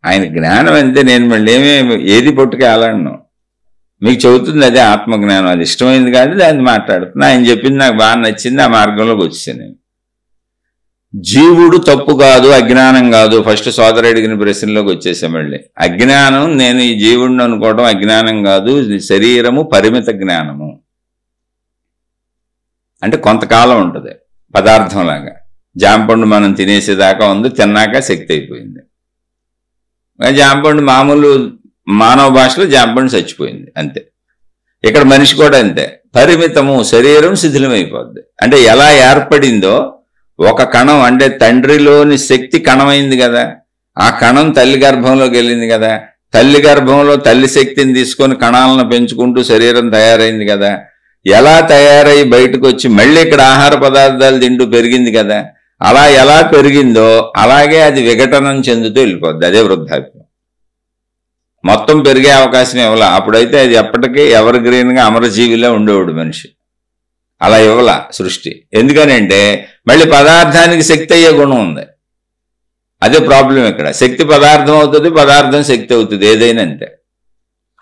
ఆయన జ్ఞానం అంతే. నేను మళ్ళీ ఏది పట్టుకు వెళ్ళను, మీకు చెబుతుంది అదే ఆత్మజ్ఞానం. అది ఇష్టమైంది కాదు, దాన్ని మాట్లాడుతున్నా. ఆయన చెప్పింది నాకు బాగా నచ్చింది, ఆ మార్గంలోకి వచ్చాను నేను. జీవుడు తప్పు కాదు, అజ్ఞానం కాదు. ఫస్ట్ సోదరు అడిగిన ప్రశ్నలోకి వచ్చేసాం మళ్ళీ. అజ్ఞానం, నేను ఈ జీవుడిని అనుకోవడం అజ్ఞానం కాదు, శరీరము పరిమిత జ్ఞానము. అంటే కొంతకాలం ఉంటుంది పదార్థంలాగా. జాంపండు మనం తినేసేదాకా ఉంది, తిన్నాక శక్తి అయిపోయింది. జాంపండు మామూలు మానవ భాషలో జాంపండు చచ్చిపోయింది అంతే. ఇక్కడ మనిషి కూడా అంతే, పరిమితము, శరీరం శిథిలమైపోద్ది. అంటే ఎలా ఏర్పడిందో ఒక కణం, అంటే తండ్రిలోని శక్తి కణమైంది కదా, ఆ కణం తల్లి గర్భంలోకి వెళ్ళింది కదా, తల్లి గర్భంలో తల్లి శక్తిని తీసుకొని కణాలను పెంచుకుంటూ శరీరం తయారైంది కదా. ఎలా తయారై బయటకు వచ్చి మళ్ళీ ఇక్కడ ఆహార పదార్థాలు తింటూ పెరిగింది కదా. అలా ఎలా పెరిగిందో అలాగే అది విఘటనం చెందుతూ వెళ్ళిపోద్ది. అదే వృద్ధాప్యం. మొత్తం పెరిగే అవకాశం ఇవ్వాల. అప్పుడైతే అది ఎప్పటికీ ఎవర్ గ్రీన్గా అమరజీవిలో ఉండేవాడు మనిషి. అలా ఇవ్వాల సృష్టి. ఎందుకనంటే మళ్ళీ పదార్థానికి శక్తి అయ్యే గుణం ఉంది. అదే ప్రాబ్లం ఇక్కడ. శక్తి పదార్థం అవుతుంది, పదార్థం శక్తి అవుతుంది, ఏదైనా అంతే.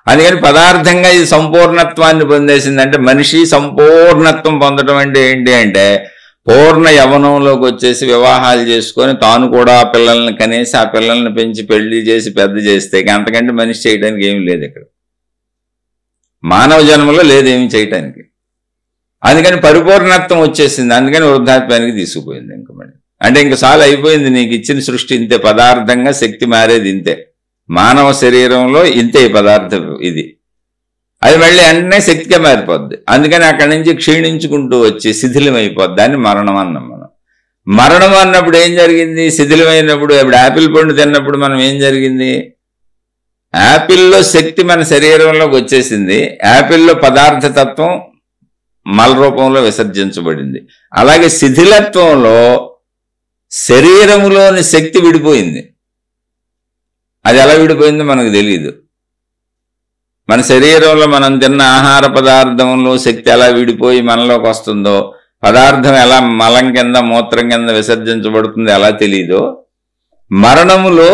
అందుకని పదార్థంగా ఇది సంపూర్ణత్వాన్ని పొందేసిందంటే మనిషి సంపూర్ణత్వం పొందడం అంటే ఏంటి అంటే పూర్ణ యవనంలోకి వచ్చేసి వివాహాలు చేసుకొని తాను కూడా ఆ పిల్లల్ని కనేసి ఆ పిల్లల్ని పెంచి పెళ్లి చేసి పెద్ద చేస్తే అంతకంటే మనిషి చేయడానికి ఏమి లేదు ఇక్కడ. మానవ జన్మలో లేదేమి చేయటానికి. అందుకని పరిపూర్ణత్వం వచ్చేసింది. అందుకని వృద్ధాప్యానికి తీసుకుపోయింది. ఇంక మళ్ళీ అంటే ఇంక చాలా అయిపోయింది. నీకు ఇచ్చిన సృష్టి ఇంతే. పదార్థంగా శక్తి మారేది ఇంతే. మానవ శరీరంలో ఇంతే పదార్థం ఇది. అది మళ్ళీ వెంటనే శక్తిగా మారిపోద్ది. అందుకని అక్కడి నుంచి క్షీణించుకుంటూ వచ్చి శిథిలం అయిపోద్ది. దాన్ని మరణం అన్నాం మనం. మరణం అన్నప్పుడు ఏం జరిగింది? శిథిలమైనప్పుడు ఇప్పుడు యాపిల్ పండు తిన్నప్పుడు మనం ఏం జరిగింది? యాపిల్లో శక్తి మన శరీరంలోకి వచ్చేసింది. యాపిల్లో పదార్థతత్వం మల రూపంలో విసర్జించబడింది. అలాగే శిథిలత్వంలో శరీరములోని శక్తి విడిపోయింది. అది ఎలా విడిపోయిందో మనకు తెలియదు. మన శరీరంలో మనం తిన్న ఆహార పదార్థంలో శక్తి ఎలా విడిపోయి మనలోకి వస్తుందో, పదార్థం ఎలా మలం కింద మూత్రం కింద విసర్జించబడుతుందో ఎలా తెలియదో, మరణములో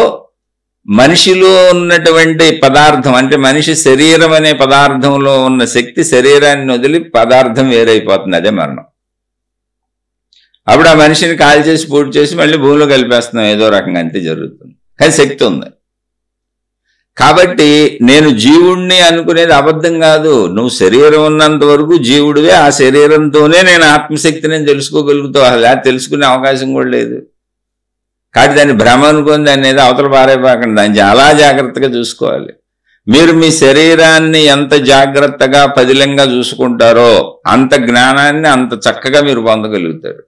మనిషిలో ఉన్నటువంటి పదార్థం అంటే మనిషి శరీరం అనే పదార్థంలో ఉన్న శక్తి శరీరాన్ని వదిలి పదార్థం వేరైపోతుంది. అదే మరణం. అప్పుడు ఆ మనిషిని కాల్ చేసి పూర్తి చేసి మళ్ళీ భూమిలో కలిపేస్తున్నాం ఏదో రకంగా. అంతే జరుగుతుంది. కానీ శక్తి ఉంది. కాబట్టి నేను జీవుణ్ణి అనుకునేది అబద్ధం కాదు. నువ్వు శరీరం ఉన్నంత వరకు జీవుడివే. ఆ శరీరంతోనే నేను ఆత్మశక్తిని తెలుసుకోగలుగుతావు. అలా తెలుసుకునే అవకాశం కూడా లేదు. కాబట్టి దాన్ని భ్రమ అనుకుని దాన్ని ఏదో అవతల పారైపోకండి. దాన్ని చాలా జాగ్రత్తగా చూసుకోవాలి. మీరు మీ శరీరాన్ని ఎంత జాగ్రత్తగా పదిలంగా చూసుకుంటారో అంత జ్ఞానాన్ని అంత చక్కగా మీరు పొందగలుగుతారు.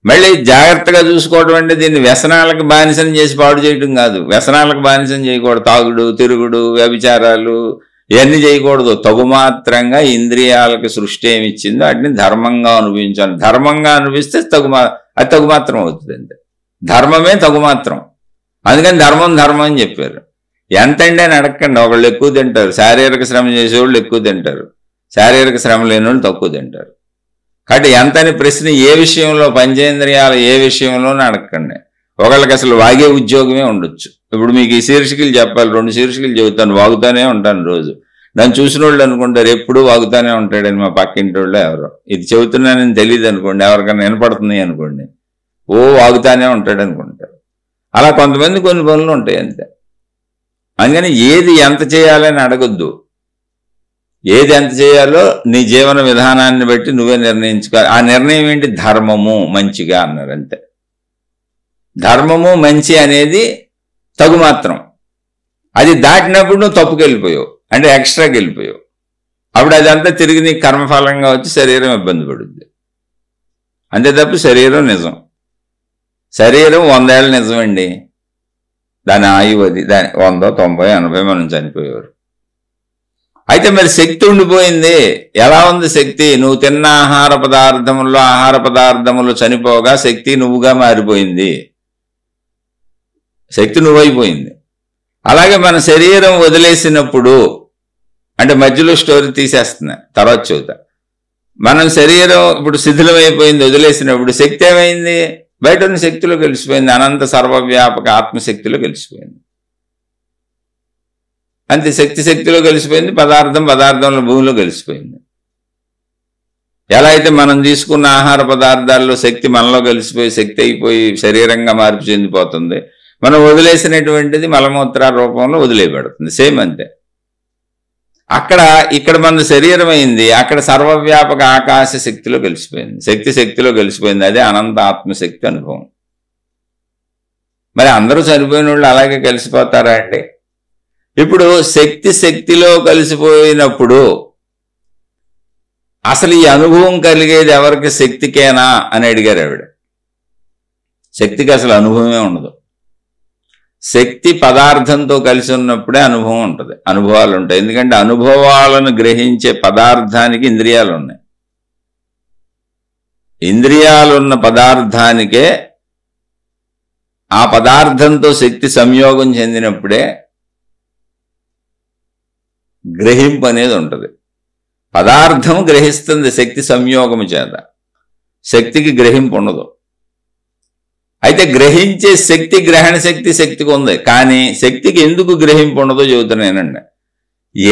మళ్ళీ జాగ్రత్తగా చూసుకోవడం అంటే దీన్ని వ్యసనాలకు బానిసం చేసి పాడు చేయడం కాదు. వ్యసనాలకు బానిసం చేయకూడదు. తాగుడు, తిరుగుడు, వ్యభిచారాలు ఇవన్నీ చేయకూడదు. తగుమాత్రంగా ఇంద్రియాలకు సృష్టి ఏమి ఇచ్చిందో వాటిని ధర్మంగా అనుభవించాలి. ధర్మంగా అనుభవిస్తే అది తగుమాత్రం అవుతుంది. అంతే. ధర్మమే తగుమాత్రం. అందుకని ధర్మం అని చెప్పారు. ఎంతండి అని అడగండి. ఒకళ్ళు ఎక్కువ తింటారు. శారీరక శ్రమ చేసేవాళ్ళు ఎక్కువ తింటారు. శారీరక శ్రమ లేని వాళ్ళు తక్కువ తింటారు. కాబట్టి ఎంతని ప్రశ్న ఏ విషయంలో, పంచేంద్రియాలు ఏ విషయంలోనూ అడగండి. ఒకళ్ళకి అసలు వాగే ఉద్యోగమే ఉండొచ్చు. ఇప్పుడు మీకు ఈ శీర్షికలు చెప్పాలి. 2 శీర్షికలు చెబుతాను. వాగుతానే ఉంటాను రోజు. నన్ను చూసిన వాళ్ళు అనుకుంటారు ఎప్పుడూ వాగుతానే ఉంటాడని. మా పక్కింటి వాళ్ళు ఎవరో ఇది చెబుతున్నానని తెలియదు అనుకోండి. ఎవరికైనా వినపడుతుంది అనుకోండి, ఓ వాగుతానే ఉంటాడు అనుకుంటారు. అలా కొంతమంది కొన్ని పనులు ఉంటాయి అంతే. అందుకని ఏది ఎంత చేయాలని అడగొద్దు. ఏది ఎంత చేయాలో నీ జీవన విధానాన్ని బట్టి నువ్వే నిర్ణయించుకోవాలి. ఆ నిర్ణయం ఏంటి? ధర్మము, మంచిగా అన్నారు అంతే. ధర్మము మంచి అనేది తగుమాత్రం. అది దాటినప్పుడు నువ్వు తప్పుకెళ్ళిపోయావు, అంటే ఎక్స్ట్రాకి వెళ్ళిపోయావు. అప్పుడు అదంతా తిరిగి నీకు కర్మఫలంగా వచ్చి శరీరం ఇబ్బంది పడుద్ది. అంతే తప్ప శరీరం నిజం. శరీరం 100 ఏళ్ళ నిజమండి. దాని ఆయువు అది. దాని 100, 90, 80 మనం చనిపోయేవారు. అయితే మరి శక్తి ఉండిపోయింది. ఎలా ఉంది శక్తి? నువ్వు తిన్న ఆహార పదార్థములు చనిపోగా శక్తి నువ్వుగా మారిపోయింది. శక్తి నువ్వైపోయింది. అలాగే మన శరీరం వదిలేసినప్పుడు, అంటే మధ్యలో స్టోరీ తీసేస్తున్నా, తర్వాత చూద్దాం. మనం శరీరం ఇప్పుడు శిథిలమైపోయింది, వదిలేసినప్పుడు శక్తి ఏమైంది? బయట ఉన్న శక్తిలో కలిసిపోయింది. అనంత సర్వవ్యాపక ఆత్మశక్తిలో కలిసిపోయింది. అంతే. శక్తిలో కలిసిపోయింది. పదార్థంలో భూమిలో కలిసిపోయింది. ఎలా అయితే మనం తీసుకున్న ఆహార పదార్థాల్లో శక్తి మనలో కలిసిపోయి శక్తి అయిపోయి శరీరంగా మార్పు చెందిపోతుంది, మనం వదిలేసినటువంటిది మలమూత్ర రూపంలో వదిలేయబడుతుంది. సేమ్ అంతే. ఇక్కడ మన శరీరం అయింది, అక్కడ సర్వవ్యాపక ఆకాశ శక్తిలో కలిసిపోయింది. శక్తిలో కలిసిపోయింది. అదే అనంత ఆత్మశక్తి అనుభవం. మరి అందరూ చనిపోయిన వాళ్ళు అలాగే కలిసిపోతారా అంటే, ఇప్పుడు శక్తిలో కలిసిపోయినప్పుడు అసలు ఈ అనుభవం కలిగేది ఎవరికి? శక్తికేనా అని అడిగారు ఆవిడ. శక్తికి అసలు అనుభవమే ఉండదు. శక్తి పదార్థంతో కలిసి ఉన్నప్పుడే అనుభవం ఉంటుంది, అనుభవాలు ఉంటాయి. ఎందుకంటే అనుభవాలను గ్రహించే పదార్థానికి ఇంద్రియాలు ఉన్నాయి. ఇంద్రియాలున్న పదార్థానికే ఆ పదార్థంతో శక్తి సంయోగం చెందినప్పుడే గ్రహింపు అనేది ఉంటుంది. పదార్థం గ్రహిస్తుంది శక్తి సంయోగము చేత, శక్తికి గ్రహింపు ఉండదు. అయితే గ్రహించే శక్తి, గ్రహణ శక్తికి ఉంది. కానీ శక్తికి ఎందుకు గ్రహింపు ఉండదో చెబుతున్నానండి.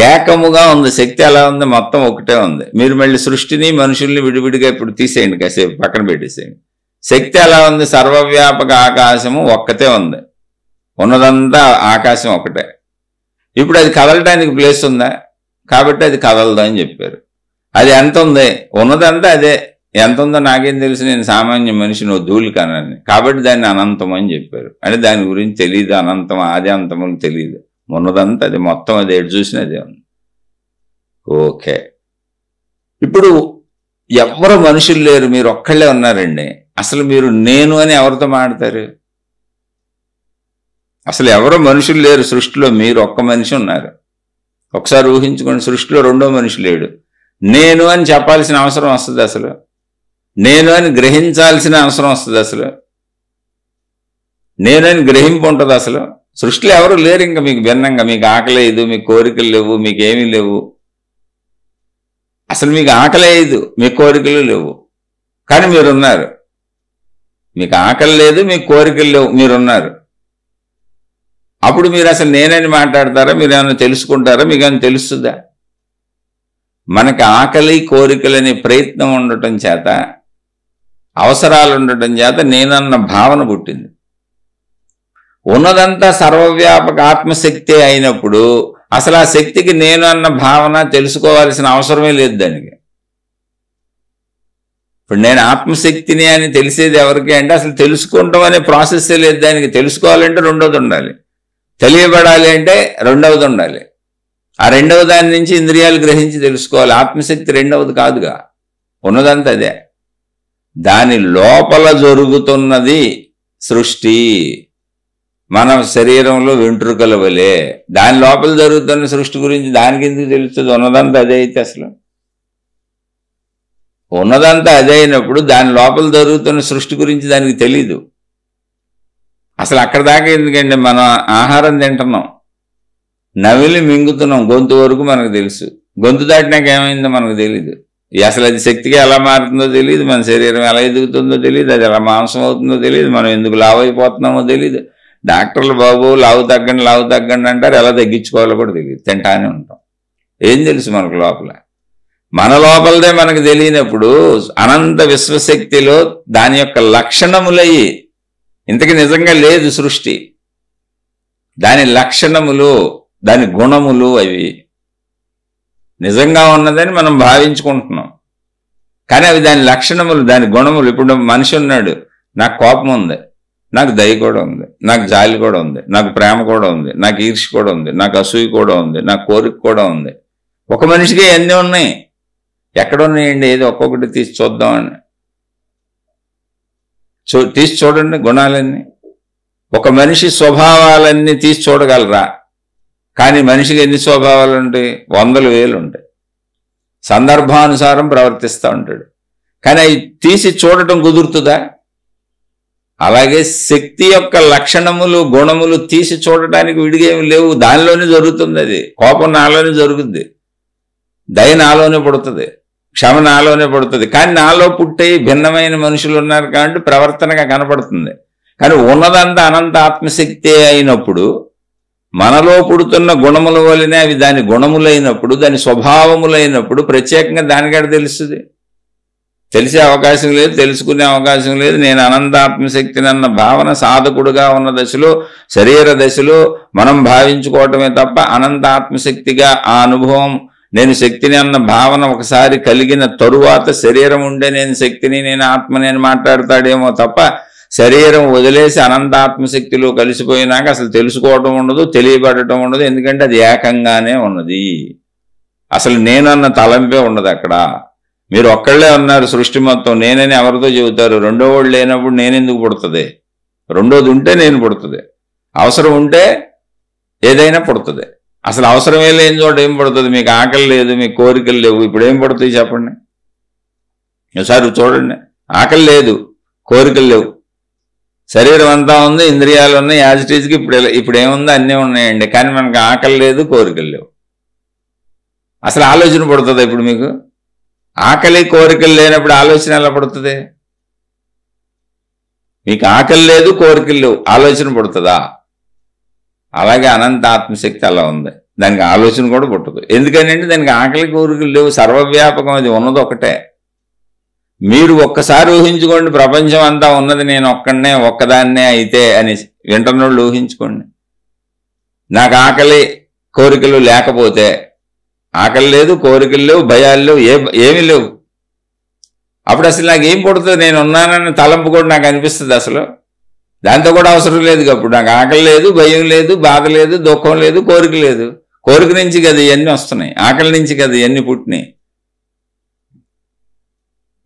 ఏకముగా ఉంది శక్తి. ఎలా ఉంది? మొత్తం ఒకటే ఉంది. మీరు మళ్ళీ సృష్టిని మనుషుల్ని విడివిడిగా ఇప్పుడు తీసేయండి, కాసేపు పక్కన పెట్టేసేయండి. శక్తి ఎలా ఉంది? సర్వవ్యాపక ఆకాశము ఒక్కతే ఉంది, ఉన్నదంతా ఆకాశం ఒకటే. ఇప్పుడు అది కదలటానికి ప్లేస్ ఉందా? కాబట్టి అది కదలదు అని చెప్పారు. అది ఎంత ఉంది? ఉన్నదంతా అదే. ఎంత ఉందో నాకేం తెలుసు, నేను సామాన్య మనిషి, నువ్వు ధూళి కనని. కాబట్టి దాన్ని అనంతం అని చెప్పారు. అంటే దాని గురించి తెలియదు, అనంతం ఆది అంతములు తెలియదు. ఉన్నదంతా అది, మొత్తం అది, ఎటు చూసినా అదే ఉంది. ఓకే, ఇప్పుడు ఎవరు మనుషులు లేరు, మీరు ఒక్కళ్ళే ఉన్నారండి. అసలు మీరు నేను అని ఎవరితో మాట్లాడతారు? అసలు ఎవరో మనుషులు లేరు సృష్టిలో, మీరు ఒక్క మనిషి ఉన్నారు. ఒకసారి ఊహించుకోండి, సృష్టిలో రెండో మనిషి లేడు. నేను అని చెప్పాల్సిన అవసరం వస్తుంది అసలు? నేను అని గ్రహించాల్సిన అవసరం వస్తుంది అసలు? నేను అని గ్రహింపు ఉంటుంది అసలు? సృష్టిలో ఎవరు లేరు ఇంకా మీకు భిన్నంగా. మీకు ఆకలి లేదు, మీకు కోరికలు లేవు, మీకేమీ లేవు. అసలు మీకు ఆకలి లేదు, మీకు కోరికలు లేవు, కానీ మీరున్నారు. మీకు ఆకలి లేదు, మీకు కోరికలు లేవు, మీరున్నారు. అప్పుడు మీరు అసలు నేనని మాట్లాడతారా? మీరు ఏమైనా తెలుసుకుంటారా? మీకు ఏమైనా తెలుస్తుందా? మనకి ఆకలి కోరికలని ప్రయత్నం ఉండటం చేత, అవసరాలు ఉండటం చేత నేనన్న భావన పుట్టింది. ఉన్నదంతా సర్వవ్యాపక ఆత్మశక్తి అయినప్పుడు అసలు ఆ శక్తికి నేను అన్న భావన తెలుసుకోవాల్సిన అవసరమే లేదు దానికి. ఇప్పుడు నేను ఆత్మశక్తిని అని తెలిసేది ఎవరికి అంటే అసలు తెలుసుకుంటాం అనే ప్రాసెస్సే లేదు దానికి. తెలుసుకోవాలంటే రెండవది ఉండాలి, తెలియబడాలి అంటే రెండవది ఉండాలి. ఆ రెండవ దాని నుంచి ఇంద్రియాలు గ్రహించి తెలుసుకోవాలి. ఆత్మశక్తి రెండవది కాదుగా, ఉన్నదంతా అదే. దాని లోపల జరుగుతున్నది సృష్టి. మన శరీరంలో వెంట్రుకల వలె దాని లోపల జరుగుతున్న సృష్టి గురించి దానికి ఎందుకు తెలుస్తుంది? ఉన్నదంతా అదే అయితే అసలు ఉన్నదంతా అదే అయినప్పుడు దాని లోపల జరుగుతున్న సృష్టి గురించి దానికి తెలీదు. అసలు అక్కడ దాకా ఎందుకంటే మనం ఆహారం తింటున్నాం, నవిలి మింగుతున్నాం, గొంతు వరకు మనకు తెలుసు. గొంతు దాటినాక ఏమైందో మనకు తెలీదు. అసలు అది శక్తిగా ఎలా మారుతుందో తెలియదు, మన శరీరం ఎలా ఎదుగుతుందో తెలియదు, అది ఎలా మాంసం అవుతుందో తెలియదు, మనం ఎందుకు లావు అయిపోతున్నామో తెలియదు. డాక్టర్లు బాబు లావు తగ్గండి అంటారు, ఎలా తగ్గించుకోవాలో కూడా తెలియదు, తింటానే ఉంటాం. ఏం తెలుసు మనకు లోపల? మన లోపలదే మనకు తెలియనప్పుడు అనంత విశ్వశక్తిలో దాని యొక్క లక్షణములయ్యి, ఇంతకీ నిజంగా లేదు సృష్టి, దాని లక్షణములు, దాని గుణములు అవి నిజంగా ఉన్నదని మనం భావించుకుంటున్నాం. కానీ అవి దాని లక్షణములు, దాని గుణములు. ఇప్పుడు మనిషి ఉన్నాడు, నాకు కోపం ఉంది, నాకు దయ కూడా ఉంది, నాకు జాలి కూడా ఉంది, నాకు ప్రేమ కూడా ఉంది, నాకు ఈర్ష్య కూడా ఉంది, నాకు అసూయ కూడా ఉంది, నాకు కోరిక కూడా ఉంది. ఒక మనిషికి ఎన్ని ఉన్నాయి? ఎక్కడున్నాయండి? ఏదో ఒక్కొక్కటి తీసి చూద్దామని తీసి చూడండి గుణాలన్నీ. ఒక మనిషి స్వభావాలన్నీ తీసి చూడగలరా? కానీ మనిషికి ఎన్ని స్వభావాలు ఉంటాయి? 100,000 ఉంటాయి. సందర్భానుసారం ప్రవర్తిస్తూ ఉంటాడు, కానీ అవి తీసి చూడటం కుదురుతుందా? అలాగే శక్తి యొక్క లక్షణములు, గుణములు తీసి చూడటానికి విడిగేమి లేవు, దానిలోనే జరుగుతుంది. అది కోపం నాలోనే జరుగుద్ది, దయ నాలోనే పుడుతుంది, క్షమ నాలోనే పుడుతుంది. కానీ నాలో పుట్టే భిన్నమైన మనుషులు ఉన్నారు కాబట్టి ప్రవర్తనగా కనపడుతుంది. కానీ ఉన్నదంతా అనంత ఆత్మశక్తి అయినప్పుడు, మనలో పుడుతున్న గుణముల వల్లనే అవి దాని గుణములైనప్పుడు, దాని స్వభావములైనప్పుడు ప్రత్యేకంగా దానికాడ తెలుస్తుంది. తెలిసే అవకాశం లేదు, తెలుసుకునే అవకాశం లేదు. నేను అనంతాత్మశక్తిని అన్న భావన సాధకుడుగా ఉన్న దశలో, శరీర దశలో మనం భావించుకోవటమే తప్ప అనంత ఆత్మశక్తిగా ఆ అనుభవం, నేను శక్తిని అన్న భావన ఒకసారి కలిగిన తరువాత శరీరం ఉండే నేను శక్తిని, నేను ఆత్మని అని మాట్లాడతాడేమో తప్ప శరీరం వదిలేసి అనంత ఆత్మశక్తిలో కలిసిపోయినాక అసలు తెలుసుకోవటం ఉండదు, తెలియబడటం ఉండదు. ఎందుకంటే అది ఏకంగానే ఉన్నది. అసలు నేనన్న తలంపే ఉండదు అక్కడ. మీరు ఒక్కళ్ళే ఉన్నారు సృష్టి మొత్తం, నేనని ఎవరితో చెబుతారు? రెండో వాళ్ళు లేనప్పుడు నేనెందుకు పుడుతుంది? రెండోది ఉంటే నేను పుడుతుంది. అవసరం ఉంటే ఏదైనా పుడుతుంది. అసలు అవసరమే లేని చోట ఏం పుడుతుంది? మీకు ఆకలి లేదు, మీకు కోరికలు లేవు, ఇప్పుడు ఏం పుడుతాయి చెప్పండి? ఒకసారి చూడండి. ఆకలి లేదు, కోరికలు లేవు, శరీరం అంతా ఉంది, ఇంద్రియాలు ఉన్నాయి, యాజ్ ఇట్ ఈజ్కి ఇప్పుడు ఏముంది? అన్నీ ఉన్నాయండి. కానీ మనకు ఆకలి లేదు, కోరికలు లేవు. అసలు ఆలోచన పుడుతుందా ఇప్పుడు మీకు? ఆకలి కోరికలు లేనప్పుడు ఆలోచన ఎలా పడుతుంది? మీకు ఆకలి లేదు, కోరికలు లేవు, ఆలోచన పుడుతుందా? అలాగే అనంత ఆత్మశక్తి అలా ఉంది, దానికి ఆలోచన కూడా పుట్టదు. ఎందుకనంటే దానికి ఆకలి కోరికలు లేవు, సర్వవ్యాపకం, అది ఉన్నది ఒకటే. మీరు ఒక్కసారి ఊహించుకోండి, ప్రపంచం అంతా ఉన్నది నేను ఒక్కడనే ఒక్కదాన్నే అయితే అని వింటనోళ్ళు ఊహించుకోండి. నాకు ఆకలి కోరికలు లేకపోతే, ఆకలి లేదు, కోరికలు లేవు, భయాలు లేవు, ఏమీ లేవు, అప్పుడు అసలు నాకు ఏం పుడుతుంది? నేను ఉన్నానని తలంపు కూడా నాకు అనిపిస్తుంది. అసలు దాంతో కూడా అవసరం లేదు. అప్పుడు నాకు ఆకలి లేదు, భయం లేదు, బాధ లేదు, దుఃఖం లేదు, కోరిక లేదు. కోరిక నుంచి కదా ఇవన్నీ వస్తున్నాయి, ఆకలి నుంచి కదా ఇవన్నీ పుట్టినాయి.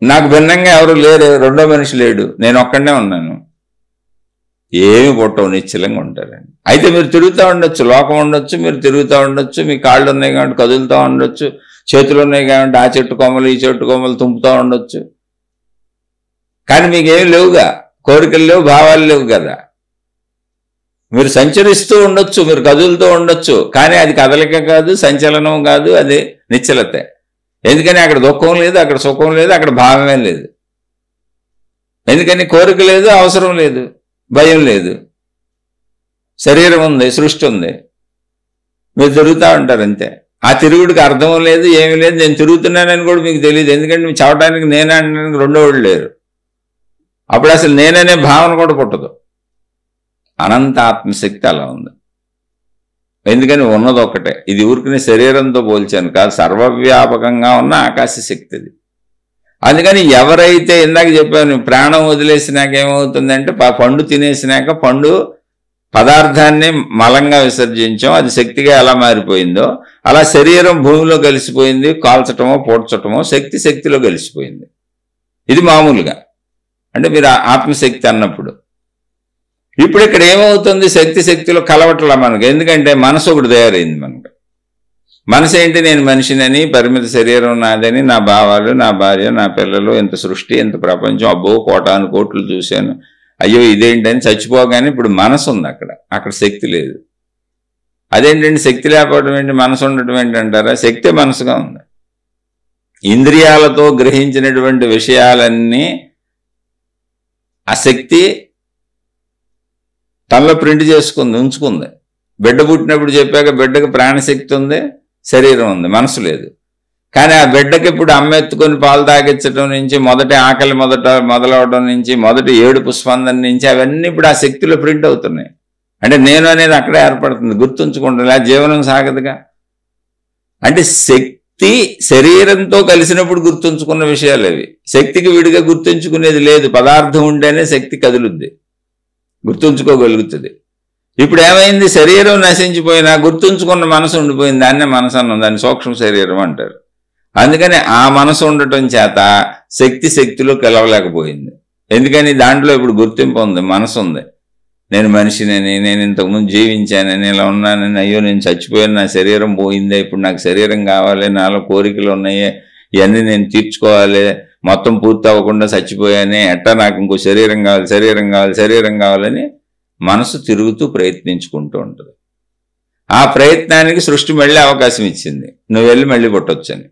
నాకు భిన్నంగా ఎవరు లేరు, రెండో మనిషి లేడు, నేను ఒక్కడనే ఉన్నాను. ఏమి పుట్టవు, నిశ్చలంగా ఉంటారండి. అయితే మీరు తిరుగుతూ ఉండొచ్చు, లోకం ఉండొచ్చు, మీరు తిరుగుతూ ఉండొచ్చు, మీ కాళ్ళు ఉన్నాయి కాబట్టి కదులుతూ ఉండొచ్చు, చేతులు ఉన్నాయి కాబట్టి ఆ చెట్టు కొమ్మలు ఈ చెట్టు కొమ్మలు తుంపుతూ ఉండొచ్చు. కానీ మీకేమి లేవుగా, కోరికలు లేవు, భావాలు లేవు కదా. మీరు సంచరిస్తూ ఉండొచ్చు, మీరు కదులుతూ ఉండొచ్చు, కానీ అది కదలిక కాదు, సంచలనం కాదు, అది నిశ్చలతే. ఎందుకని అక్కడ దుఃఖం లేదు, అక్కడ సుఖం లేదు, అక్కడ భావమే లేదు. ఎందుకని కోరిక లేదు, అవసరం లేదు, భయం లేదు, శరీరం ఉంది, సృష్టి ఉంది, మీరు తిరుగుతూ ఉంటారు అంతే. ఆ తిరుగుడికి అర్థం లేదు, ఏమీ లేదు. నేను తిరుగుతున్నానని కూడా మీకు తెలియదు, ఎందుకంటే మీరు చవటానికి నేనే అనడానికి రెండో వాళ్ళు లేరు. అప్పుడు అసలు నేననే భావన కూడా పుట్టదు. అనంత ఆత్మశక్తి అలా ఉంది. ఎందుకని ఉన్నది ఒక్కటే. ఇది ఊరికనే శరీరంతో పోల్చాను కాదు, సర్వవ్యాపకంగా ఉన్న ఆకాశ శక్తి అది. అందుకని ఎవరైతే ఇందాక చెప్పాను, ప్రాణం వదిలేసినాక ఏమవుతుందంటే, పండు తినేసినాక పండు పదార్థాన్ని మలంగా విసర్జించాం, అది శక్తిగా ఎలా మారిపోయిందో అలా శరీరం భూమిలో కలిసిపోయింది, కాల్చటమో పూడ్చటమో శక్తిలో కలిసిపోయింది. ఇది మామూలుగా అంటే మీరు ఆత్మశక్తి అన్నప్పుడు. ఇప్పుడు ఇక్కడ ఏమవుతుంది? శక్తిలో కలవట్లా మనకు. ఎందుకంటే మనసు ఒకటి తయారైంది మనకు. మనసు ఏంటి? నేను మనిషినని, పరిమిత శరీరం నాదని, నా భావాలు, నా భార్య, నా పిల్లలు, ఎంత సృష్టి, ఎంత ప్రపంచం, అబ్బో కోటాను కోట్లు చూశాను, అయ్యో ఇదేంటని చచ్చిపోగానే ఇప్పుడు మనసు ఉంది అక్కడ శక్తి లేదు. అదేంటండి శక్తి లేకపోవడం ఏంటి, మనసు ఉండటం ఏంటంటారా? శక్తి మనసుగా ఉంది. ఇంద్రియాలతో గ్రహించినటువంటి విషయాలన్నీ ఆ శక్తి తనలో ప్రింట్ చేసుకుంది, ఉంచుకుంది. బిడ్డ పుట్టినప్పుడు చెప్పాక బిడ్డకి ప్రాణశక్తి ఉంది, శరీరం ఉంది, మనసు లేదు. కానీ ఆ బిడ్డకి ఇప్పుడు అమ్మ ఎత్తుకొని పాలు తాగించడం నుంచి, మొదటి ఆకలి మొదలవడం నుంచి, మొదటి ఏడుపు స్పందన నుంచి అవన్నీ ఇప్పుడు ఆ శక్తిలో ప్రింట్ అవుతున్నాయి. అంటే నేను అనేది అక్కడే ఏర్పడుతుంది, గుర్తుంచుకుంటుంది, ఆ జీవనం సాగదుగా. అంటే శక్తి శరీరంతో కలిసినప్పుడు గుర్తుంచుకున్న విషయాలు అవి. శక్తికి విడిగా గుర్తుంచుకునేది లేదు. పదార్థం ఉంటేనే శక్తి కదులుద్ది, గుర్తుంచుకోగలుగుతుంది. ఇప్పుడు ఏమైంది? శరీరం నశించిపోయినా గుర్తుంచుకున్న మనసు ఉండిపోయింది, దాన్నే మనసు అన్నాం, దాన్ని సూక్ష్మ శరీరం అంటారు. అందుకని ఆ మనసు ఉండటం చేత శక్తిలో కలవలేకపోయింది. ఎందుకని? దాంట్లో ఇప్పుడు గుర్తింపు ఉంది, మనసు ఉంది. నేను మనిషినని, నేను ఇంతకుముందు జీవించానని, ఇలా ఉన్నానని, అయ్యో నేను చచ్చిపోయాను, నా శరీరం పోయిందే, ఇప్పుడు నాకు శరీరం కావాలి, నాలో కోరికలు ఉన్నాయి, ఇవన్నీ నేను తీర్చుకోవాలి, మొత్తం పూర్తి అవ్వకుండా చచ్చిపోయానే, ఎట్టా నాకు ఇంకో శరీరం కావాలని మనసు తిరుగుతూ ప్రయత్నించుకుంటూ ఉంటుంది. ఆ ప్రయత్నానికి సృష్టి మళ్ళీ అవకాశం ఇచ్చింది, నువ్వు వెళ్ళి మళ్ళీ పుట్టొచ్చని.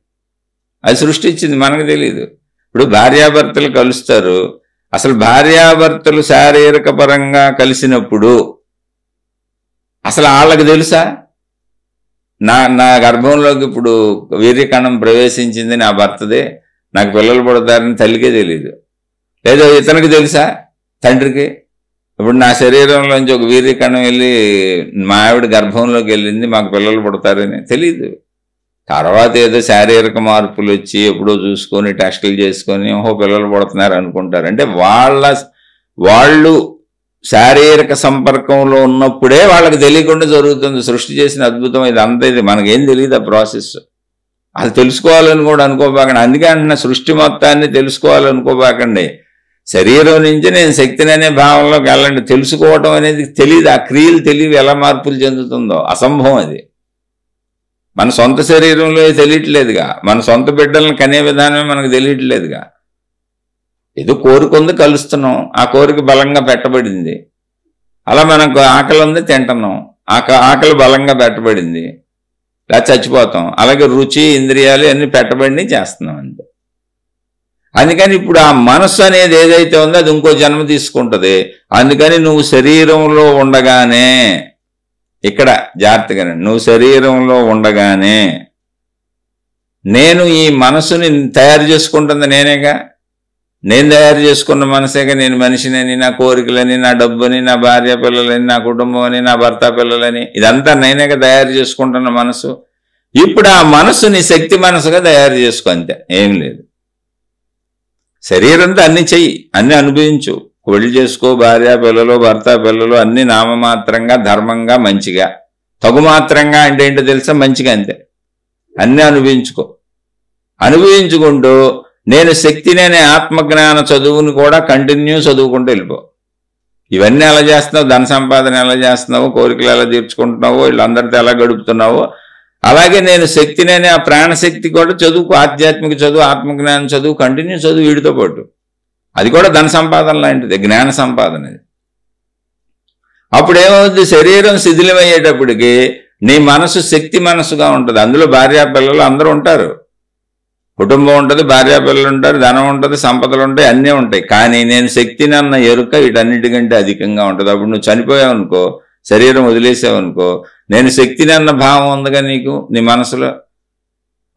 అది సృష్టి ఇచ్చింది, మనకు తెలియదు. ఇప్పుడు భార్యాభర్తలు కలుస్తారు, అసలు భార్యాభర్తలు శారీరక పరంగా కలిసినప్పుడు అసలు వాళ్ళకి తెలుసా? నా గర్భంలోకి ఇప్పుడు వీర్యకణం ప్రవేశించింది, నా భర్తదే, నాకు పిల్లలు పుడతారని తల్లికే తెలీదు. లేదో ఇతనికి తెలుసా? తండ్రికి. ఇప్పుడు నా శరీరంలోంచి ఒక వీర్యకణం వెళ్ళి మా ఆవిడ గర్భంలోకి వెళ్ళింది, మాకు పిల్లలు పుడతారని తెలీదు. తర్వాత ఏదో శారీరక మార్పులు వచ్చి ఎప్పుడో చూసుకొని టెస్టులు చేసుకొని ఓహో పిల్లలు పుడుతున్నారు అనుకుంటారు. అంటే వాళ్ళు శారీరక సంపర్కంలో ఉన్నప్పుడే వాళ్ళకి తెలియకుండా జరుగుతుంది. సృష్టి చేసిన అద్భుతం ఇదంతా. ఇది మనకేం తెలియదు ఆ ప్రాసెస్. అది తెలుసుకోవాలని కూడా అనుకోబాకండి. అందుకే అంటున్నా, సృష్టి మొత్తాన్ని తెలుసుకోవాలనుకోబాకండి. శరీరం నుంచి నేను శక్తిని అనే భావంలోకి వెళ్ళండి. తెలుసుకోవటం అనేది తెలియదు, ఆ క్రియలు తెలియదు ఎలా మార్పులు చెందుతుందో, అసంభవం అది. మన సొంత శరీరంలో తెలియట్లేదుగా, మన సొంత బిడ్డలను కనే విధానమే మనకు తెలియట్లేదుగా. ఏదో కోరిక కలుస్తున్నాం, ఆ కోరిక బలంగా పెట్టబడింది. అలా మనకు ఆకలి ఉంది, తింటున్నాం, ఆకలి బలంగా పెట్టబడింది, ఇలా చచ్చిపోతాం. అలాగే రుచి ఇంద్రియాలు అన్నీ పెట్టబడి చేస్తున్నాం అంతే. అందుకని ఇప్పుడు ఆ మనస్సు అనేది ఏదైతే ఉందో అది ఇంకో జన్మ తీసుకుంటుంది. అందుకని నువ్వు శరీరంలో ఉండగానే, ఇక్కడ జాగ్రత్తగా నువ్వు శరీరంలో ఉండగానే నేను ఈ మనసుని తయారు చేసుకుంటుంది నేనేగా. నేను తయారు చేసుకున్న మనసేగా నేను మనిషినని, నా కోరికలని, నా డబ్బుని, నా భార్య పిల్లలని, నా కుటుంబం అని, నా భర్త పిల్లలని, ఇదంతా నేనేగా తయారు చేసుకుంటున్న మనసు. ఇప్పుడు ఆ మనసుని శక్తి మనసుగా తయారు చేసుకో, అంతే, ఏం లేదు. శరీరంతో అన్ని చెయ్యి, అన్ని అనుభవించు, పెళ్లి చేసుకో, భార్య పిల్లలు, భర్త పిల్లలు అన్ని నామమాత్రంగా, ధర్మంగా, మంచిగా. తగుమాత్రంగా అంటే ఏంటో తెలుసా? మంచిగా, అంతే. అన్నీ అనుభవించుకో. అనుభవించుకుంటూ నేను శక్తిని అనే ఆత్మజ్ఞాన చదువుని కూడా కంటిన్యూ చదువుకుంటూ వెళ్ళిపో. ఇవన్నీ ఎలా చేస్తున్నావు, ధన సంపాదన ఎలా చేస్తున్నావు, కోరికలు ఎలా తీర్చుకుంటున్నావో, వీళ్ళందరితో ఎలా గడుపుతున్నావో, అలాగే నేను శక్తిని అనే ఆ ప్రాణశక్తి కూడా చదువుకు, ఆధ్యాత్మిక చదువు, ఆత్మజ్ఞానం చదువు, కంటిన్యూ చదువు వీడితో పాటు. అది కూడా ధన సంపాదన లాంటిది, జ్ఞాన సంపాదన. అప్పుడేమవుతుంది, శరీరం శిథిలమయ్యేటప్పటికి నీ మనసు శక్తి మనసుగా ఉంటుంది. అందులో భార్యా పిల్లలు అందరూ ఉంటారు, కుటుంబం ఉంటుంది, భార్యా పిల్లలు ఉంటారు, ధనం ఉంటుంది, సంపదలు ఉంటాయి, అన్నీ ఉంటాయి. కానీ నేను శక్తిని అన్న ఎరుక వీటన్నిటికంటే అధికంగా ఉంటుంది. అప్పుడు నువ్వు చనిపోయావనుకో, శరీరం వదిలేసావనుకో, నేను శక్తిని అన్న భావం ఉందిగా నీకు నీ మనసులో,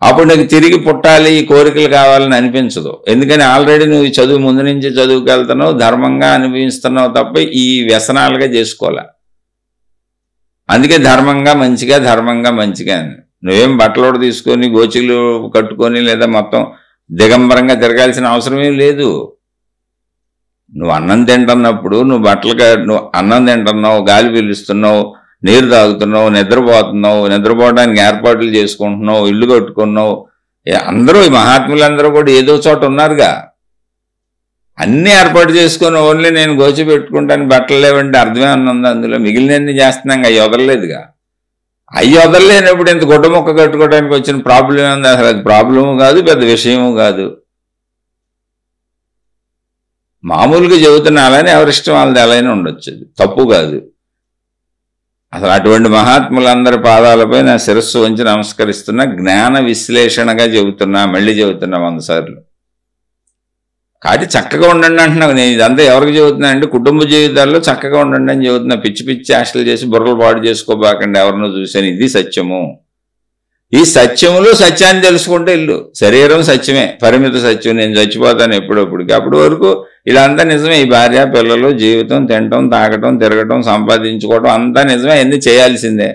అప్పుడు నీకు తిరిగి పుట్టాలి, ఈ కోరికలు కావాలని అనిపించదు. ఎందుకని ఆల్రెడీ నువ్వు చదువు ముందు నుంచి చదువుకు వెళ్తున్నావు, ధర్మంగా అనుభవిస్తున్నావు తప్ప ఈ వ్యసనాలుగా చేసుకోలే. అందుకే ధర్మంగా మంచిగా, ధర్మంగా మంచిగా అని. నువ్వేం బట్టలోడు తీసుకొని గోచిలు కట్టుకొని లేదా మొత్తం దిగంబరంగా తిరగాల్సిన అవసరమేం లేదు. నువ్వు అన్నం తింటున్నప్పుడు నువ్వు అన్నం తింటున్నావు, గాలి పీలుస్తున్నావు, నీరు తాగుతున్నావు, నిద్రపోతున్నావు, నిద్రపోవడానికి ఏర్పాట్లు చేసుకుంటున్నావు, ఇల్లు కట్టుకున్నావు. అందరూ ఈ మహాత్ములందరూ కూడా ఏదో చోట ఉన్నారుగా. అన్నీ ఏర్పాటు చేసుకొని ఓన్లీ నేను గోచి పెట్టుకుంటాను, బట్టలు లేవంటే అర్థమే ఉంది. అందులో మిగిలినన్ని చేస్తున్నాం, అవి వదలలేదుగా. అవి వదలలేనప్పుడు ఇంత గుడ్డ మొక్క కట్టుకోవడానికి వచ్చిన ప్రాబ్లం ఉంది. అసలు అది ప్రాబ్లము కాదు, పెద్ద విషయము కాదు. మామూలుగా చెబుతున్నా, అలానే ఎవరిష్టం వాళ్ళది అలానే ఉండొచ్చు, తప్పు కాదు. అసలు అటువంటి మహాత్ములందరి పాదాలపై నా శిరస్సు వంచి నమస్కరిస్తున్నా. జ్ఞాన విశ్లేషణగా చెబుతున్నా, మళ్ళీ చెబుతున్నా 100 సార్లు. కాబట్టి చక్కగా ఉండండి అంటున్నావు. నేను ఇదంతా ఎవరికి చెబుతున్నా అంటే కుటుంబ జీవితాల్లో చక్కగా ఉండండి అని చెబుతున్నా. పిచ్చి పిచ్చి ఆశలు చేసి బుర్రలు పాడు చేసుకోబాకండి ఎవరినో చూశాను. ఇది సత్యము. ఈ సత్యములో సత్యాన్ని తెలుసుకుంటే ఇల్లు. శరీరం సత్యమే, పరిమిత సత్యం. నేను చచ్చిపోతాను ఎప్పుడప్పుడుకి. అప్పటి వరకు ఇలా అంతా నిజమే. ఈ భార్య పిల్లలు, జీవితం, తినటం, తాగటం, తిరగటం, సంపాదించుకోవటం అంతా నిజమే. అవన్నీ చేయాల్సిందే.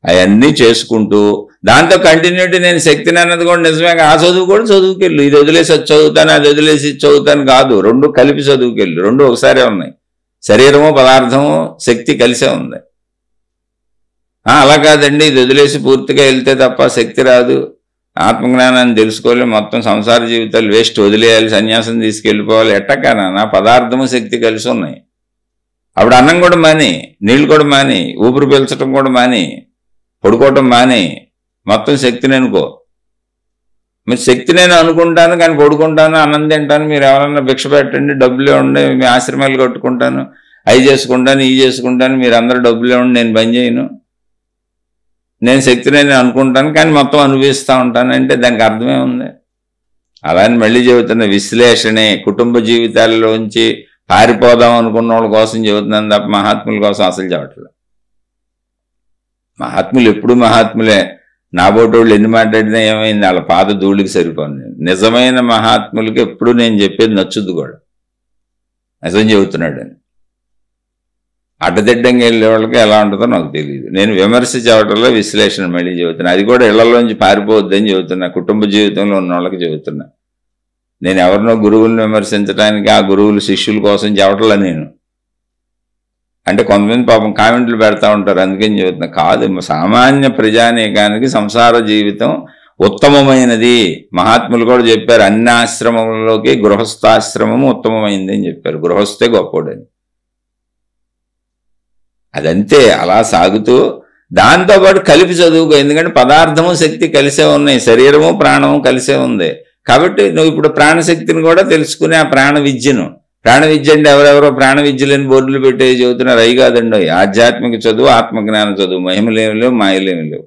అవన్నీ చేసుకుంటూ దాంతో కంటిన్యూటీ నేను శక్తిని అన్నది కూడా నిజమే. ఆ చదువు కూడా చదువుకెళ్ళు. ఇది వదిలేసి చదువుతాను, అది వదిలేసి చదువుతాను కాదు. రెండు కలిపి చదువుకెళ్ళు. రెండు ఒకసారే ఉన్నాయి. శరీరము, పదార్థము, శక్తి కలిసే ఉంది. అలా కాదండి, ఇది వదిలేసి పూర్తిగా వెళ్తే తప్ప శక్తి రాదు, ఆత్మజ్ఞానాన్ని తెలుసుకోవాలి, మొత్తం సంసార జీవితాలు వేస్ట్, వదిలేయాలి, సన్యాసం తీసుకెళ్ళిపోవాలి. ఎట్టకానా పదార్థము శక్తి కలిసి ఉన్నాయి. అప్పుడు అన్నం కూడా మాని, నీళ్ళు కూడా మాని, ఊపిరి పీల్చడం కూడా మాని, పడుకోవటం మాని, మొత్తం శక్తిని అనుకో. మీరు శక్తి నేను అనుకుంటాను కానీ పడుకుంటాను, అన్నం తింటాను, మీరు ఎవరన్నా భిక్ష పెట్టండి, డబ్బులు ఇవ్వండి, మీ ఆశ్రమాలు కట్టుకుంటాను, అవి చేసుకుంటాను, ఇవి చేసుకుంటాను, మీరు అందరూ డబ్బులు ఇవ్వండి, నేను పని చేయను, నేను శక్తిని నేను అనుకుంటాను కానీ మొత్తం అనుభవిస్తూ ఉంటాను అంటే దానికి అర్థమే ఉంది. అలానే మళ్ళీ చెబుతున్న విశ్లేషణే. కుటుంబ జీవితాల్లోంచి పారిపోదాం అనుకున్న వాళ్ళ కోసం చెబుతున్నాను తప్ప మహాత్ముల కోసం అసలు చెప్పట్లేదు. మహాత్ములు ఎప్పుడు మహాత్ములే. నాబోటోళ్ళు ఎన్ని మాట్లాడినా ఏమైంది, వాళ్ళ పాద ధూళికి సరిపోయింది. నిజమైన మహాత్ములకి ఎప్పుడు నేను చెప్పేది నచ్చుద్దు కూడా. నిజం చెబుతున్నాడు అని అడ్డదిడ్డంగా వెళ్ళే వాళ్ళకి ఎలా ఉంటుందో నాకు తెలియదు. నేను విమర్శ చేయటంలో విశ్లేషణ మళ్ళీ చెబుతున్నా. అది కూడా ఇళ్లలోంచి పారిపోవద్దని చెబుతున్నా. కుటుంబ జీవితంలో ఉన్న వాళ్ళకి చెబుతున్నా. నేను ఎవరినో గురువులను విమర్శించడానికి, ఆ గురువులు శిష్యుల కోసం చెప్పట్లా నేను. అంటే కొంతమంది పాపం కామెంట్లు పెడతా ఉంటారు, అందుకని చెబుతున్నా. కాదు, సామాన్య ప్రజానీకానికి సంసార జీవితం ఉత్తమమైనది. మహాత్ములు కూడా చెప్పారు, అన్ని ఆశ్రమములలోకి గృహస్థాశ్రమము ఉత్తమమైంది అని చెప్పారు. గృహస్థే గొప్పోడని. అదంతే, అలా సాగుతూ దాంతోపాటు కలిపి చదువుకో. ఎందుకంటే పదార్థము శక్తి కలిసే ఉన్నాయి, శరీరము ప్రాణము కలిసే ఉంది. కాబట్టి నువ్వు ఇప్పుడు ప్రాణశక్తిని కూడా తెలుసుకుని ఆ ప్రాణ విద్యను, ప్రాణ విద్య అంటే ఎవరెవరో ప్రాణ విద్యలేని బోర్డులు పెట్టేది చెబుతున్నారు, అవి కాదండి. ఆధ్యాత్మిక చదువు, ఆత్మజ్ఞాన చదువు. మహిమలేమి లేవు, మాయలేమి లేవు.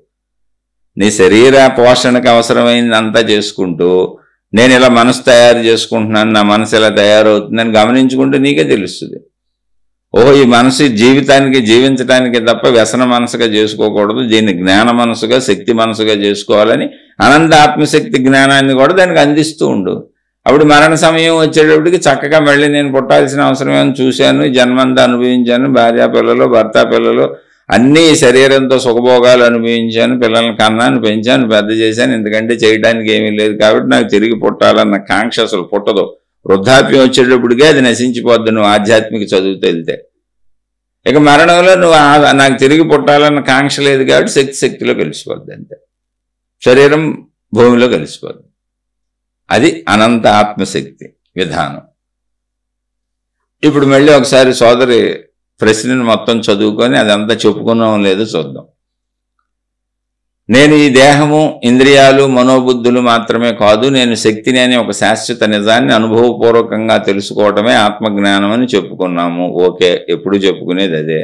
నీ శరీర పోషణకు అవసరమైందంతా చేసుకుంటూ, నేను ఇలా మనసు తయారు చేసుకుంటున్నాను, నా మనసు ఇలా తయారవుతుందని గమనించుకుంటే నీకే తెలుస్తుంది. ఓహో, ఈ మనసు జీవితానికి జీవించడానికి తప్ప వ్యసన మనసుగా చేసుకోకూడదు, దీన్ని జ్ఞాన మనసుగా శక్తి మనసుగా చేసుకోవాలని అనంత ఆత్మశక్తి జ్ఞానాన్ని కూడా దానికి అందిస్తూ ఉండు. అప్పుడు మరణ సమయం వచ్చేటప్పటికి చక్కగా మళ్ళీ నేను పుట్టాల్సిన అవసరమేమో చూశాను, జన్మంతా అనుభవించాను, భార్యా పిల్లలు భర్త పిల్లలు అన్నీ శరీరంతో సుఖభోగాలు అనుభవించాను, పిల్లల్ని కన్నాను, పెంచాను, పెద్ద చేశాను, ఎందుకంటే చేయడానికి ఏమీ లేదు కాబట్టి నాకు తిరిగి పుట్టాలన్న కాంక్ష అసలు పుట్టదు. వృద్ధాప్యం వచ్చేటప్పటికే అది నశించిపోద్ది నువ్వు ఆధ్యాత్మిక చదువుతూ వెళ్తే. ఇక మరణంలో నువ్వు నాకు తిరిగి పుట్టాలన్న కాంక్ష లేదు కాబట్టి శక్తిలో కలిసిపోద్ది, అంతే. శరీరం భూమిలో కలిసిపోద్ది. అది అనంత ఆత్మశక్తి విధానం. ఇప్పుడు మళ్ళీ ఒకసారి సోదరి ప్రశ్నను మొత్తం చదువుకొని అదంతా చెప్పుకున్నాం లేదో చూద్దాం. నేను ఈ దేహము, ఇంద్రియాలు, మనోబుద్ధులు మాత్రమే కాదు, నేను శక్తిని అనే ఒక శాశ్వత నిజాన్ని అనుభవపూర్వకంగా తెలుసుకోవటమే ఆత్మజ్ఞానం అని చెప్పుకున్నాము. ఓకే, ఎప్పుడు చెప్పుకునేది అదే.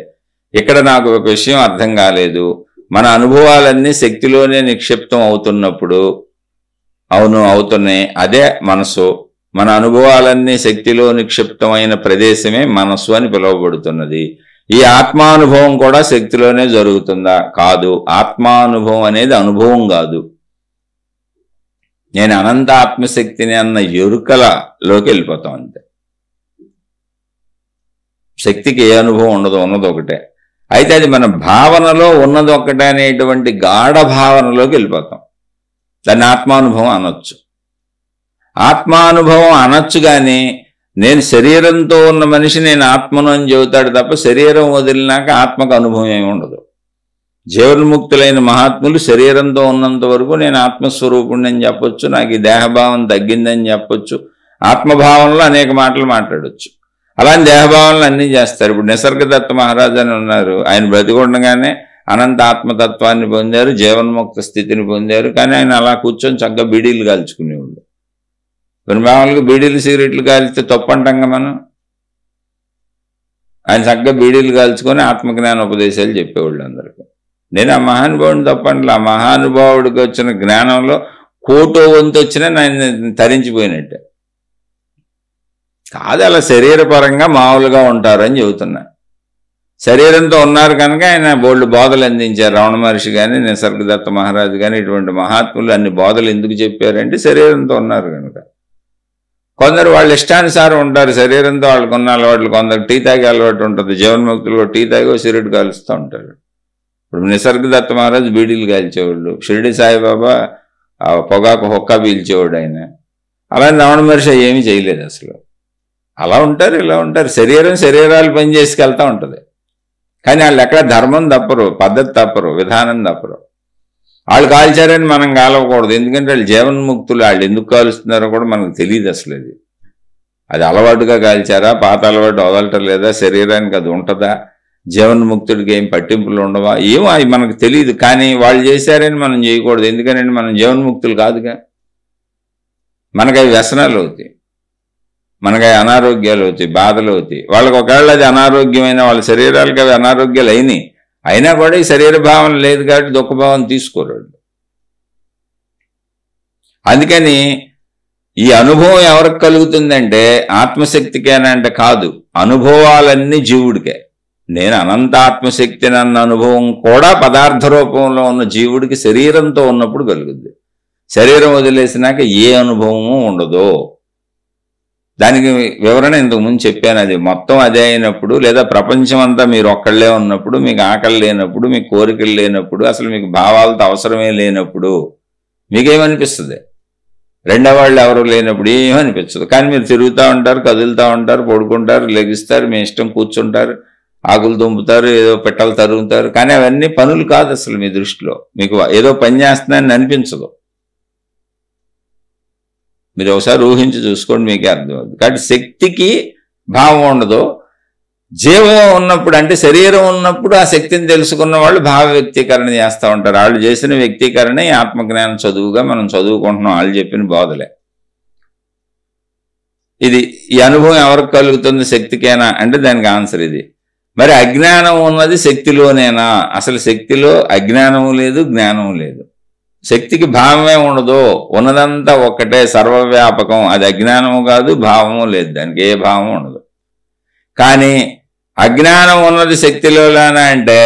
ఇక్కడ నాకు ఒక విషయం అర్థం కాలేదు. మన అనుభవాలన్నీ శక్తిలోనే నిక్షిప్తం అవుతున్నప్పుడు, అవును అవుతున్నాయి, అదే మనసు. మన అనుభవాలన్నీ శక్తిలో నిక్షిప్తమైన ప్రదేశమే మనస్సు అని పిలువబడుతున్నది. ఈ ఆత్మానుభవం కూడా శక్తిలోనే జరుగుతుందా? కాదు. ఆత్మానుభవం అనేది అనుభవం కాదు. నేను అనంత ఆత్మశక్తిని అన్న ఎరుకలలోకి వెళ్ళిపోతాం అంతే. శక్తికి ఏ అనుభవం ఉండదు, ఉన్నది ఒకటే. అయితే అది మన భావనలో ఉన్నది ఒకటే అనేటువంటి గాఢ భావనలోకి వెళ్ళిపోతాం. దాన్ని ఆత్మానుభవం అనొచ్చు. ఆత్మానుభవం అనొచ్చు, కానీ నేను శరీరంతో ఉన్న మనిషి నేను ఆత్మను అని చెబుతాడు తప్ప శరీరం వదిలినాక ఆత్మకు అనుభవం ఏమి ఉండదు. జీవన్ముక్తులైన మహాత్ములు శరీరంతో ఉన్నంత వరకు నేను ఆత్మస్వరూపుణ్ణి అని చెప్పొచ్చు, నాకు ఈ దేహభావం తగ్గిందని చెప్పొచ్చు, ఆత్మభావంలో అనేక మాటలు మాట్లాడొచ్చు. అలాంటి దేహభావనలు అన్నీ చేస్తారు. ఇప్పుడు నిసర్గదత్త మహారాజు అని ఉన్నారు, ఆయన బ్రతికుండగానే అనంత ఆత్మతత్వాన్ని పొందారు, జీవన్ముక్త స్థితిని పొందారు. కానీ ఆయన అలా కూర్చొని చక్కగా బీడీలు కాల్చుకునేవాళ్ళు. మరి మామూలుగా బీడీలు సిగరెట్లు కాల్చితే తప్పంటాంగా మనం. ఆయన చక్కగా బీడీలు కాల్చుకొని ఆత్మజ్ఞాన ఉపదేశాలు చెప్పేవాళ్ళు అందరికీ. నేను ఆ మహానుభావుడిని తప్పండి, ఆ మహానుభావుడికి వచ్చిన జ్ఞానంలో కోటో వంతు వచ్చినా నేను తరించిపోయినట్టే కాదు. అలా శరీరపరంగా మామూలుగా ఉంటారని చెబుతున్నా. శరీరంతో ఉన్నారు కనుక ఆయన బోల్డ్ బోధలు అందించారు. రమణ మహర్షి కానీ, నిసర్గదత్త మహారాజు కానీ, ఇటువంటి మహాత్ములు అన్ని బోధలు ఎందుకు చెప్పారంటే శరీరంతో ఉన్నారు కనుక. కొందరు వాళ్ళ ఇష్టానుసారం ఉంటారు, శరీరంతో వాళ్ళకు ఉన్న అలవాట్లు. కొందరు టీ తాగే అలవాటు ఉంటుంది, జీవన్ముక్తులు టీ తాగో సిగరెట్ కాలుస్తూ ఉంటారు. ఇప్పుడు నిసర్గదత్త మహారాజు బీడీలు కాల్చేవాళ్ళు, షిరిడి సాయిబాబా పొగాకు హొక్కా పీల్చేవాడు ఆయన. అలానే రమణ మహర్షి ఏమీ చేయలేదు అసలు. అలా ఉంటారు, ఇలా ఉంటారు. శరీరాలు పనిచేసుకెళ్తూ ఉంటుంది. కానీ వాళ్ళు ఎక్కడ ధర్మం తప్పరు, పద్ధతి తప్పరు, విధానం తప్పరు. వాళ్ళు కాల్చారని మనం కాలవకూడదు. ఎందుకంటే వాళ్ళు జీవన్ముక్తులు, వాళ్ళు ఎందుకు కాలుస్తున్నారో కూడా మనకు తెలియదు అసలు. అది అలవాటుగా కాల్చారా, పాత అలవాటు వదలటం లేదా, శరీరానికి అది ఉంటుందా, జీవన్ముక్తుడికి ఏం పట్టింపులు ఉండవా, ఏమో అవి మనకు తెలియదు. కానీ వాళ్ళు చేశారని మనం చేయకూడదు. ఎందుకంటే మనం జీవన్ముక్తులు కాదుగా. మనకు అవి వ్యసనాలు అవుతాయి, మనకి అవి అనారోగ్యాలు అవుతాయి, బాధలు అవుతాయి. వాళ్ళకి ఒకవేళ అది అనారోగ్యమైన వాళ్ళ శరీరాలకి అవి అనారోగ్యాలు అయినా కూడా ఈ శరీర భావన లేదు కాబట్టి దుఃఖభావం తీసుకోరు. అందుకని ఈ అనుభవం ఎవరికి కలుగుతుందంటే ఆత్మశక్తికేనంటే కాదు, అనుభవాలన్నీ జీవుడికే. నేను అనంత ఆత్మశక్తిని అన్న అనుభవం కూడా పదార్థ రూపంలో ఉన్న జీవుడికి శరీరంతో ఉన్నప్పుడు కలుగుద్ది. శరీరం వదిలేసినాక ఏ అనుభవము ఉండదు. దానికి వివరణ ఇంతకుముందు చెప్పాను. అది మొత్తం అదే అయినప్పుడు, లేదా ప్రపంచం అంతా మీరు ఒక్కళ్ళే ఉన్నప్పుడు, మీకు ఆకలి లేనప్పుడు, మీకు కోరికలు లేనప్పుడు, అసలు మీకు భావాలతో అవసరమే లేనప్పుడు మీకేమనిపిస్తుంది? రెండో వాళ్ళు ఎవరు లేనప్పుడు ఏమనిపించదు. కానీ మీరు తిరుగుతూ ఉంటారు, కదులుతూ ఉంటారు, పడుకుంటారు, లెగిస్తారు, మీ ఇష్టం కూర్చుంటారు, ఆకులు దుంపుతారు, ఏదో పెట్టలు తరుగుతారు. కానీ అవన్నీ పనులు కాదు అసలు. మీ దృష్టిలో మీకు ఏదో పని చేస్తున్నాయని అనిపించదు. మీరు ఒకసారి ఊహించి చూసుకోండి, మీకే అర్థమవుతుంది. కాబట్టి శక్తికి భావం ఉండదు. జీవం ఉన్నప్పుడు అంటే శరీరం ఉన్నప్పుడు ఆ శక్తిని తెలుసుకున్న వాళ్ళు భావ వ్యక్తీకరణ చేస్తూ ఉంటారు. వాళ్ళు చేసిన వ్యక్తీకరణ ఈ ఆత్మజ్ఞానం చదువుగా మనం చదువుకుంటున్నాం, వాళ్ళు చెప్పిన బోధలే. ఇది ఈ అనుభవం ఎవరికి కలుగుతుంది? శక్తికేనా అంటే దానికి ఆన్సర్ ఇది. మరి అజ్ఞానం ఉన్నది శక్తిలోనేనా? అసలు శక్తిలో అజ్ఞానము లేదు, జ్ఞానము లేదు. శక్తికి భావమే ఉండదు, ఉన్నదంతా ఒక్కటే, సర్వవ్యాపకం. అది అజ్ఞానము కాదు, భావము లేదు, దానికి ఏ భావం ఉండదు. కానీ అజ్ఞానం ఉన్నది శక్తిలోనా అంటే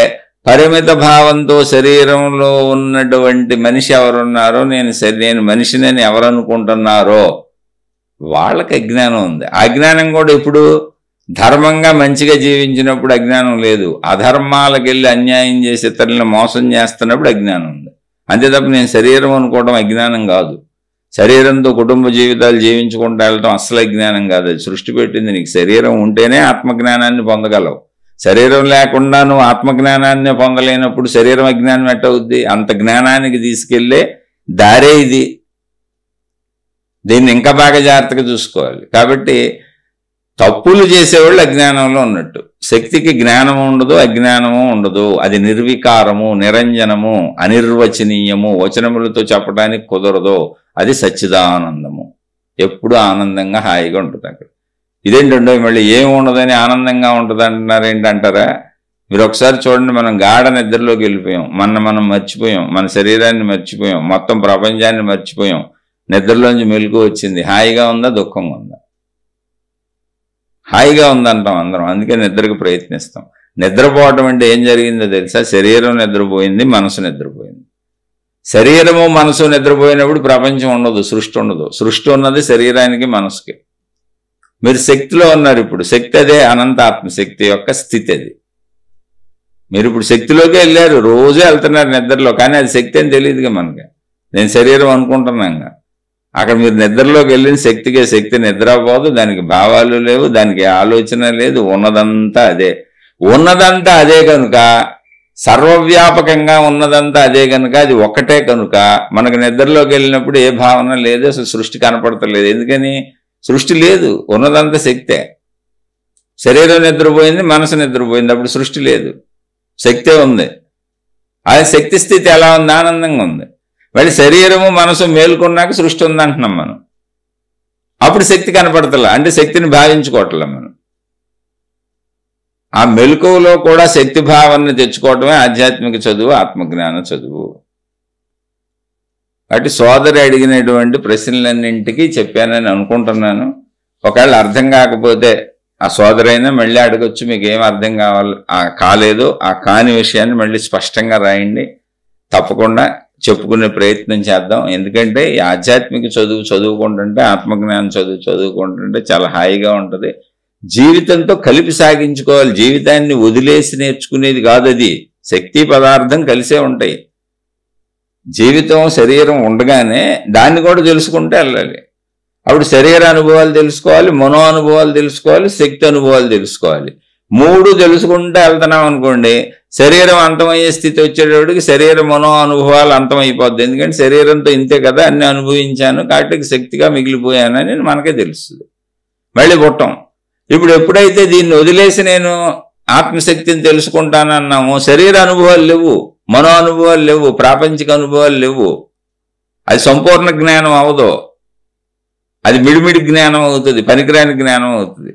పరిమిత భావంతో శరీరంలో ఉన్నటువంటి మనిషి ఎవరున్నారో, నేను మనిషిని ఎవరు అనుకుంటున్నారో వాళ్ళకి అజ్ఞానం ఉంది. అజ్ఞానం కూడా ఇప్పుడు ధర్మంగా మంచిగా జీవించినప్పుడు అజ్ఞానం లేదు, అధర్మాలకు వెళ్ళి అన్యాయం చేసి ఇతరులను మోసం చేస్తున్నప్పుడు అజ్ఞానం ఉంది. అంతే తప్ప నేను శరీరం అనుకోవడం అజ్ఞానం కాదు. శరీరంతో కుటుంబ జీవితాలు జీవించుకుంటూ వెళ్ళటం అస్సలు అజ్ఞానం కాదు. అది సృష్టి పెట్టింది. నీకు శరీరం ఉంటేనే ఆత్మజ్ఞానాన్ని పొందగలవు. శరీరం లేకుండా నువ్వు ఆత్మజ్ఞానాన్ని పొందలేనప్పుడు శరీరం అజ్ఞానం ఎట్టవుద్ది? అంత జ్ఞానానికి తీసుకెళ్లే దారే ఇది. దీన్ని ఇంకా బాగా జాగ్రత్తగా చూసుకోవాలి. కాబట్టి తప్పులు చేసేవాళ్ళు అజ్ఞానంలో ఉన్నట్టు. శక్తికి జ్ఞానము ఉండదు, అజ్ఞానము ఉండదు. అది నిర్వికారము, నిరంజనము, అనిర్వచనీయము, వచనములతో చెప్పడానికి కుదరదు. అది సచ్చిదానందము, ఎప్పుడు ఆనందంగా హాయిగా ఉంటుంది అక్కడ. ఇదేంటండో మళ్ళీ ఏమి ఉండదని ఆనందంగా ఉంటుంది అంటున్నారు ఏంటంటారా? మీరు ఒకసారి చూడండి, మనం గాఢ నిద్రలోకి వెళ్ళిపోయాం, మనం మర్చిపోయాం, మన శరీరాన్ని మర్చిపోయాం, మొత్తం ప్రపంచాన్ని మర్చిపోయాం. నిద్రలోంచి మెలుకు వచ్చింది, హాయిగా ఉందా దుఃఖంగా ఉందా? హాయిగా ఉందంటాం అందరం, అందుకే నిద్రకు ప్రయత్నిస్తాం. నిద్రపోవటం అంటే ఏం జరిగిందో తెలుసా? శరీరం నిద్రపోయింది, మనసు నిద్రపోయింది. శరీరము మనసు నిద్రపోయినప్పుడు ప్రపంచం ఉండదు, సృష్టి ఉండదు. సృష్టి ఉన్నది శరీరానికి, మనసుకి. మీరు శక్తిలో ఉన్నారు ఇప్పుడు. శక్తి అదే అనంతాత్మశక్తి యొక్క స్థితి. అది మీరు ఇప్పుడు శక్తిలోకి వెళ్ళారు, రోజే వెళ్తున్నారు నిద్రలో, కానీ అది శక్తి అని తెలియదుగా మనకి. నేను శరీరం అనుకుంటున్నాగా. అక్కడ మీరు నిద్రలోకి వెళ్ళిన శక్తికే. శక్తి నిద్రపోదు, దానికి భావాలు లేవు, దానికి ఆలోచన లేదు, ఉన్నదంతా అదే. ఉన్నదంతా అదే కనుక, సర్వవ్యాపకంగా ఉన్నదంతా అదే కనుక, అది ఒక్కటే కనుక మనకు నిద్రలోకి వెళ్ళినప్పుడు ఏ భావన లేదు, అసలు సృష్టి కనపడతలేదు. ఎందుకని? సృష్టి లేదు, ఉన్నదంతా శక్తే. శరీరం నిద్రపోయింది, మనసు నిద్రపోయింది, అప్పుడు సృష్టి లేదు, శక్తే ఉంది. ఆ శక్తి స్థితి ఎలా ఉంది? ఆనందంగా ఉంది. మళ్ళీ శరీరము మనసు మేల్కొన్నాక సృష్టి ఉందంటున్నాం మనం. అప్పుడు శక్తి కనపడతలా, అంటే శక్తిని భావించుకోవట్లే మనం. ఆ మెలకువలో కూడా శక్తి భావాన్ని తెచ్చుకోవటమే ఆధ్యాత్మిక చదువు, ఆత్మజ్ఞాన చదువు. కాబట్టి సోదరి అడిగినటువంటి ప్రశ్నలన్నింటికి చెప్పానని అనుకుంటున్నాను. ఒకవేళ అర్థం కాకపోతే ఆ సోదరైనా మళ్ళీ అడగొచ్చు, మీకు ఏం అర్థం కాలేదో ఆ కాని విషయాన్ని మళ్ళీ స్పష్టంగా రాయండి. తప్పకుండా చెప్పుకునే ప్రయత్నం చేద్దాం. ఎందుకంటే ఈ ఆధ్యాత్మిక చదువు చదువుకుంటుంటే, ఆత్మజ్ఞానం చదువుకుంటుంటే చాలా హాయిగా ఉంటుంది. జీవితంతో కలిపి సాగించుకోవాలి. జీవితాన్ని వదిలేసి నేర్చుకునేది కాదు అది. శక్తి పదార్థం కలిసే ఉంటాయి. జీవితం శరీరం ఉండగానే దాన్ని కూడా తెలుసుకుంటే వెళ్ళాలి. అప్పుడు శరీర అనుభవాలు తెలుసుకోవాలి, మనో అనుభవాలు తెలుసుకోవాలి, శక్తి అనుభవాలు తెలుసుకోవాలి. మూడు తెలుసుకుంటే వెళ్తున్నాం అనుకోండి, శరీరం అంతమయ్యే స్థితి వచ్చేటప్పటికి శరీర మనో అనుభవాలు అంతమైపోద్ది. ఎందుకంటే శరీరంతో ఇంతే కదా, అన్ని అనుభవించాను కాబట్టి శక్తిగా మిగిలిపోయానని మనకే తెలుస్తుంది. మళ్ళీ పుట్టం. ఇప్పుడు ఎప్పుడైతే దీన్ని వదిలేసి నేను ఆత్మశక్తిని తెలుసుకుంటానన్నామో, శరీర అనుభవాలు లేవు, మనో అనుభవాలు లేవు, ప్రాపంచిక అనుభవాలు లేవు. అది సంపూర్ణ జ్ఞానం అవదు, అది మిడిమిడి జ్ఞానం అవుతుంది, పనికిరాని జ్ఞానం అవుతుంది.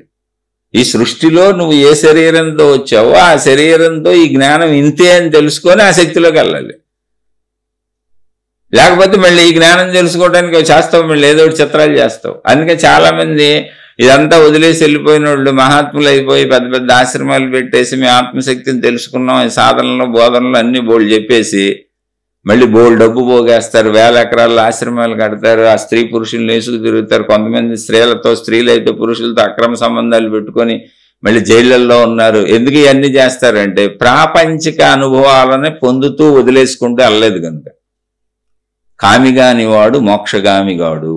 ఈ సృష్టిలో నువ్వు ఏ శరీరంతో వచ్చావో ఆ శరీరంతో ఈ జ్ఞానం ఇంతే అని తెలుసుకొని ఆ శక్తిలోకి వెళ్ళాలి. లేకపోతే మళ్ళీ ఈ జ్ఞానం తెలుసుకోవడానికి చేస్తావు, మళ్ళీ ఏదో ఒకటి చిత్రాలు చేస్తావు. అందుకే చాలా మంది ఇదంతా వదిలేసి వెళ్ళిపోయిన వాళ్ళు మహాత్ములు అయిపోయి పెద్ద పెద్ద ఆశ్రమాలు పెట్టేసి మేము ఆత్మశక్తిని తెలుసుకున్నాం, ఈ సాధనలు బోధనలు అన్ని బోల్డ్ చెప్పేసి మళ్ళీ బోల్డ్ డబ్బు పోగేస్తారు, 1000 ఎకరాల్లో ఆశ్రమాలు కడతారు, ఆ స్త్రీ పురుషులు వేసుకు తిరుగుతారు. కొంతమంది స్త్రీలైతే పురుషులతో అక్రమ సంబంధాలు పెట్టుకొని మళ్ళీ జైళ్ళల్లో ఉన్నారు. ఎందుకు ఇవన్నీ చేస్తారంటే ప్రాపంచిక అనుభవాలని పొందుతూ వదిలేసుకుంటూ వెళ్ళలేదు కనుక. కామిగాని వాడు మోక్షగామిగాడు.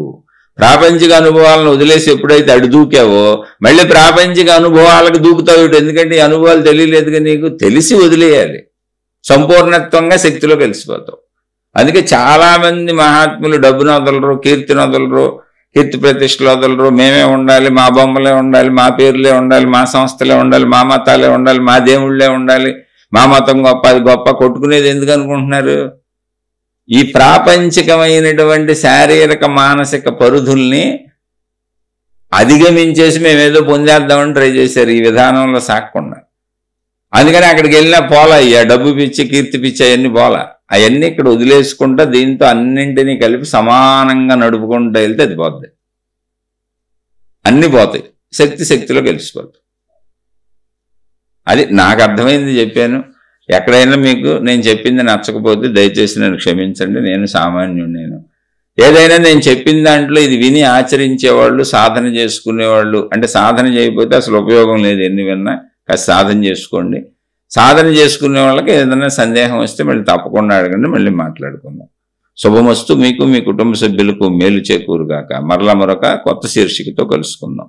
ప్రాపంచిక అనుభవాలను వదిలేసి ఎప్పుడైతే అడు దూకావో మళ్ళీ ప్రాపంచిక అనుభవాలకు దూకుతావు. ఎందుకంటే ఈ అనుభవాలు తెలియలేదుగా నీకు, తెలిసి వదిలేయాలి. సంపూర్ణత్వంగా శక్తిలో కలిసిపోతావు. అందుకే చాలా మంది మహాత్ములు డబ్బును వదలరు, కీర్తిని వదలరు, కీర్తి ప్రతిష్టలు వదలరు, మేమే ఉండాలి, మా బొమ్మలే ఉండాలి, మా పేర్లే ఉండాలి, మా సంస్థలే ఉండాలి, మా మతాలే ఉండాలి, మా దేవుళ్ళే ఉండాలి, మా మతం గొప్ప, అది గొప్ప, కొట్టుకునేది ఎందుకు అనుకుంటున్నారు? ఈ ప్రాపంచికమైనటువంటి శారీరక మానసిక పరుధుల్ని అధిగమించేసి మేమేదో పొందేద్దామని ట్రై చేశారు ఈ విధానంలో సాగకుండా. అందుకని అక్కడికి వెళ్ళినా పోలా, అయ్యా డబ్బు పిచ్చి, కీర్తి పిచ్చి అవన్నీ పోలా. అవన్నీ ఇక్కడ వదిలేసుకుంటా దీంతో అన్నింటినీ కలిపి సమానంగా నడుపుకుంటూ వెళ్తే అది పోద్ది. అన్నీ పోతాయి, శక్తిలో గెలిచిపోతాయి. అది నాకు అర్థమైంది చెప్పాను. ఎక్కడైనా మీకు నేను చెప్పింది నచ్చకపోతే దయచేసి నన్ను క్షమించండి, నేను సామాన్యుడు. నేను ఏదైనా నేను చెప్పిన దాంట్లో ఇది విని ఆచరించేవాళ్ళు, సాధన చేసుకునేవాళ్ళు, అంటే సాధన చేయకపోతే అసలు ఉపయోగం లేదు, ఎన్ని విన్నా కాస్త సాధన చేసుకోండి. సాధన చేసుకునే వాళ్ళకి ఏదైనా సందేహం వస్తే మళ్ళీ తప్పకుండా అడగండి, మళ్ళీ మాట్లాడుకుందాం. శుభమస్తు. మీకు మీ కుటుంబ సభ్యులకు మేలు చేకూరుగాక. మరలా మరొక కొత్త శీర్షికతో కలుసుకుందాం.